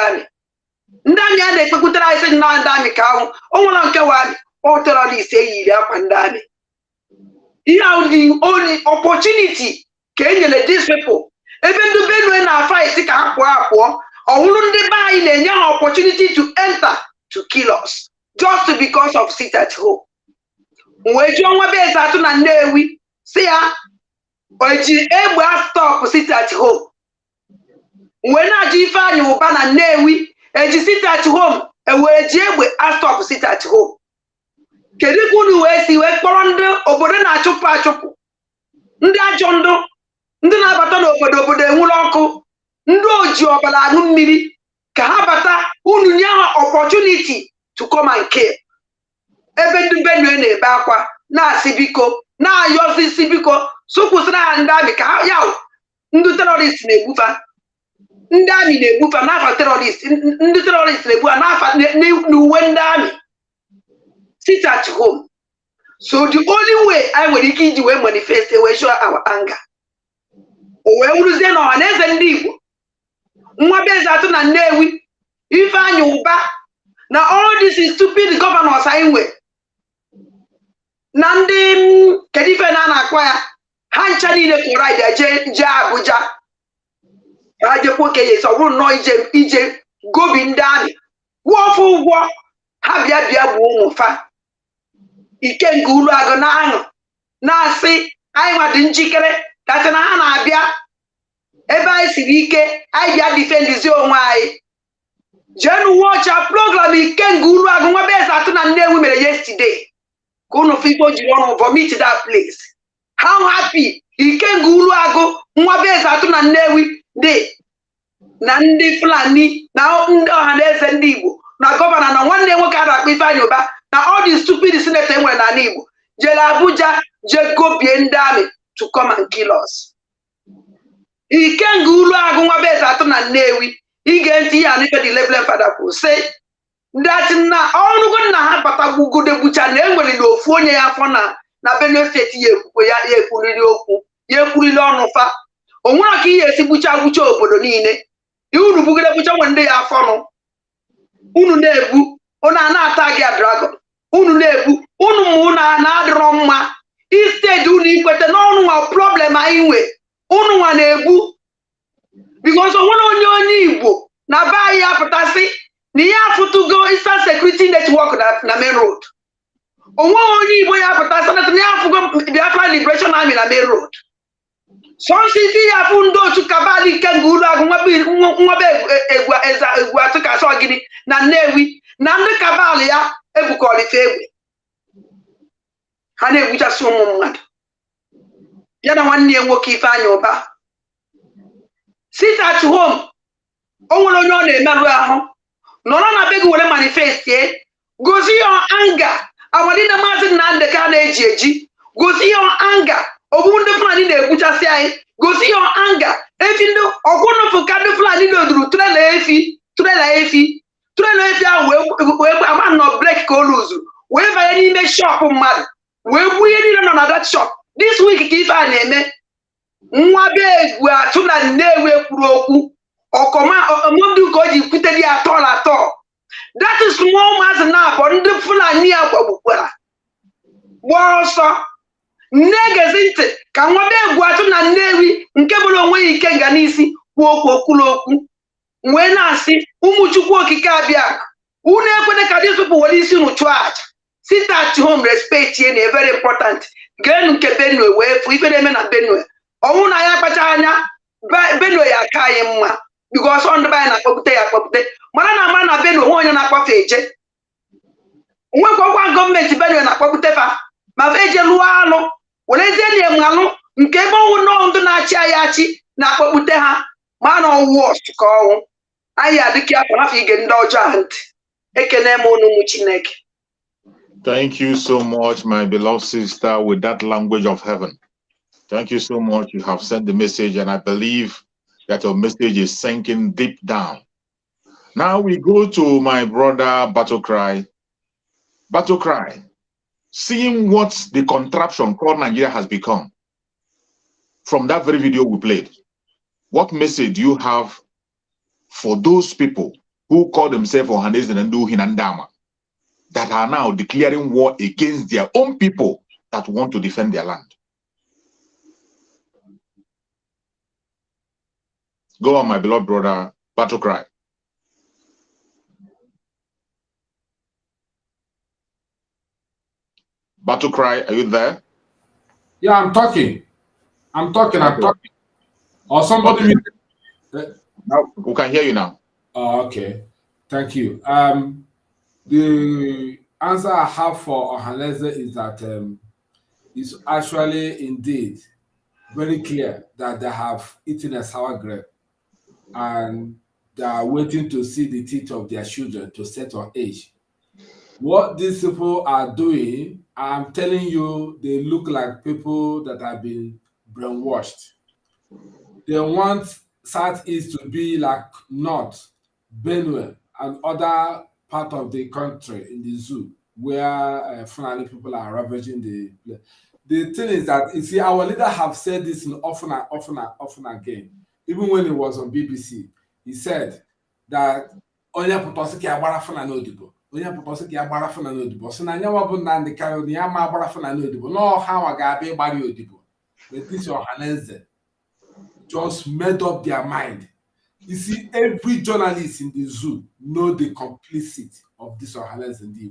amị a na-ekpekwutere anyị sị na ndị amị ka ahụ o nwere nke wa ọ terrorist eyiri akwa ndị amị ihe ahụ the only opportunity ka e nyere these people ebe ndị Benue na fight ka ha pụọ ọwụrụ ndị be anyị na-enye ha opportunity to enter to kill us just because of sit at home. Wee jụọ nwa be Egwuatụ na Nnewi si ya oji egbe stop sit at home wee na-ajụ Ifeanyị Ụba na Nnewi eji sit at home wee ji egbe stop sit at home. Kedu ka unu wee si wee kpọrọ ndị obodo na-achụpụ achụpụ ndị ajọ ndị na-abata n'obodo enwuru ọkụ ndị oji ọbara aṅụ mmiri ka ha bata unu nye ha opportunity to come and kill ebe ndị Benue na-ebe akwa na-asị biko na-ayọzi isi biko sụkwụsịrị ha ndị amị ka ha ya ndị terrorist na-egbufa ndị amị na-egbufa n'afa terrorist, ndị terrorist na-egbu n'afa n'uwe ndị amị. Sit at home. So the only way I nwere ike iji wee manifest wee show our anger. O wee wuruzie na ọhaneze ndị Igbo. Nwa be eze atụ na Nnewi, Ifeanyị Ụba, na all these stupid governors anyị nwe. Na ndị kedu ife na-akwa ya, ha ncha niile kọrọ anyị jee Abuja. Ha jekwa okenye so bụrụ nnọọ ije gobi ndị amị. Wụọfụ ụgwọ ha bịa bụ ụmụ fa. Ikenga Uluagụ na-aṅụ na-asị anyị nwa dị njikere kasị na ha na-abịa ebe anyị siri ike anyị bịa difendizi onwe anyị. Jenu watcha program Ikenga Uluagụ nwa be eze atụ na Nnewi mere yesterday ka unu fipo jiri ọnụ vomit that place. How happy Ikenga Uluagụ nwa be eze atụ na Nnewi dị na ndị Fulani na ndị ọhaneze ndị Igbo na gọvanọ na nwanne nwoke a na-akpọ Ifeanyị Ụba na all the stupid senator enwere n'ala Igbo jere Abuja je gobie ndị amị to come and kill us. Ikenga Uluagụ nwa be eze atụ na Nnewi ige ntị ya n'ife the Reverend Father kwuru sị that na ọnụgo nna ha batagbugodo gbucha na enwere na ofu onye ya afọ na Benue State ya ekwuriri okwu ya ekwuriri ọnụ fa. O nwere ka ihe esi gbucha obodo niile. Unu bugide gbucha nwe ndị ya afọ nụ. Unu na-ebu unu na-ata gị dragon. Unu na-ebu unu mụ na-adịrọ mma. Instead unu ikwete n'ọnụ nwa problem anyị nwe. Unu nwa na-ebu because onwere onye Igbo na be anyị apụtasị na ya afụtụgo Eastern Security Network na main road. Onwere onye Igbo ya apụtasị na ya afụgo Biafra Liberation Army na main road. Sonsiti ya afụ ndị otu kabal Ikenga Uluagụ nwa be egwu atụ kasị ọgịnị na Nnewi na ndị kabal ya ebukọrịta egbe. Ha na-egbuchasị ụmụ mmadụ. Ya na nwanne ya nwoke Ifeanyị Ụba. Sit at home. O nwere onye ọ na-emerụ ahụ. Nọrọ na be gị were manifest ye. Gosi your anger. Awadị na Maazị Nnamdi ka na-eji eji. Gosi your anger. Ogbu ndị Fulani na-egbuchasị anyị. Gosi your anger. Efi ndị ọkwụnụfụ ka ndị Fulani loduru trela efi ahụ wee agba nọ brek ka o luzuru. Wee banye n'ime shop mmadụ. Wee gbuo ihe niile nọ na that shop. This week ka ife a na-eme. Nwa be egwu atụ na Nnewi ekwuru okwu. Ọkọmọdụ ka o ji kwute dị atọ. That is small maazị na-abọ ndị Fulani ya gbagbukwara. Gbaa ọsọ. Nne-gezi ntị ka nwa be egwu atụ na Nnewi nke bụrụ onwe ya Ikenga n'isi kwuo okwu. Wee na-asị ụmụ Chukwu okike abịa. Unu ekwene ka dị tupu were isi unu chụọ aja. Sit at home respect ye na very important. Geenu nke Benue wee fụ ife na-eme na Benue. Ọnwụ na ya kpacha anya Benue ya aka anyị mma because ọ ndị be anyị na-akpọpụta ya akpọpụta. Mana na ama na Benue nwe onye na-akpọfe eje. Nwekwa ọkwa gọọmenti Benue na-akpọpụta fa ma fa eje lụọ anụ werezie na emalụ nke ebe ọnwụ nọọ ndụ na-achị anyị achị na-akpọpụta ha ma na ọwụ ọsụ ka ọnwụ. Anyị adịka afọ n'afọ ige ndị ọjọọ ahụ ntị. Ekene m unu ụmụ Chineke. Thank you so much, my beloved sister, with that language of heaven. Thank you so much. You have sent the message, and I believe that your message is sinking deep down. Now we go to my brother Battle Cry. Battle Cry, seeing what the contraption called Nigeria has become from that very video we played, what message do you have for those people who call themselves Ohanese and Ndu Hinandama that are now declaring war against their own people that want to defend their land? Go on, my beloved brother, Battle Cry. Battle Cry, are you there? Yeah, I'm talking. Or somebody... Okay. Now, we can hear you now. Oh, okay. Thank you. The answer I have for Ohanese is that it's actually indeed very clear that they have eaten a sour grape and they are waiting to see the teeth of their children to set on age. What these people are doing, I'm telling you, they look like people that have been brainwashed. They want Southeast to be like North, Benue, and other part of the country in the zoo where Fulani people are ravaging the. The thing is that, you see, our leader have said this often again. Even when he was on BBC, he said that onye pụtọsị ka ya gbara Fulani odibo, onye pụtọsị ka ya gbara Fulani odibo, sị na anyanwụ bụ Nnamdi Kanu na ya ma gbara Fulani odibo, na ọha nwa ga-abịa ịgbara ya odibo. But this Ohaneze just made up their mind. You see, every journalist in the zoo know the complicity of this Ohaneze in the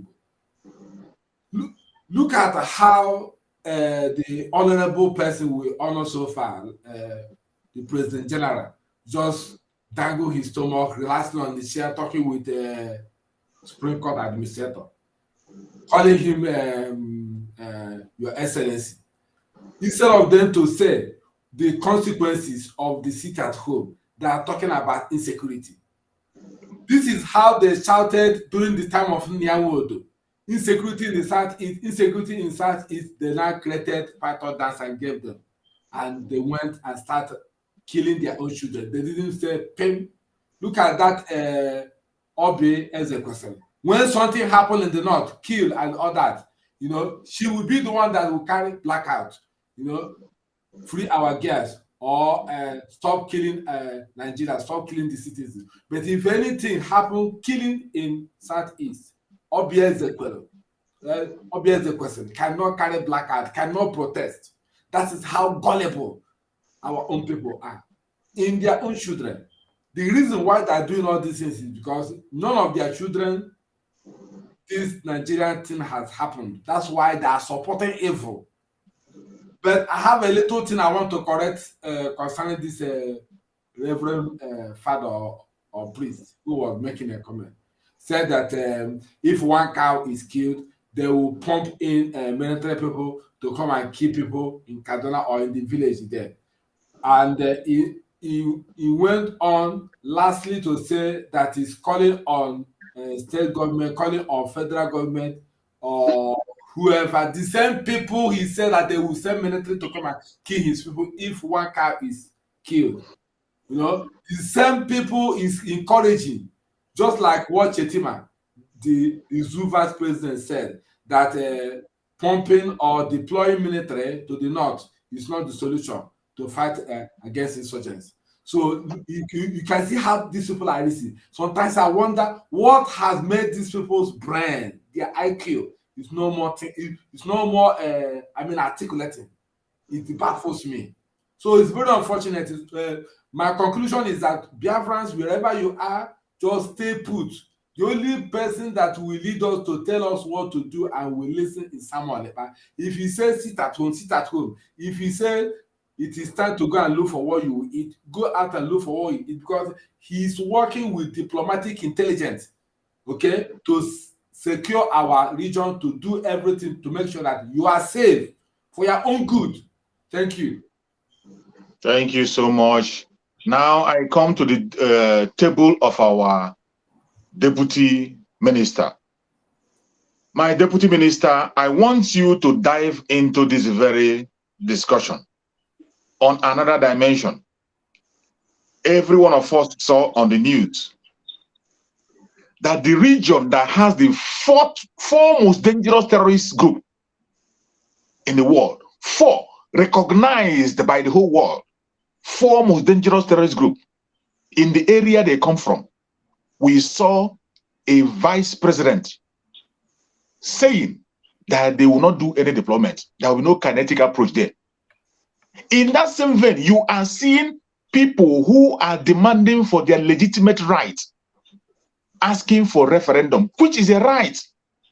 Igbo. Look at how the honorable person we honor so far, the President General, just dangle his stomach, relaxing on the chair, talking with the Supreme Court administrator, calling him Your Excellency. Instead of them to say the consequences of the sit at home, they are talking about insecurity. This is how they shouted during the time of Nyawodo. Insecurity in the Southeast, insecurity in Southeast, they now created python dance and gave them. And they went and started killing their own children. They didn't say, Pim. Look at that Obi Ezekwesili. When something happened in the north, kill and all that, you know, she will be the one that will carry blackout, you know, free our girls or stop killing Nigeria, stop killing the citizens. But if anything happened, killing in Southeast, Obi Ezekwesili cannot carry blackout, cannot protest. That is how gullible our own people are in their own children. The reason why they are doing all these things is because none of their children, this Nigerian thing has happened. That's why they are supporting evil. But I have a little thing I want to correct concerning this Reverend father or priest who was making a comment. Said that if one cow is killed, they will pump in military people to come and kill people in Kaduna or in the village there. And he went on lastly to say that he's calling on state government, calling on federal government or whoever. The same people he said that they will send military to come and kill his people if one cow is killed. You know, the same people is encouraging, just like what Chetima, the zoo vice president, said, that pumping or deploying military to the north is not the solution to fight against insurgents. So you can see how these people are listening. Sometimes I wonder what has made these people's brain, their IQ, is no more. It's no more. Articulating. It baffles me. So it's very unfortunate. My conclusion is that Biafrans, wherever you are, just stay put. The only person that will lead us to tell us what to do and will listen is Samuel Lepa. If he says sit at home, sit at home. If he says it is time to go and look for what you will eat, go out and look for what you eat, because he's working with diplomatic intelligence, okay, to secure our region, to do everything to make sure that you are safe for your own good. Thank you. Thank you so much. Now I come to the table of our Deputy Minister. My Deputy Minister, I want you to dive into this very discussion on another dimension. Every one of us saw on the news that the region that has the four most dangerous terrorist group in the world, four recognized by the whole world, four most dangerous terrorist group in the area they come from. We saw a vice president saying that they will not do any deployment. There will be no kinetic approach there. In that same vein, you are seeing people who are demanding for their legitimate right, asking for referendum, which is a right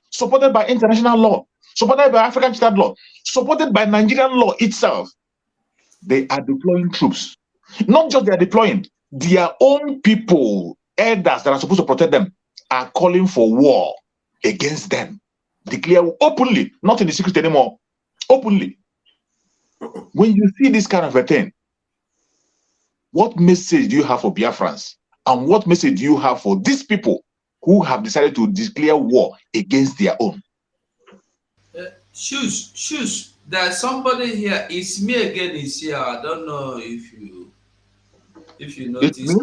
supported by international law, supported by African standard law, supported by Nigerian law itself. They are deploying troops. Not just they are deploying, their own people, elders that are supposed to protect them, are calling for war against them. Declare openly, not in the secret anymore, openly. When you see this kind of a thing, what message do you have for Biafrans? And what message do you have for these people who have decided to declare war against their own? There's somebody here. It's me again. Is here. I don't know if you. If you notice.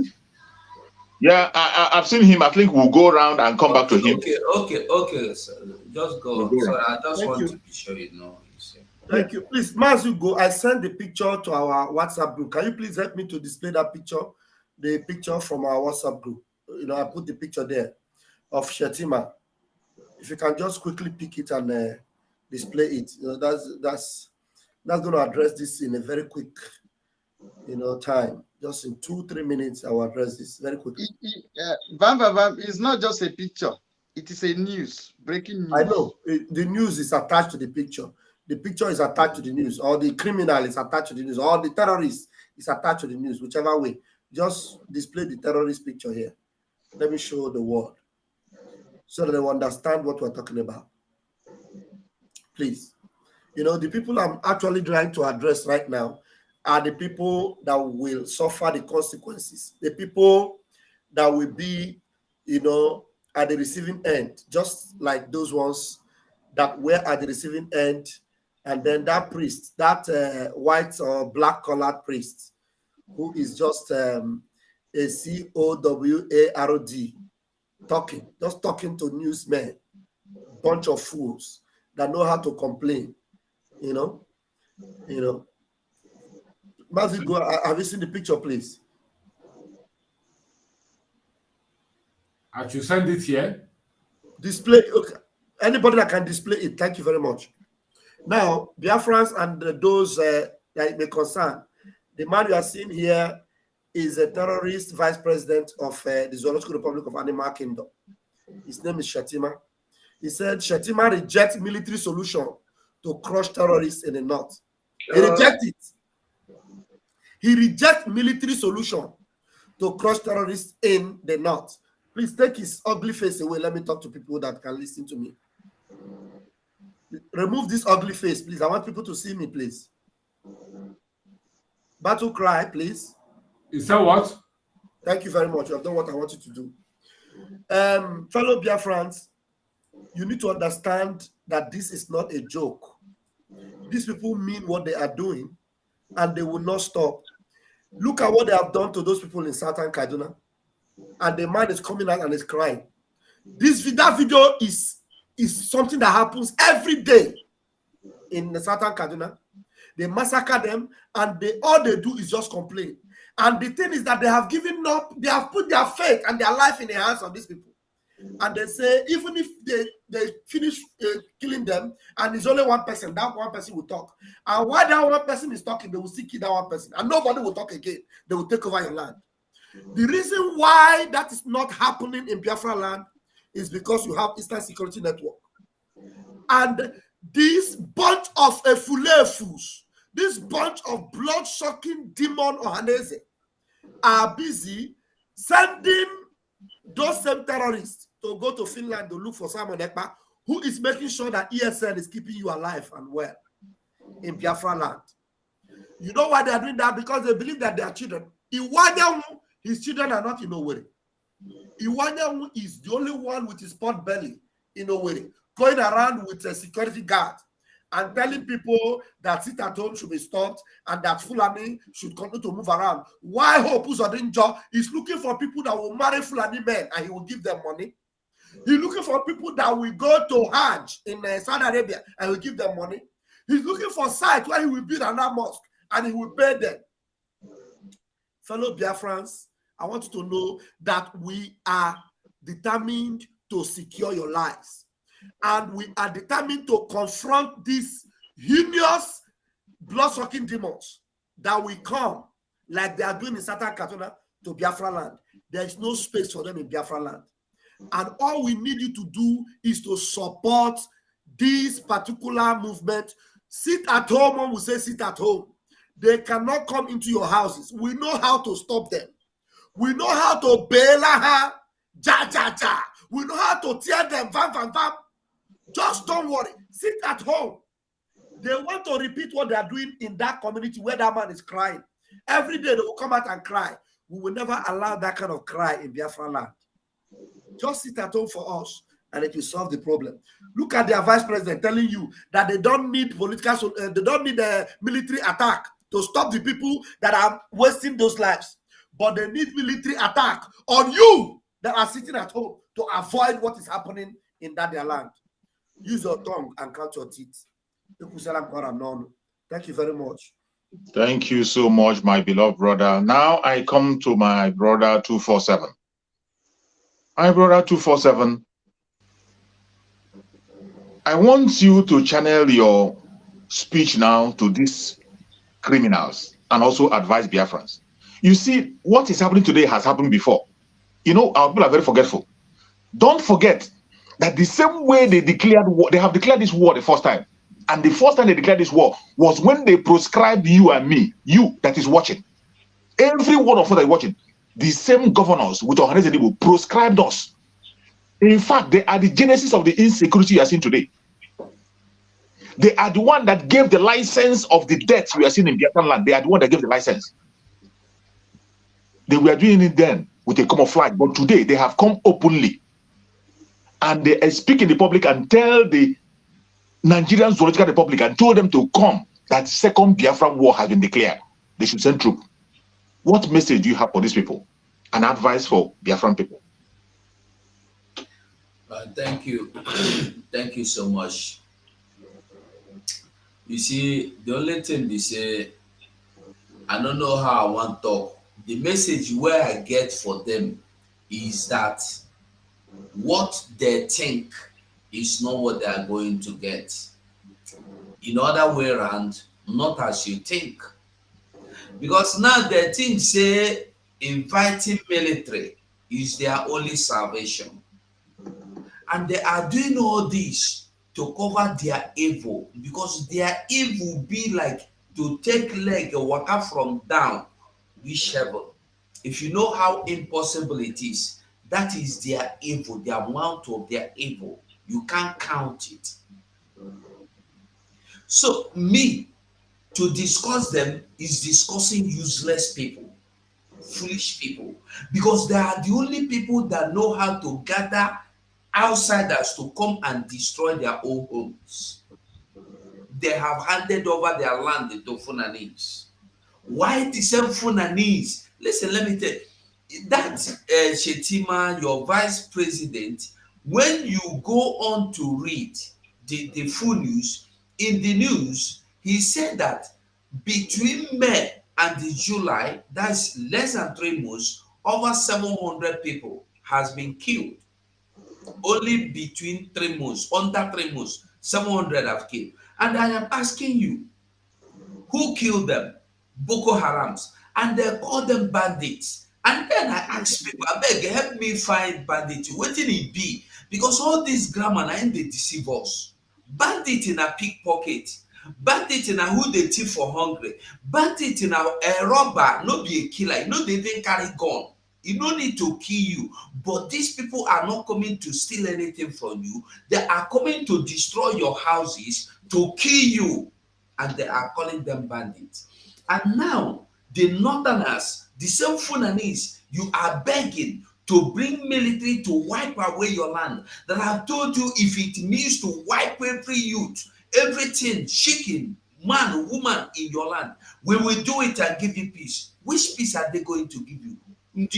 Yeah, I've seen him. I think we'll go around and come back to him. Okay. So just go on. Sorry, I just want to be sure you know. Thank you. Please, as you go, I sent the picture to our WhatsApp group. Can you please help me to display that picture? The picture from our WhatsApp group. You know, I put the picture there of Shetima. If you can just quickly pick it and display it, you know, that's going to address this in a very quick, you know, time. Just in 2-3 minutes, I will address this very quickly. It's not just a picture. It is a news, breaking news. I know. The news is attached to the picture. The picture is attached to the news, or the criminal is attached to the news, or the terrorist is attached to the news, whichever way. Just display the terrorist picture here. Let me show the world so that they will understand what we're talking about. Please. You know, the people I'm actually trying to address right now are the people that will suffer the consequences, the people that will be, you know, at the receiving end, just like those ones that were at the receiving end. And then that priest, that white or black colored priest, who is just a COWARD, just talking to newsmen, bunch of fools that know how to complain, you know. Matthew, go. Have you seen the picture, please? I should send it here. Display. Okay. Anybody that can display it, thank you very much. Now, BIAFRANS and those that it may concern, the man you are seeing here is a terrorist vice president of the Zoological Republic of Animal Kingdom. His name is Shetima. He said Shetima rejects military solution to crush terrorists in the north. He rejects it. He rejects military solution to crush terrorists in the north. Please take his ugly face away. Let me talk to people that can listen to me. Remove this ugly face, please. I want people to see me, please. Battle cry, please. Is that what? Thank you very much. You have done what I want you to do. Fellow BIAFRANS, you need to understand that this is not a joke. These people mean what they are doing, and they will not stop. Look at what they have done to those people in Southern Kaduna. And the man is coming out and is crying. That video is something that happens every day in the Southern Kaduna. They massacre them, and all they do is just complain. And the thing is that they have given up, they have put their faith and their life in the hands of these people. And they say, even if they finish killing them, and it's only one person, that one person will talk. And while that one person is talking, they will still kill that one person. And nobody will talk again. They will take over your land. The reason why that is not happening in Biafra land is because you have Eastern Security Network. And this bunch of fools, this bunch of blood-sucking demon Ohanese are busy sending those same terrorists to go to Finland to look for Simon Ekpa, who is making sure that ESN is keeping you alive and well in Biafra land. You know why they are doing that? Because they believe that they are children. Iwanyawu, his children are not in Owerri. Iwanyawu is the only one with his pot belly in Owerri, going around with a security guard and telling people that sit at home should be stopped and that Fulani should continue to move around. Why Hope Uzodinjo is looking for people that will marry Fulani men and he will give them money. He's looking for people that will go to Hajj in Saudi Arabia and will give them money. He's looking for sites where he will build another mosque and he will pay them. Fellow BIAFRANS, I want you to know that we are determined to secure your lives. And we are determined to confront these heinous, blood-sucking demons that will come, like they are doing in Southern Kaduna, to Biafra land. There is no space for them in Biafra land. And all we need you to do is to support this particular movement. Sit at home, when we say sit at home. They cannot come into your houses. We know how to stop them. We know how to bail her, ja. We know how to tear them, vam. Just don't worry. Sit at home. They want to repeat what they are doing in that community where that man is crying. Every day they will come out and cry. We will never allow that kind of cry in Biafra land. Just sit at home for us and it will solve the problem. Look at their vice president telling you that they don't need they don't need a military attack to stop the people that are wasting those lives. but they need military attack on you that are sitting at home to avoid what is happening in that their land. Use your tongue and count your teeth. Thank you very much. Thank you so much, my beloved brother. Now I come to my brother 247. My brother 247, I want you to channel your speech now to these criminals and also advise Biafrans. You see, what is happening today has happened before. You know, our people are very forgetful. Don't forget that the same way they declared war, they have declared this war the first time. And the first time they declared this war was when they proscribed you and me, you that is watching. Every one of us that is watching, the same governors with Ohanes proscribed us. In fact, they are the genesis of the insecurity you are seeing today. They are the one that gave the license of the deaths we are seeing in Biafran land. They are the one that gave the license. They were doing it then with a camouflage, but today they have come openly and they speak in the public and tell the Nigerian Zoological Republic and told them to come, that second Biafran war has been declared. They should send troops. What message do you have for these people? An advice for Biafran people? Thank you. Thank you so much. You see, the only thing they say, I don't know how I want to talk. The message where I get for them is that what they think is not what they are going to get. In other way around, not as you think. Because now they think, say, inviting military is their only salvation. And they are doing all this to cover their evil, because their evil be like to take leg or waka from down, reach shovel. If you know how impossible it is, that is their evil, the amount of their evil. You can't count it. So me, to discuss them is discussing useless people, foolish people, because they are the only people that know how to gather outsiders to come and destroy their own homes. They have handed over their land to Fulanese. Why the same Fulanese? Listen, let me tell you, that Shetima, your vice president, when you go on to read the full news, in the news, he said that between May and the July, that's less than 3 months, over 700 people has been killed. Only between 3 months, under 3 months, 700 have killed. And I am asking you, who killed them? Boko Harams. And they call them bandits. And then I ask people, I beg, help me find bandits. What did it be? Because all these grammar are in the deceive us. Bandit in a pickpocket. Bandit in a who they thief for hungry. Bandit in a robber, no be a killer. You know they even carry gun. You don't need to kill you. But these people are not coming to steal anything from you. They are coming to destroy your houses, to kill you. And they are calling them bandits. And now, the northerners, the same Fulanese, you are begging to bring military to wipe away your land. That I've told you, if it means to wipe every youth, everything, chicken, man, woman in your land, we will do it and give you peace. Which peace are they going to give you? Let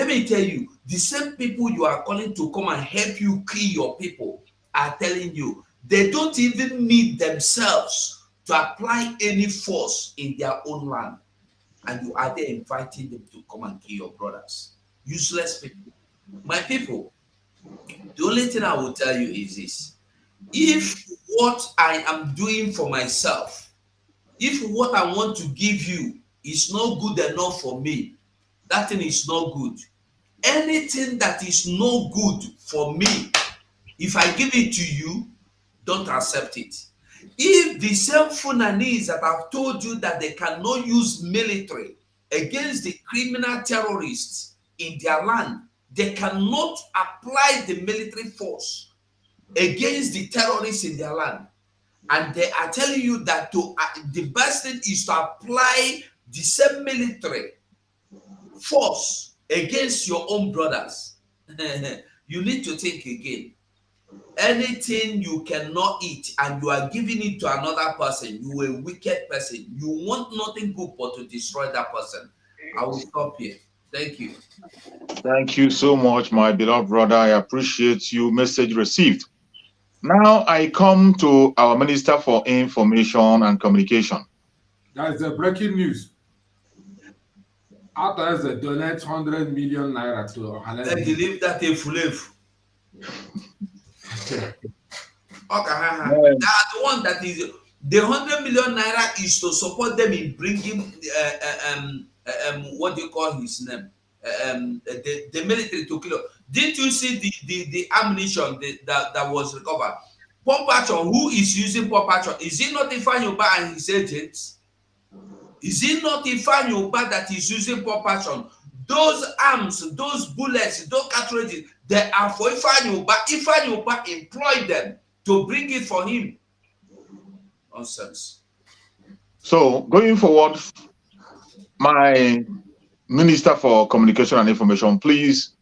me tell you, the same people you are calling to come and help you kill your people are telling you they don't even need themselves to apply any force in their own land. And you are there inviting them to come and kill your brothers. Useless people. My people, the only thing I will tell you is this. If what I am doing for myself, if what I want to give you is not good enough for me, that thing is not good. Anything that is not good for me, if I give it to you, don't accept it. If the same Fulanese that I've told you that they cannot use military against the criminal terrorists in their land, they cannot apply the military force against the terrorists in their land, and they are telling you that the best thing is to apply the same military force against your own brothers, you need to think again. Anything you cannot eat and you are giving it to another person, you are a wicked person. You want nothing good but to destroy that person. I will stop here. Thank you. Thank you so much, my beloved brother. I appreciate you. Message received. Now I come to our Minister for Information and Communication. That's the breaking news. After the donate 100 million naira to I believe that a full Okay, they are the one that is the 100 million naira is to support them in bringing what do you call his name? The military to kill. Didn't you see the ammunition that was recovered? Pompachon, who is using Pompachon? Is it not Ifeanyoba and his agents? Is it not Ifeanyoba that is using Pompachon? Those arms, those bullets, those cartridges, they are for Ifeanyoba. Ifeanyoba employed them to bring it for him. Nonsense. So going forward, my Minister for Communication and Information, please,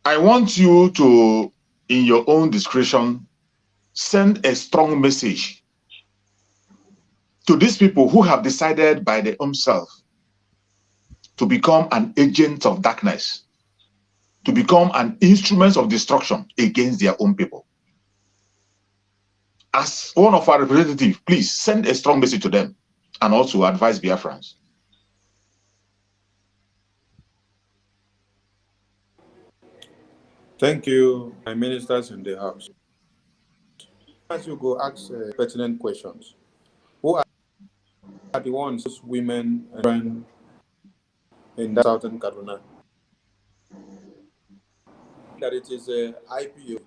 I want you to, in your own discretion, send a strong message to these people who have decided by their own self to become an agent of darkness, to become an instrument of destruction against their own people. As one of our representatives, please send a strong message to them and also advise Biafrans. Thank you, my ministers in the house. As you go ask pertinent questions, who are the ones, those women and in the southern Kaduna, that it is a IPO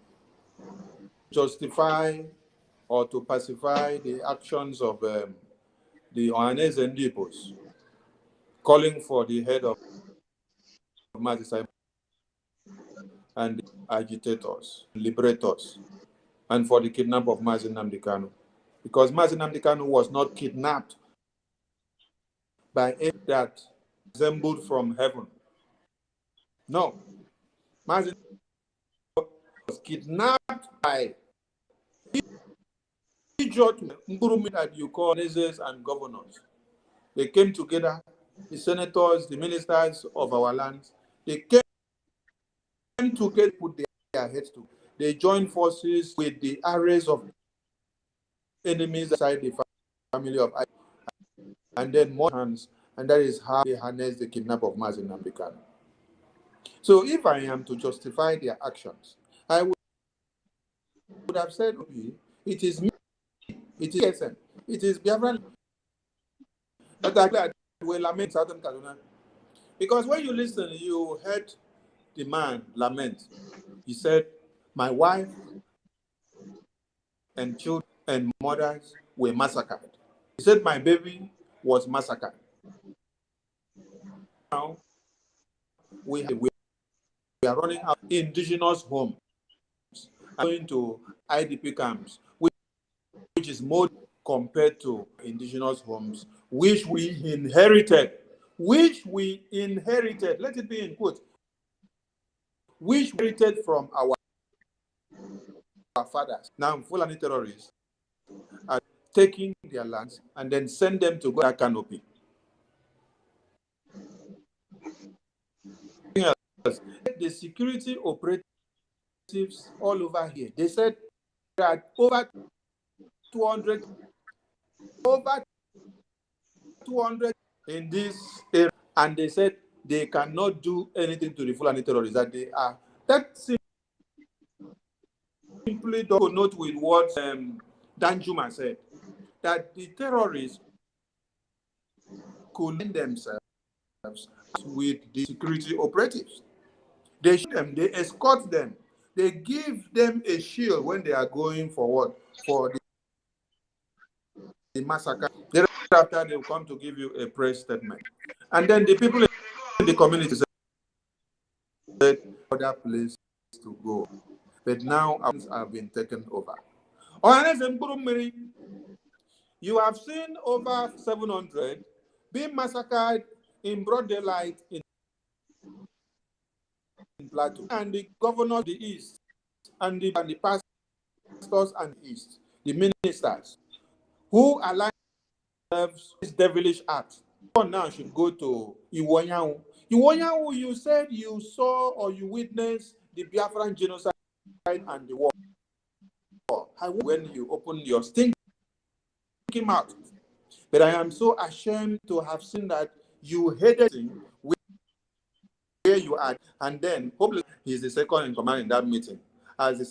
justify or to pacify the actions of the Ohanes and Dipos, calling for the head of Matisai and agitators, liberators, and for the kidnap of Mazi Nnamdi Kanu. Because Mazi Nnamdi Kanu was not kidnapped by any that resembled from heaven. No. Mazi was kidnapped by that you call ministers and governors. They came together, the senators, the ministers of our lands. They came together, put their heads to. They joined forces with the arrays of enemies inside the family of I, and then more hands, and that is how they harnessed the kidnap of Mazi Nnamdi Kanu. So if I am to justify their actions, I would have said, it is me, it is SN, it is Biafran that I will lament Southern Kaduna. Because when you listen, you heard the man lament. He said, my wife and children and mothers were massacred. He said, my baby was massacred. Now, we are running out indigenous homes, going to IDP camps, which is more compared to indigenous homes, which we inherited, let it be in quotes, which we inherited from our fathers. Now, Fulani terrorists are taking their lands and then send them to go to canopy. The security operatives all over here, they said there are over 200 in this area, and they said they cannot do anything to the Fulani terrorists, that they are. That simply don't note with what Danjuma said, that the terrorists could link themselves with the security operatives. They shoot them, they escort them, they give them a shield when they are going for what? For the massacre. Thereafter, they will come to give you a press statement. And then the people in the community said, other place to go. But now arms have been taken over. You have seen over 700 being massacred in broad daylight in Plateau. And the governor of the East and the pastors and the East, the ministers, who align themselves with this devilish act. One now should go to Iwonyawu. Iwonyawu, you said you saw or you witnessed the Biafran genocide and the war. When you open your stinking mouth. But I am so ashamed to have seen that you hated him where you are. And then, hopefully, he's the second in command in that meeting as the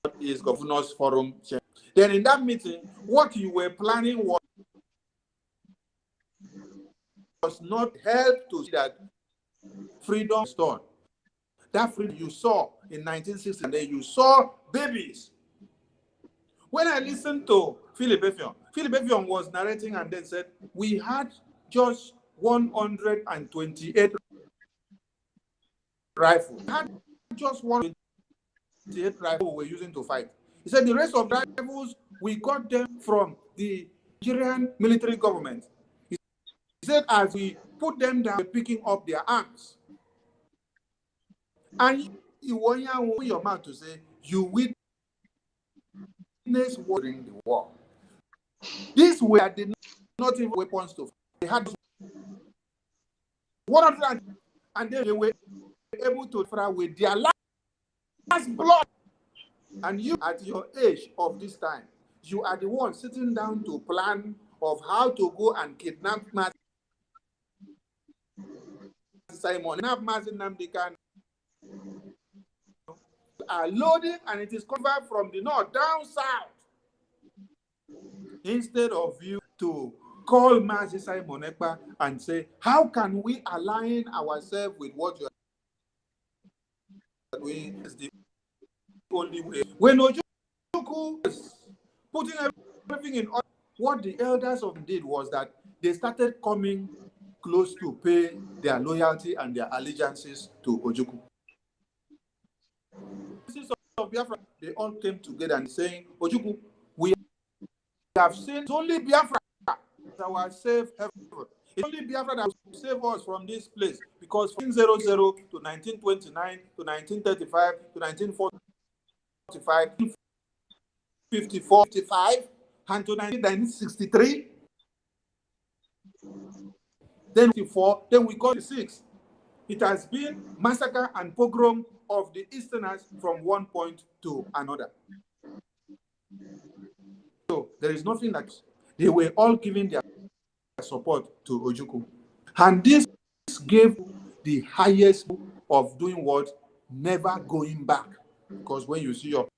Southeast Governors Forum chair. Then in that meeting, what you were planning was not help to see that freedom restored. That freedom you saw in 1960, and then you saw babies. When I listened to Philip Effiong was narrating and then said, we had just 128 rifles. We had just 128 rifles we were using to fight. He said the rest of the rifles, we got them from the Nigerian military government. He said as we put them down, we're picking up their arms. And you want your mouth to say, you witness during the war. These were not even weapons to fight. They had 100 and they were able to fight with their last blood. And you, at your age of this time, you are the one sitting down to plan of how to go and kidnap Simon, are loading, and it is covered from the north down south. Instead of you to call Mazi Simon Ekpa and say, how can we align ourselves with what you are doing? Is the only way. When Ojukwu was putting everything in order, what the elders of did was that they started coming close to pay their loyalty and their allegiances to Ojukwu. Of Biafra, they all came together and saying, Ojukwu, we have seen it's only Biafra that will save heaven. It's only Biafra that will save us from this place. Because from 1900 to 1929 to 1935 to 1945, 54, 55, and to 1963, then 54, then we got the 6. It has been massacre and pogrom of the Easterners from one point to another. So there is nothing like they were all giving their support to Ojukwu. And this gave the highest of doing what? Never going back. Because when you see your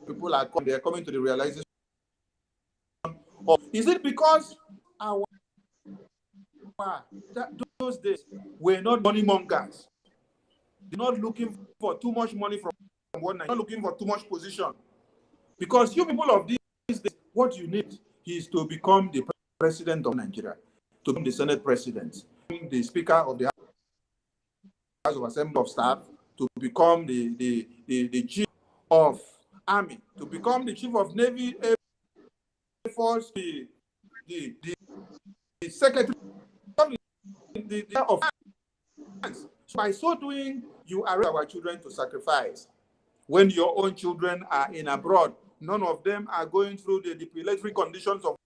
people are coming, they are coming to the realization of, is it because those days were not money mongers? They're not looking for too much money from one night, not looking for too much position. Because you people of these days, what you need is to become the president of Nigeria, to become the Senate president, the Speaker of the House of Assembly of Staff, to become the Chief of Army, to become the Chief of Navy, Air Force, the Secretary of Defense. So by so doing, you are our children to sacrifice. When your own children are in abroad, none of them are going through the depilatory conditions of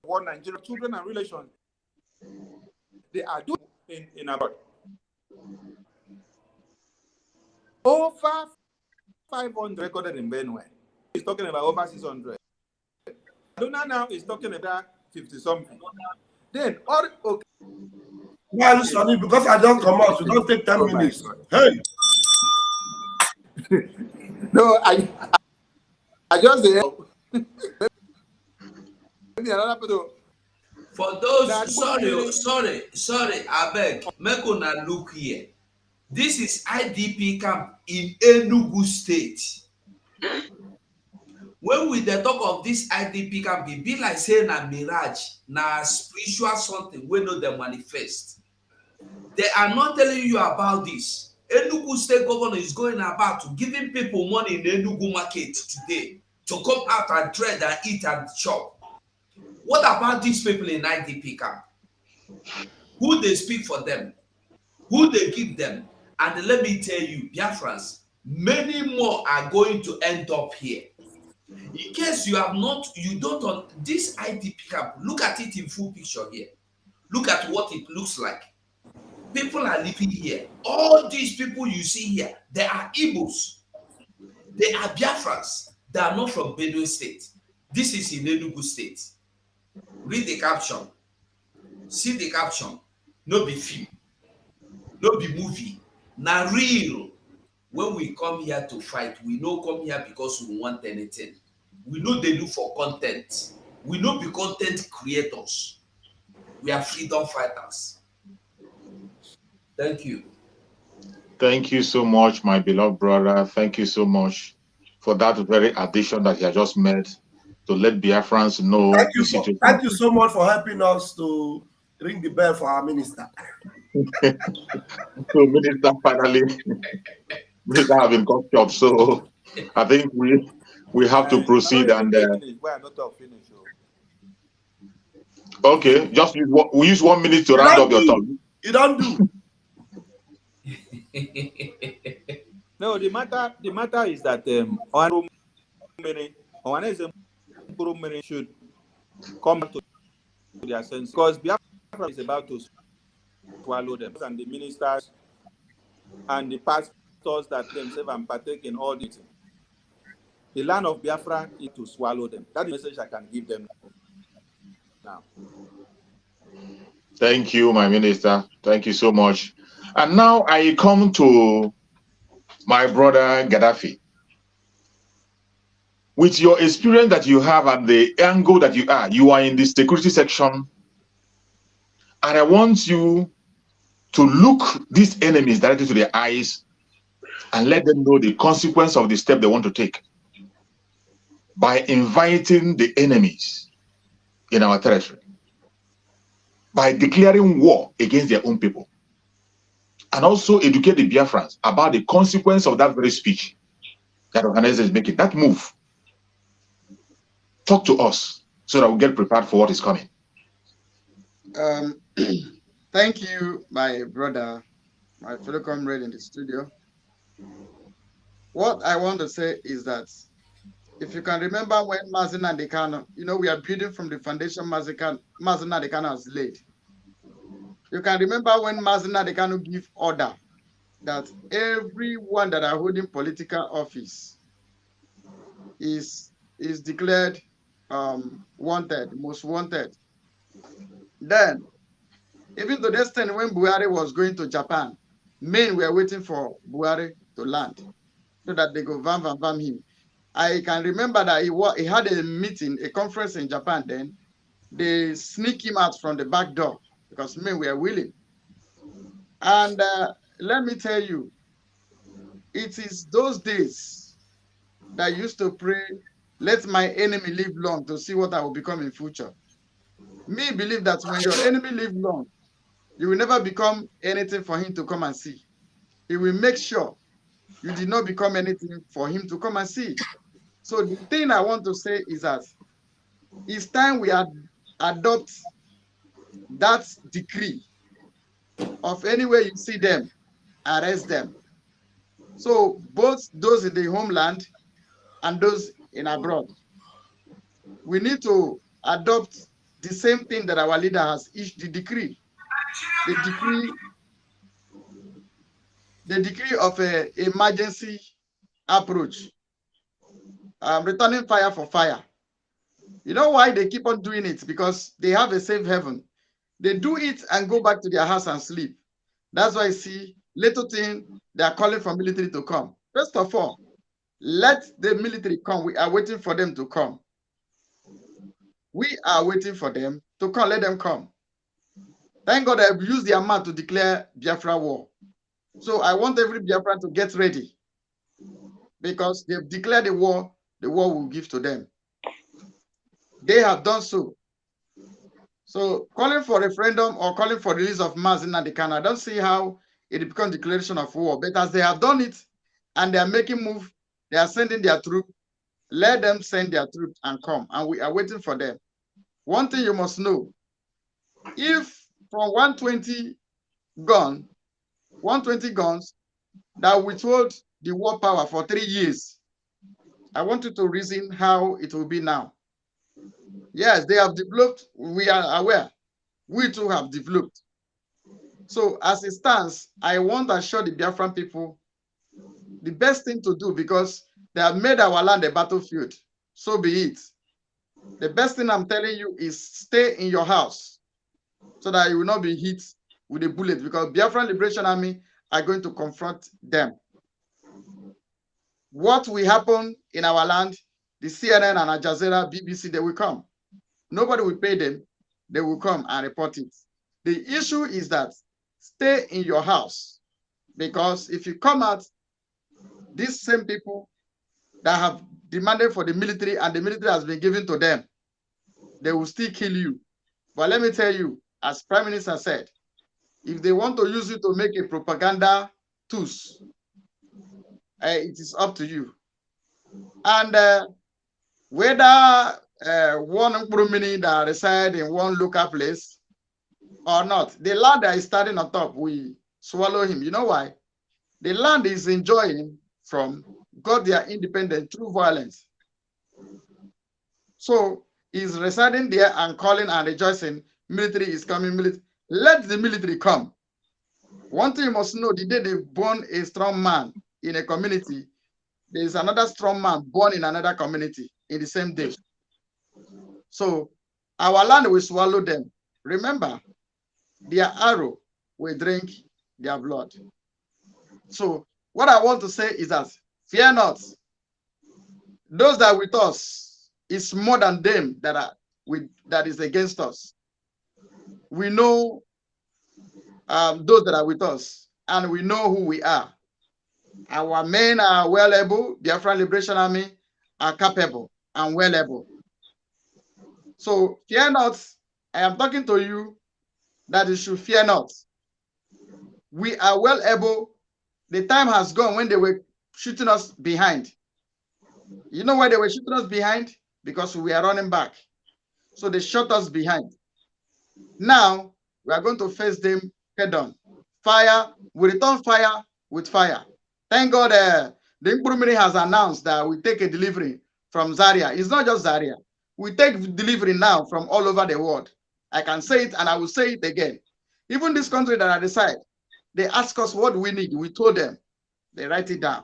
one Nigerian children and relations. They are doing in abroad. Over 500 recorded in Benue. He's talking about over 600. Kaduna now is talking about 50 something. Then, okay. Now, listen, because I don't come out, so don't take 10 minutes. Hey! No, I just for those sorry, I beg, make una look here. This is IDP camp in Enugu State. When we the talk of this IDP camp, it be like saying a mirage, na spiritual something we know they manifest. They are not telling you about this. Enugu State governor is going about to giving people money in the Enugu market today to come out and trade and eat and shop. What about these people in IDP camp? Who they speak for them? Who they give them? And let me tell you, Biafrans, Many more are going to end up here. In case you have not, you don't on this IDP camp, look at it in full picture here. Look at what it looks like. People are living here. All these people you see here, they are Igbos. They are Biafrans. They are not from Benue State. This is in Enugu State. Read the caption. See the caption. No be film. No be movie. Na real. When we come here to fight, we no come here because we want anything. We know they look for content. We no be content creators. We are freedom fighters. Thank you. Thank you so much, my beloved brother. Thank you so much for that very addition that you have just made to let Biafrans know. Thank you so much for helping us to ring the bell for our minister. So minister finally minister have been captured. So I think we have to proceed and okay, just we use 1 minute to round up your talk. You don't do. No, the matter is that should come to their sense, because Biafra is about to swallow them, and the ministers and the pastors that themselves and partake in all this. The land of Biafra is to swallow them. That's the message I can give them now. Thank you, my minister. Thank you so much. And now I come to my brother Gaddafi. With your experience that you have and the angle that you are in the security section, and I want you to look these enemies directly to their eyes and let them know the consequence of the step they want to take by inviting the enemies in our territory, by declaring war against their own people, and also educate the Biafrans about the consequence of that very speech that organizer is making, that move. Talk to us so that we get prepared for what is coming. Thank you, my brother, my fellow comrade in the studio. What I want to say is that if you can remember when Mazi Nnamdi Kanu, we are building from the foundation Mazi Nnamdi Kanu has laid. You can remember when Mazi Nnamdi Kanu gave order that everyone that are holding political office is declared wanted, most wanted. Then, even to the extent when Buhari was going to Japan, men were waiting for Buhari to land so that they go vam him. I can remember that he had a meeting, a conference in Japan then. They sneak him out from the back door because men were willing. And let me tell you, it is those days that I used to pray, let my enemy live long to see what I will become in future. Me believe that when your enemy live long, you will never become anything for him to come and see. He will make sure you did not become anything for him to come and see. So the thing I want to say is that it's time we adopt that decree of anywhere you see them, arrest them. So both those in the homeland and those in abroad, we need to adopt the same thing that our leader has issued, the decree of an emergency approach, returning fire for fire. You know why they keep on doing it? Because they have a safe haven. They do it and go back to their house and sleep. That's why I see little thing, they are calling for military to come. First of all, let the military come. We are waiting for them to come. We are waiting for them to come. Let them come. Thank God I've used their mouth to declare Biafra war. So I want every Biafran to get ready, because they've declared the war will give to them. They have done so. So calling for referendum or calling for release of Mazi Nnamdi Kanu, I don't see how it becomes declaration of war. But as they have done it and they are making move, they are sending their troops. Let them send their troops and come, and we are waiting for them. One thing you must know, if from 120 guns that withhold the world power for 3 years. I want you to reason how it will be now. Yes, they have developed. We are aware. We too have developed. So as it stands, I want to assure the Biafran people the best thing to do, because they have made our land a battlefield. So be it. The best thing I'm telling you is stay in your house so that you will not be hit with a bullet, because Biafran Liberation Army are going to confront them. What will happen in our land, the CNN and Al Jazeera, BBC, they will come. Nobody will pay them. They will come and report it. The issue is that stay in your house, because if you come out, these same people that have demanded for the military and the military has been given to them, they will still kill you. But let me tell you, as Prime Minister said, if they want to use you to make a propaganda tools, it is up to you. And whether one Mini that reside in one local place or not, the land that is standing on top, we swallow him. You know why? The land is enjoying from got their independence through violence. So he's residing there and calling and rejoicing. Military is coming. Let the military come. One thing you must know, the day they born a strong man in a community, there is another strong man born in another community in the same day. So our land will swallow them. Remember, their arrow will drink their blood. So what I want to say is that fear not. Those that are with us is more than them that is against us. We know those that are with us, and we know who we are. Our men are well able. Biafran Liberation Army are capable and well able. So fear not. I am talking to you that you should fear not. We are well able. The time has gone when they were shooting us behind. You know why they were shooting us behind? Because we are running back. So they shot us behind. Now we are going to face them head on. Fire, we return fire with fire. Thank God the Improvement has announced that we take a delivery from Zaria. It's not just Zaria. We take delivery now from all over the world. I can say it and I will say it again. Even this country that I decide, they ask us what we need. We told them. They write it down.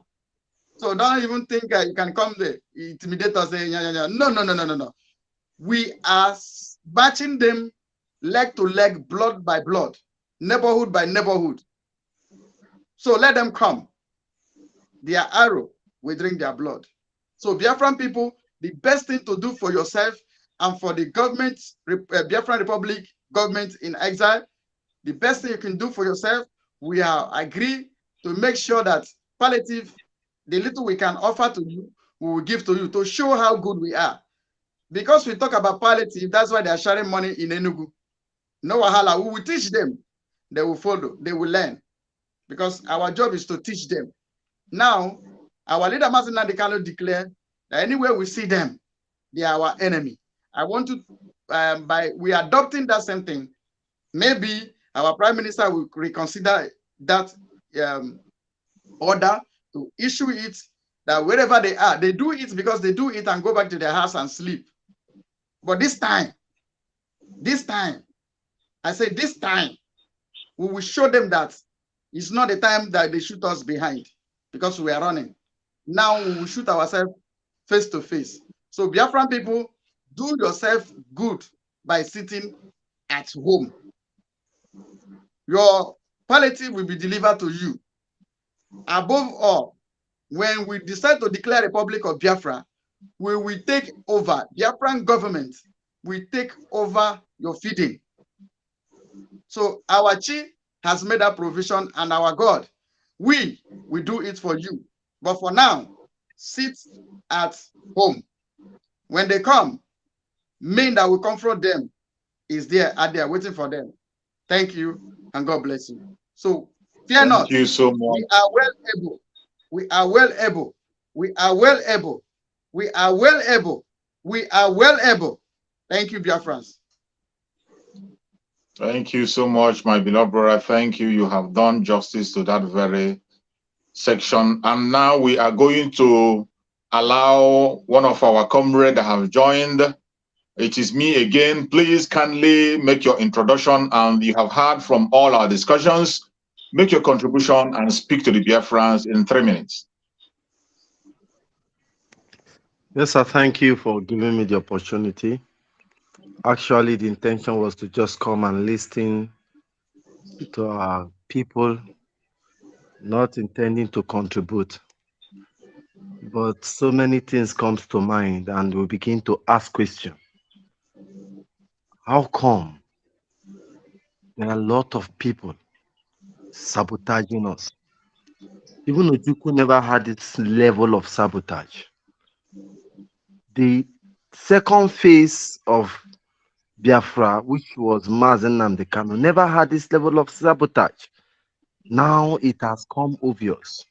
So don't even think you can come there, intimidate us. No. We are batching them leg to leg, blood by blood, neighborhood by neighborhood. So let them come. Their arrow will drink their blood. So Biafran people, the best thing to do for yourself and for the government, Biafran Republic government in exile, the best thing you can do for yourself, we are agree to make sure that palliative, the little we can offer to you, we will give to you to show how good we are. Because we talk about palliative, that's why they are sharing money in Enugu. No wahala, we will teach them. They will follow, they will learn. Because our job is to teach them. Now, our leader Mazen Nadekalo declared that anywhere we see them, they are our enemy. I want to, by we adopting that same thing, maybe our Prime Minister will reconsider that order to issue it, that wherever they are, they do it because they do it and go back to their house and sleep. But this time, I say this time, we will show them that it's not the time that they shoot us behind because we are running. Now we will shoot ourselves face to face. So Biafran people, do yourself good by sitting at home. Your palliative will be delivered to you. Above all, when we decide to declare Republic of Biafra, we will take over. Biafran government will take over your feeding. So our chief has made that provision, and our God, we will do it for you. But for now, sit at home. When they come, men that will confront them is there, are there waiting for them. Thank you, and God bless you. So fear not. Thank you so much. We are well able. We are well able. We are well able. We are well able. We are well able. Thank you, Biafrans. Thank you so much, my beloved brother. Thank you. You have done justice to that very section. And now we are going to allow one of our comrades that have joined. It is me again. Please kindly make your introduction, and you have heard from all our discussions. Make your contribution and speak to the BIAFRANS in 3 minutes. Yes, sir. Thank you for giving me the opportunity. Actually, the intention was to just come and listen to our people, not intending to contribute. But so many things comes to mind, and we begin to ask questions. How come there are a lot of people sabotaging us? Even Ojukwu never had this level of sabotage. The second phase of Biafra, which was Mazen Nnamdi Kanu, never had this level of sabotage. Now it has come obvious.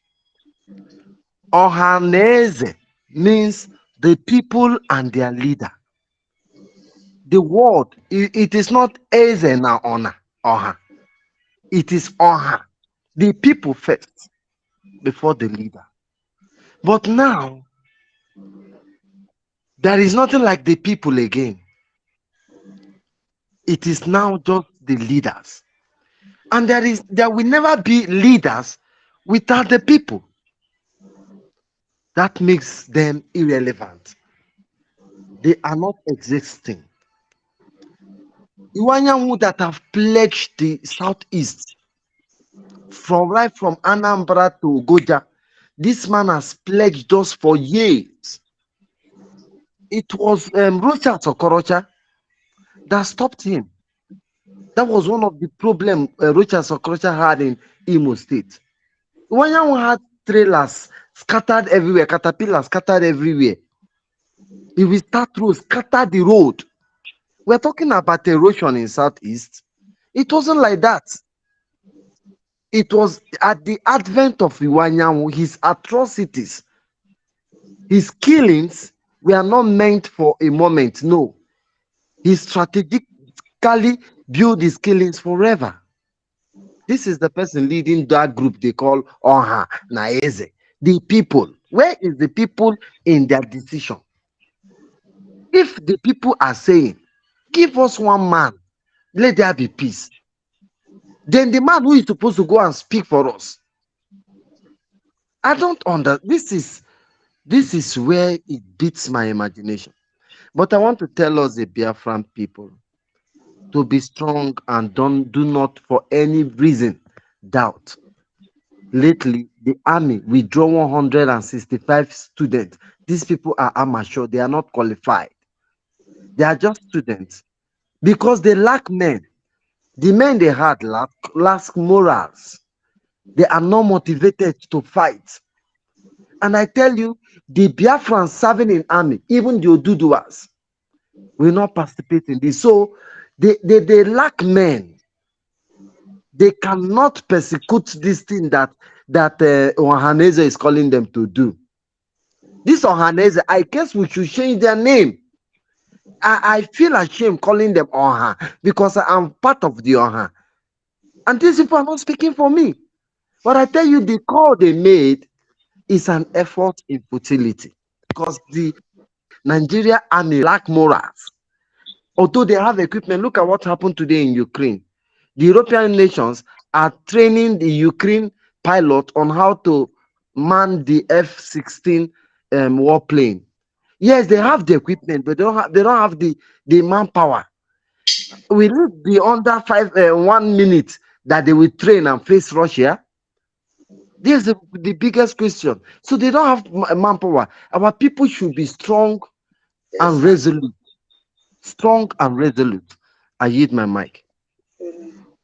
Ohaneze means the people and their leader. The word, it is not Eze na Ona, Oha. It is Oha. The people first, before the leader. But now, there is nothing like the people again. It is now just the leaders. And there will never be leaders without the people. That makes them irrelevant. They are not existing. Iwanyanwu that have pledged the southeast, right from Anambra to Goja, this man has pledged us for years. It was Rochas Okorocha that stopped him. That was one of the problems Rochas Okorocha had in Imo State. Iwanyanwu had trailers scattered everywhere, caterpillars scattered everywhere. He will start to scatter the road. We're talking about erosion in Southeast. It wasn't like that. It was at the advent of Iwanyanwu, his atrocities, his killings were not meant for a moment. No. He strategically built his killings forever. This is the person leading that group they call Oha Naeze. The people. Where is the people in their decision? If the people are saying, give us one man, let there be peace, then the man who is supposed to go and speak for us, I don't understand. This is where it beats my imagination. But I want to tell us, the Biafran people, to be strong and do not for any reason doubt. Lately, the army withdraw 165 students. These people are amateur. They are not qualified. They are just students because they lack men. The men they had lack morals. They are not motivated to fight. And I tell you, the Biafrans serving in army, even the Oduduwas, will not participate in this. So they lack men. They cannot persecute this thing that Ohaneze is calling them to do. This Ohaneze, I guess we should change their name. I feel ashamed calling them Oha because I'm part of the Oha. And these people are not speaking for me. But I tell you, the call they made is an effort in futility because the Nigeria army lack morals. Although they have equipment, look at what happened today in Ukraine. The European nations are training the Ukraine pilot on how to man the F-16 warplane. Yes, they have the equipment, but they don't have the manpower. Will it be under 1 minute that they will train and face Russia? This is the biggest question. So they don't have manpower. Our people should be strong and resolute. Strong and resolute. I yield my mic.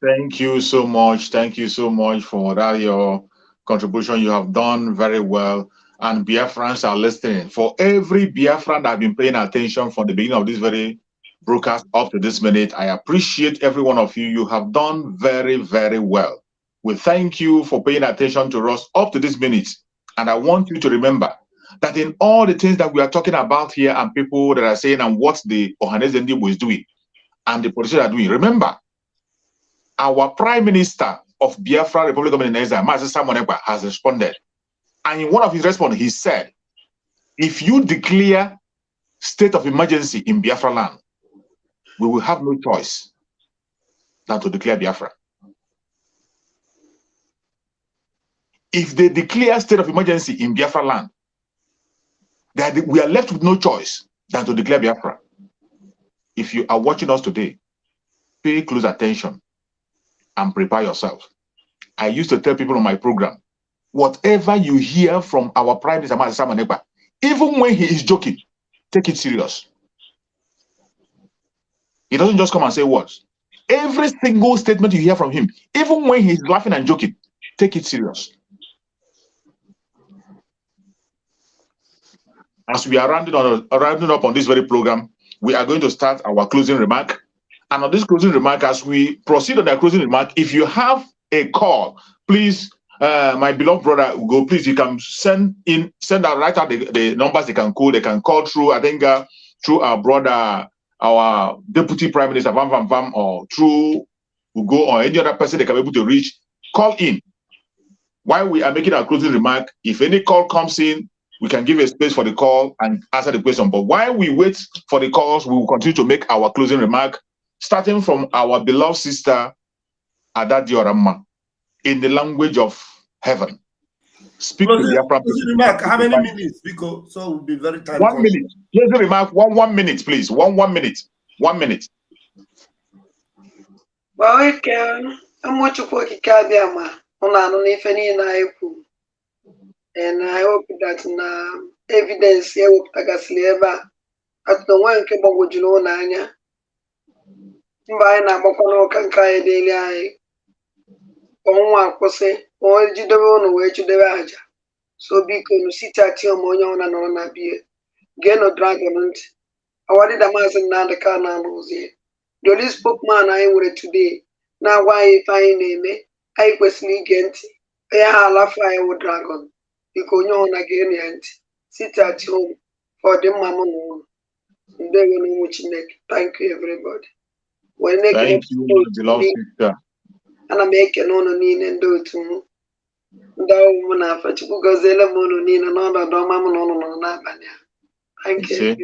Thank you so much. Thank you so much for that, your contribution. You have done very well. And Biafrans are listening. For every Biafran that have been paying attention from the beginning of this very broadcast up to this minute, I appreciate every one of you. You have done very, very well. We thank you for paying attention to us up to this minute. And I want you to remember that in all the things that we are talking about here and people that are saying and what the Ohaneze Ndigbo is doing and the politicians are doing, remember, our Prime Minister of Biafra Republic of Indonesia, Mazi Samonegba, has responded. And in one of his responses, he said, if you declare state of emergency in Biafra land, we will have no choice than to declare Biafra. If they declare state of emergency in Biafra land, we are left with no choice than to declare Biafra. If you are watching us today, pay close attention and prepare yourself. I used to tell people on my program, whatever you hear from our Prime Minister, Samanekpa, even when he is joking, take it serious. He doesn't just come and say words. Every single statement you hear from him, even when he's laughing and joking, take it serious. As we are rounding up on this very program, we are going to start our closing remark. And on this closing remark, as we proceed on the closing remark, if you have a call, please, my beloved brother Ugo, please, you can write out the numbers they can call through, I think, through our brother, our Deputy Prime Minister, Vam Vam, or through Ugo or any other person they can be able to reach. Call in. While we are making our closing remark, if any call comes in, we can give a space for the call and answer the question. But while we wait for the calls, we will continue to make our closing remark, starting from our beloved sister, Ada Diorama, in the language of heaven. Speak to the closing remark, how many minutes? Because so we'll be very time 1 minute. Closing remark, one minute, please. One minute. 1 minute. Well, we can. I'm watching for Kikabiama. And I hope that na evidence here will tagaslieva at the one cable would you know Nanya. By na Mokono can carry daily eye. On one cose, or you don't know where to the Raja. So be can sit at your moyon and on a beer. Get no dragon. I wanted a mass and not the car now, Rosie. The least book man I would today. Now, why if I name it, I was legant. I laugh I would dragon. You go on again and sit at home for the mamma. Thank you, everybody. When they Thank you, beloved sister. And I make an honor and do it to me. Thank you.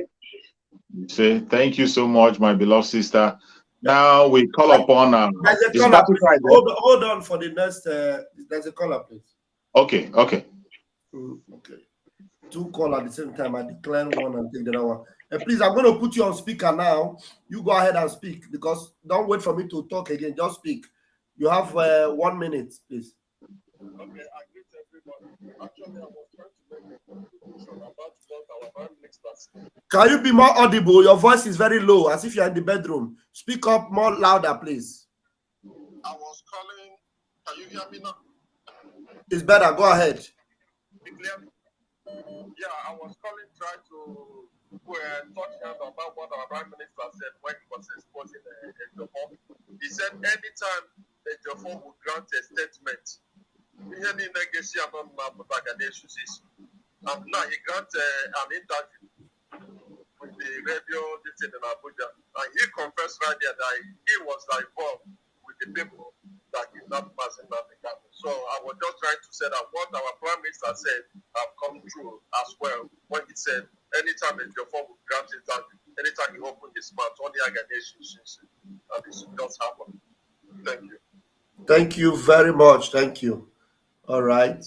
Thank you so much, my beloved sister. Now we call upon hold on for the next there's a caller, please. Okay. Okay. Two call at the same time. I declare one and take the other one. Please, I'm going to put you on speaker now. You go ahead and speak because don't wait for me to talk again. Just speak. You have 1 minute, please. Okay, I greet everybody. Actually, I was trying to make a conclusion about what our Prime Minister said. Can you be more audible? Your voice is very low, as if you're in the bedroom. Speak up more louder, please. I was calling. Can you hear me now? It's better. Go ahead. Yeah, I was calling trying to touch hand about what our Prime Minister said when he was exposing Ejiofor. He said anytime Ejiofor would grant a statement, and now he granted an interview with the radio in Abuja, and he confessed right there that he was involved with the people that kidnapped Mazinati. So I was just trying to say that what our Prime Minister said have come true as well when he said anytime Ejiofor would grant interview, anytime he opened his mouth, only issues, and this will just happen. Thank you. Thank you very much. Thank you. All right.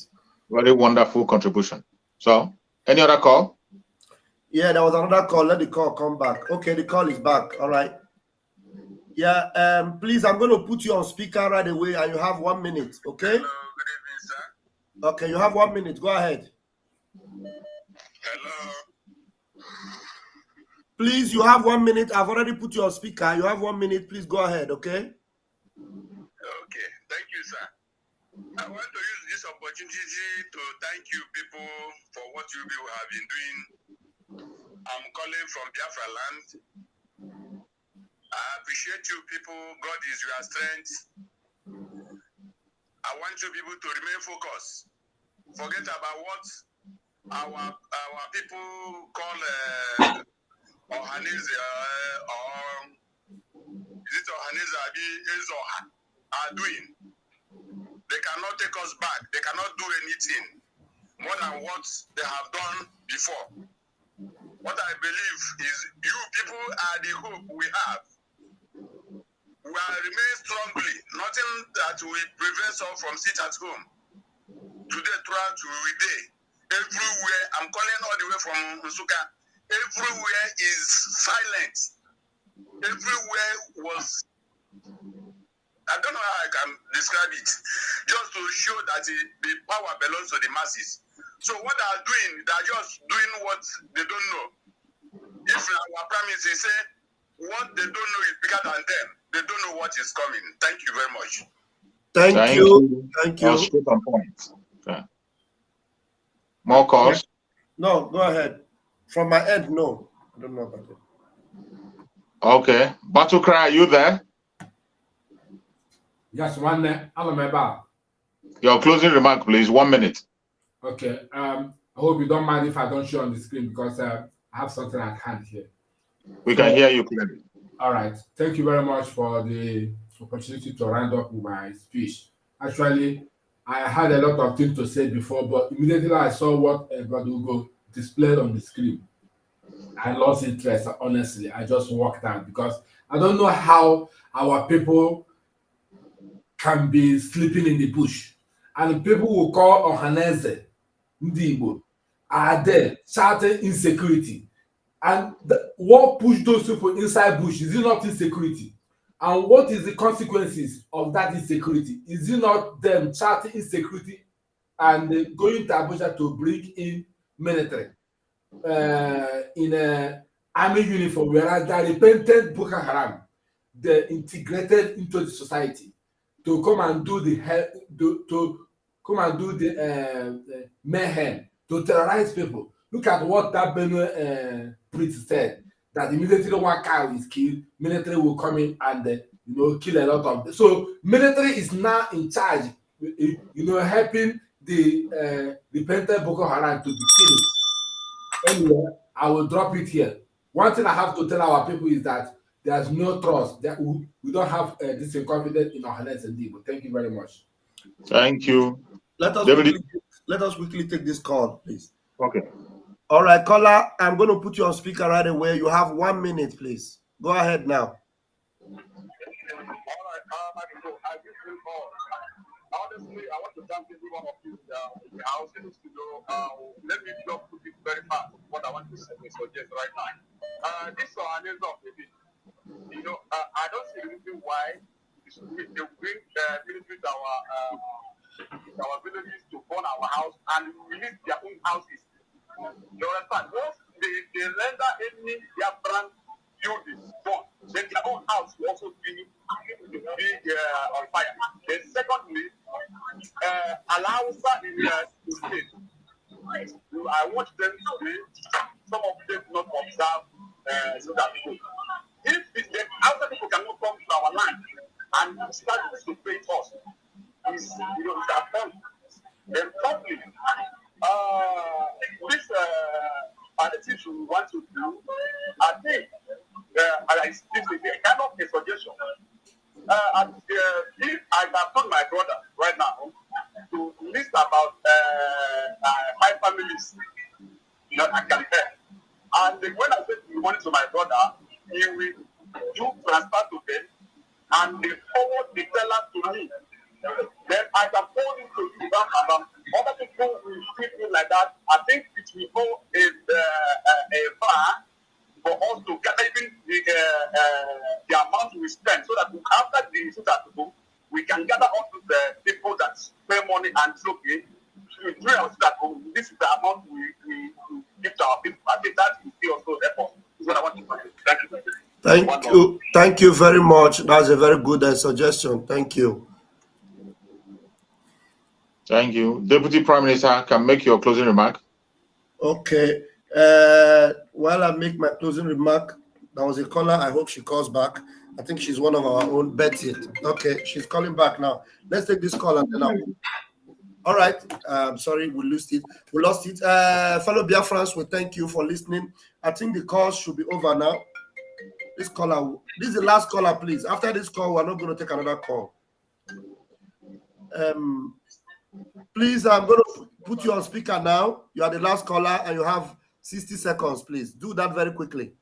Very wonderful contribution. So, any other call? Yeah, there was another call. Let the call come back. Okay, the call is back. All right. Yeah, please, I'm going to put you on speaker right away and you have 1 minute, okay? Hello, good evening, sir. Okay, you have 1 minute. Go ahead. Hello. Please, you have 1 minute. I've already put you on speaker. You have 1 minute. Please go ahead, okay? Okay, thank you, sir. I want to use this opportunity to thank you people for what you people have been doing. I'm calling from Biafra land. I appreciate you people. God is your strength. I want you people to remain focused. Forget about what our people call Ohanese or is it Ohanese are doing. They cannot take us back. They cannot do anything. more than what they have done before. What I believe is you people are the hope we have. We will remain strongly. Nothing that will prevent us from sitting at home. Today, throughout the day, everywhere, I'm calling all the way from Nsuka, everywhere is silent. Everywhere was, I don't know how I can describe it, just to show that the power belongs to the masses. So what they are doing, they are just doing what they don't know. If our prime minister say what they don't know is bigger than them, they don't know what is coming. Thank you very much. Thank you. Thank you. Straight on point. Okay. More calls? No, go ahead. From my end, no. I don't know about it. Okay. Battle Cry, are you there? Yes, one about. Your closing remark, please. 1 minute. Okay. I hope you don't mind if I don't show on the screen because I have something at hand here. We can hear you clearly. All right. Thank you very much for the opportunity to round up with my speech. Actually, I had a lot of things to say before, but immediately I saw what Brother Ugo displayed on the screen, I lost interest, honestly. I just walked out because I don't know how our people can be sleeping in the bush. And people will call Ohaneze, Ndibo, are there shouting insecurity. And what pushed those people inside bush? Is it not insecurity? And what is the consequences of that insecurity? Is it not them shouting insecurity and going to Abuja to bring in military in an army uniform, whereas the repentant Boko Haram, they integrated into the society to come and do the mayhem, to terrorize people. Look at what that Benue priest said, that immediately one cow is killed, military will come in and kill a lot of them. So military is now in charge, helping the repentant Boko Haram to be killed. Anyway, I will drop it here. One thing I have to tell our people is that there's no trust. That we don't have this confidence in our hands and people. Thank you very much. Thank you. Let us quickly take this call, please. Okay. All right, caller, I'm going to put you on speaker right away. You have 1 minute, please. Go ahead now. Honestly, I want to thank every one of you in the house in the studio. Let me just put it very fast. What I want to suggest right now. This is our name of the I don't see the reason why they bring military to our villages to burn our house and release their own houses. You understand? Once they render any BIAFRANS building burn, then their own house will also be on fire. Then secondly, Alausa in the state. I want them to be, some of them not observe so that people. If the outside people cannot come to our land and start to pay us, it's our fault. Then thirdly, this analysis we want to do, I think, this is a kind of a suggestion. If I have told my brother right now to list about 5 families that I can help. And when I said the money to my brother, he will do transfer to them and they forward the teller to me. Then I can forward it to you back and other people will treat me like that. I think it will go a bar for us to get even the amount we spend so that after the people, we can gather up to the people that pay money and say, okay, this is the amount we give to our people. I think that will be also therefore. Is what I want to say. Thank you. Thank you very much. That's a very good suggestion. Thank you. Thank you. Deputy Prime Minister can make your closing remark. Okay. While I make my closing remark, there was a caller. I hope she calls back. I think she's one of our own. Betty. Okay, she's calling back now. Let's take this call and then I'll... All right. Sorry, we lost it. Fellow BIAFRANS, we thank you for listening. I think the call should be over now. This is the last caller, please. After this call, we're not going to take another call. Please, I'm going to put you on speaker now. You are the last caller and you have 60 seconds, please. Do that very quickly.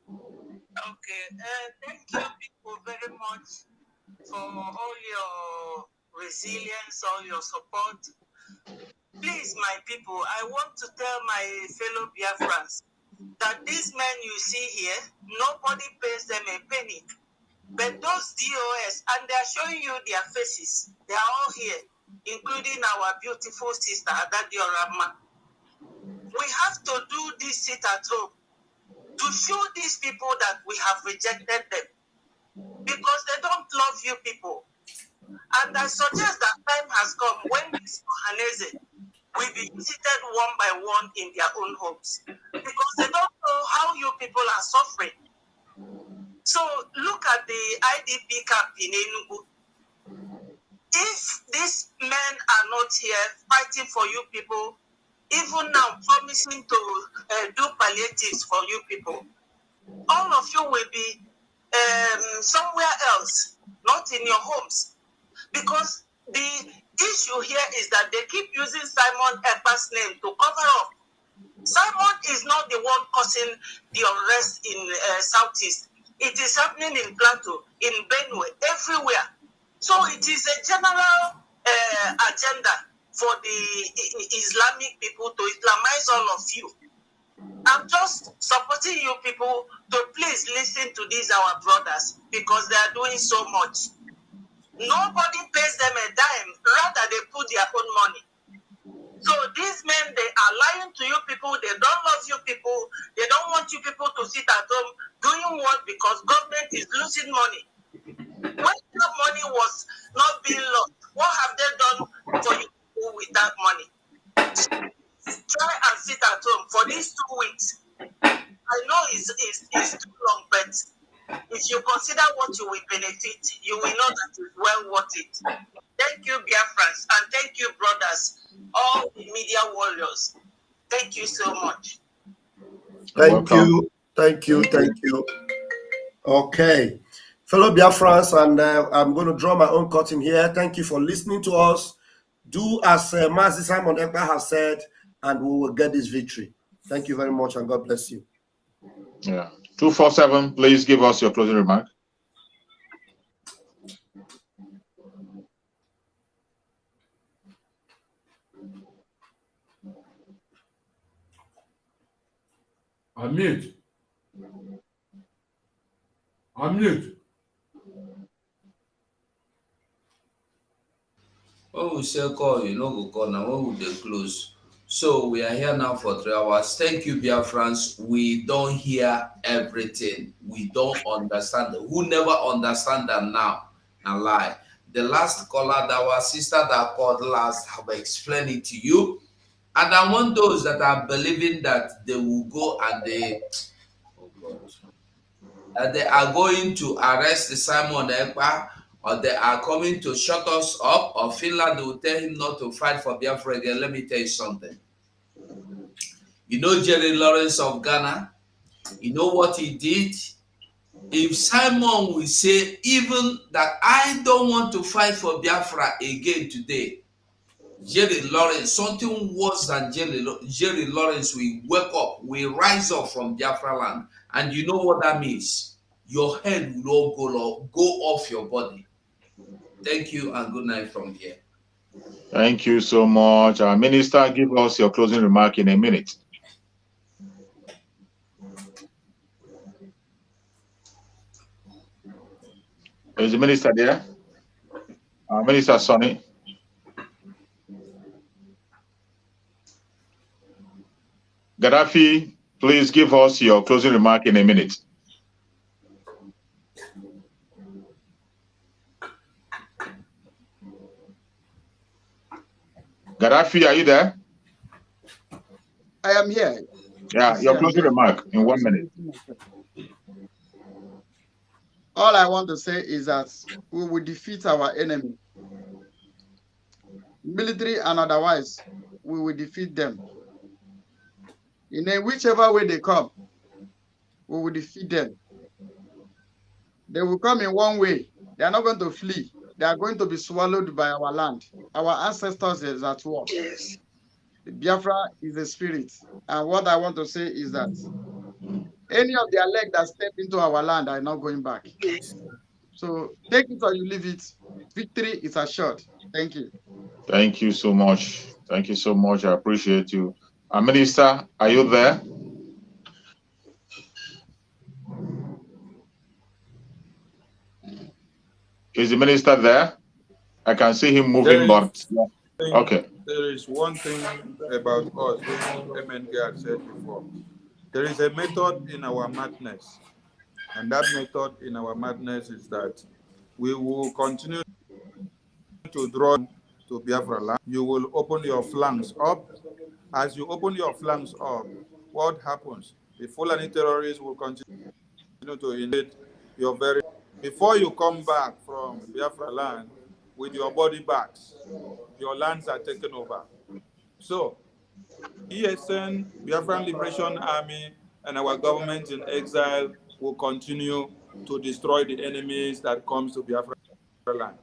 Okay. Thank you people very much for all your resilience, all your support. Please, my people, I want to tell my fellow Biafrans that these men you see here, nobody pays them a penny. But those DOS, and they are showing you their faces, they are all here, including our beautiful sister, Adadi Orama. We have to do this sit at home to show these people that we have rejected them because they don't love you people. And I suggest that time has come when this Ohanese will be visited one by one in their own homes because they don't know how you people are suffering. So look at the IDP camp in Enugu. If these men are not here fighting for you people, even now promising to do palliatives for you people, all of you will be somewhere else, not in your homes. Because the issue here is that they keep using Simon Ekpa's name to cover up. Simon is not the one causing the unrest in Southeast. It is happening in Plateau, in Benue, everywhere. So it is a general agenda for the Islamic people to Islamize all of you. I'm just supporting you people to please listen to these our brothers because they are doing so much. Nobody pays them a dime, rather they put their own money. So these men, they are lying to you people, they don't love you people, they don't want you people to sit at home doing what? Because government is losing money. When that money was not being lost, what have they done for you people with that money? Try and sit at home for these 2 weeks. I know it's too long, but if you consider what you will benefit, you will know that it's well worth it. Thank you, Biafrans, and thank you, brothers, all the media warriors. Thank you so much. Thank you. Thank you. Thank you. Okay. Fellow Biafrans, and I'm going to draw my own curtain here. Thank you for listening to us. Do as Mazi Simon Ekpa has said, and we will get this victory. Thank you very much, and God bless you. Yeah. 247, please give us your closing remark. Unmute. Unmute. When we say call, you know, go call now. When we dey close. So we are here now for 3 hours. Thank you, Biafrans. We don't hear everything. We don't understand. Who never understand them now? A lie. The last caller, that our sister that called last, have explained it to you. And I want those that are believing that they will go and they, oh God, that they are going to arrest Simon Ekpa, or they are coming to shut us up, or Finland will tell him not to fight for Biafra again. Let me tell you something. You know Jerry Lawrence of Ghana? You know what he did? If Simon will say even that I don't want to fight for Biafra again today, Jerry Lawrence, something worse than Jerry Lawrence will wake up, will rise up from Biafra land. And you know what that means? Your head will all go off your body. Thank you and good night from here. Thank you so much. Minister, give us your closing remark in a minute. Is the minister there? Minister Sonny. Gaddafi, please give us your closing remark in a minute. Gaddafi, are you there? I am here. Yeah, your closing remark in 1 minute. All I want to say is that we will defeat our enemy. Military and otherwise, we will defeat them. In whichever way they come, we will defeat them. They will come in one way. They are not going to flee. they are going to be swallowed by our land. Our ancestors is at war. Yes. Biafra is a spirit. And what I want to say is that any of their leg that step into our land are not going back. So take it or you leave it. Victory is assured. Thank you. Thank you so much. Thank you so much. I appreciate you. Minister, are you there? Is the minister there? I can see him moving, but okay. There is one thing about us, which MNK had said before. There is a method in our madness. And that method in our madness is that we will continue to draw to Biafra land. You will open your flanks up. As you open your flanks up, what happens? The Fulani terrorists will continue to invade your very... Before you come back from Biafra land with your body bags, your lands are taken over. So, ESN, Biafran Liberation Army, and our government in exile will continue to destroy the enemies that comes to Biafra land.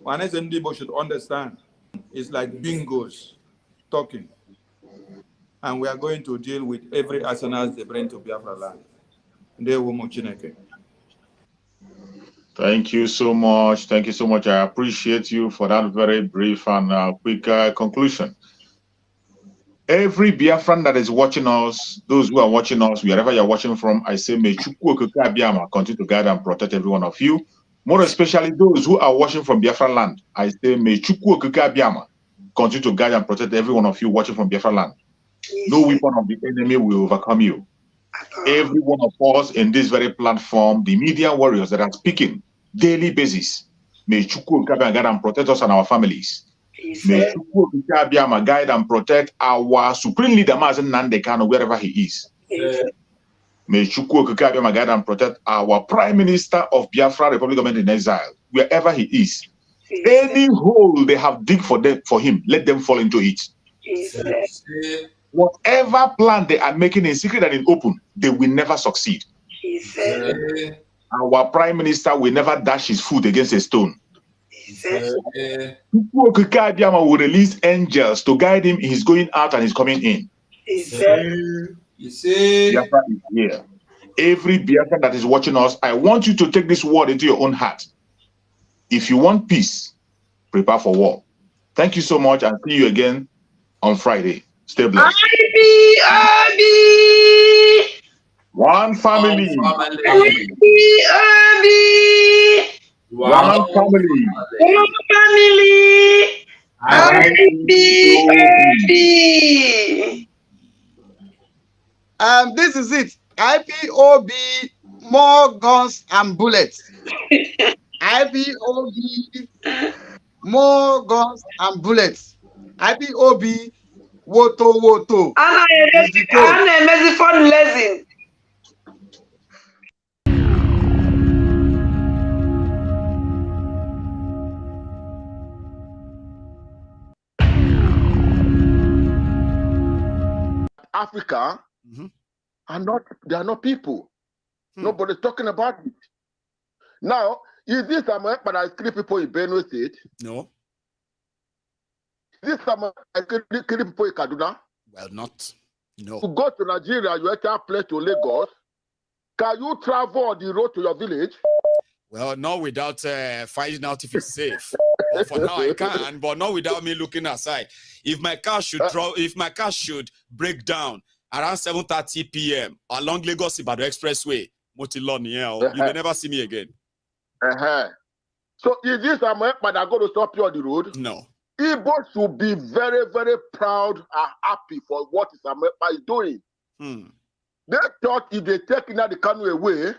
One SNDB should understand, it's like bingos talking. And we are going to deal with every arsenal they bring to Biafra land. Thank you so much. Thank you so much. I appreciate you for that very brief and quick conclusion. Every Biafran that is watching us, those who are watching us, wherever you're watching from, I say, may Chukwu Okike Abiyama continue to guide and protect every one of you. More especially those who are watching from Biafra land, I say, may Chukwu Okike Abiyama continue to guide and protect every one of you watching from Biafra land. No weapon of the enemy will overcome you. Every one of us in this very platform, the media warriors that are speaking daily basis, may Chukwu Okike Abiyama guide and protect us and our families. May Chukwu Okike Abiyama guide and protect our supreme leader, Mazen Nandekano, wherever he is. May Chukwu Okike Abiyama guide and protect our Prime Minister of Biafra Republic Government in exile, wherever he is. Any hole they have dig for him, let them fall into it. Whatever plan they are making in secret and in open, they will never succeed. Our Prime Minister will never dash his foot against a stone. Chukwu Okike Abiyama will release angels to guide him in his going out and his coming in. Biafra is here. Every Biafran that is watching us, I want you to take this word into your own heart. If you want peace, prepare for war. Thank you so much, and see you again on Friday. Stay blessed. One family. One family. This is it. IPOB, more guns and bullets. IPOB, more guns and bullets. IPOB, woto. Ana fundraising. Africa they are not people. Nobody's talking about it. Now, is this but I kill people in Benue State? No. Is this I kill people in Kaduna? Well, not. No. To go to Nigeria, you enter a place to Lagos. Can you travel on the road to your village? Well, not without finding out if it's safe. Well, for now I can, but not without me looking aside. If my car should break down around 7:30 p.m. along Lagos Ibadan Expressway, you may never see me again. So is this but I'm going to stop you on the road? No. Igbo should be very, very proud and happy for what is doing. They thought if they take the canoe away,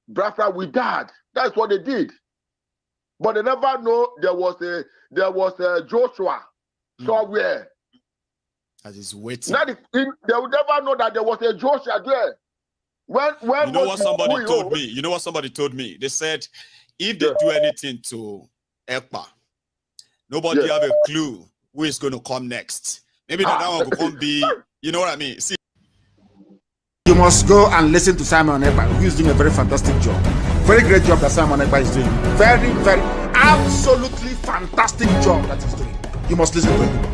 Biafra will die. That's what they did. But they never know there was a Joshua somewhere. That is waiting. They would never know that there was a Joshua there. When you know what somebody told me? You know what somebody told me? They said if they do anything to Ekpa, nobody have a clue who is going to come next. Maybe that one will come be, you know what I mean? See. You must go and listen to Simon Ekpa, who is doing a very fantastic job. Very great job that Simon Ekpa is doing. Very, very absolutely fantastic job that he's doing. You must listen to him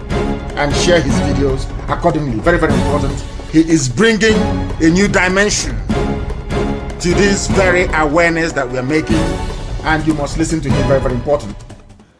and share his videos accordingly. Very, very important. He is bringing a new dimension to this very awareness that we are making, and you must listen to him. Very, very important.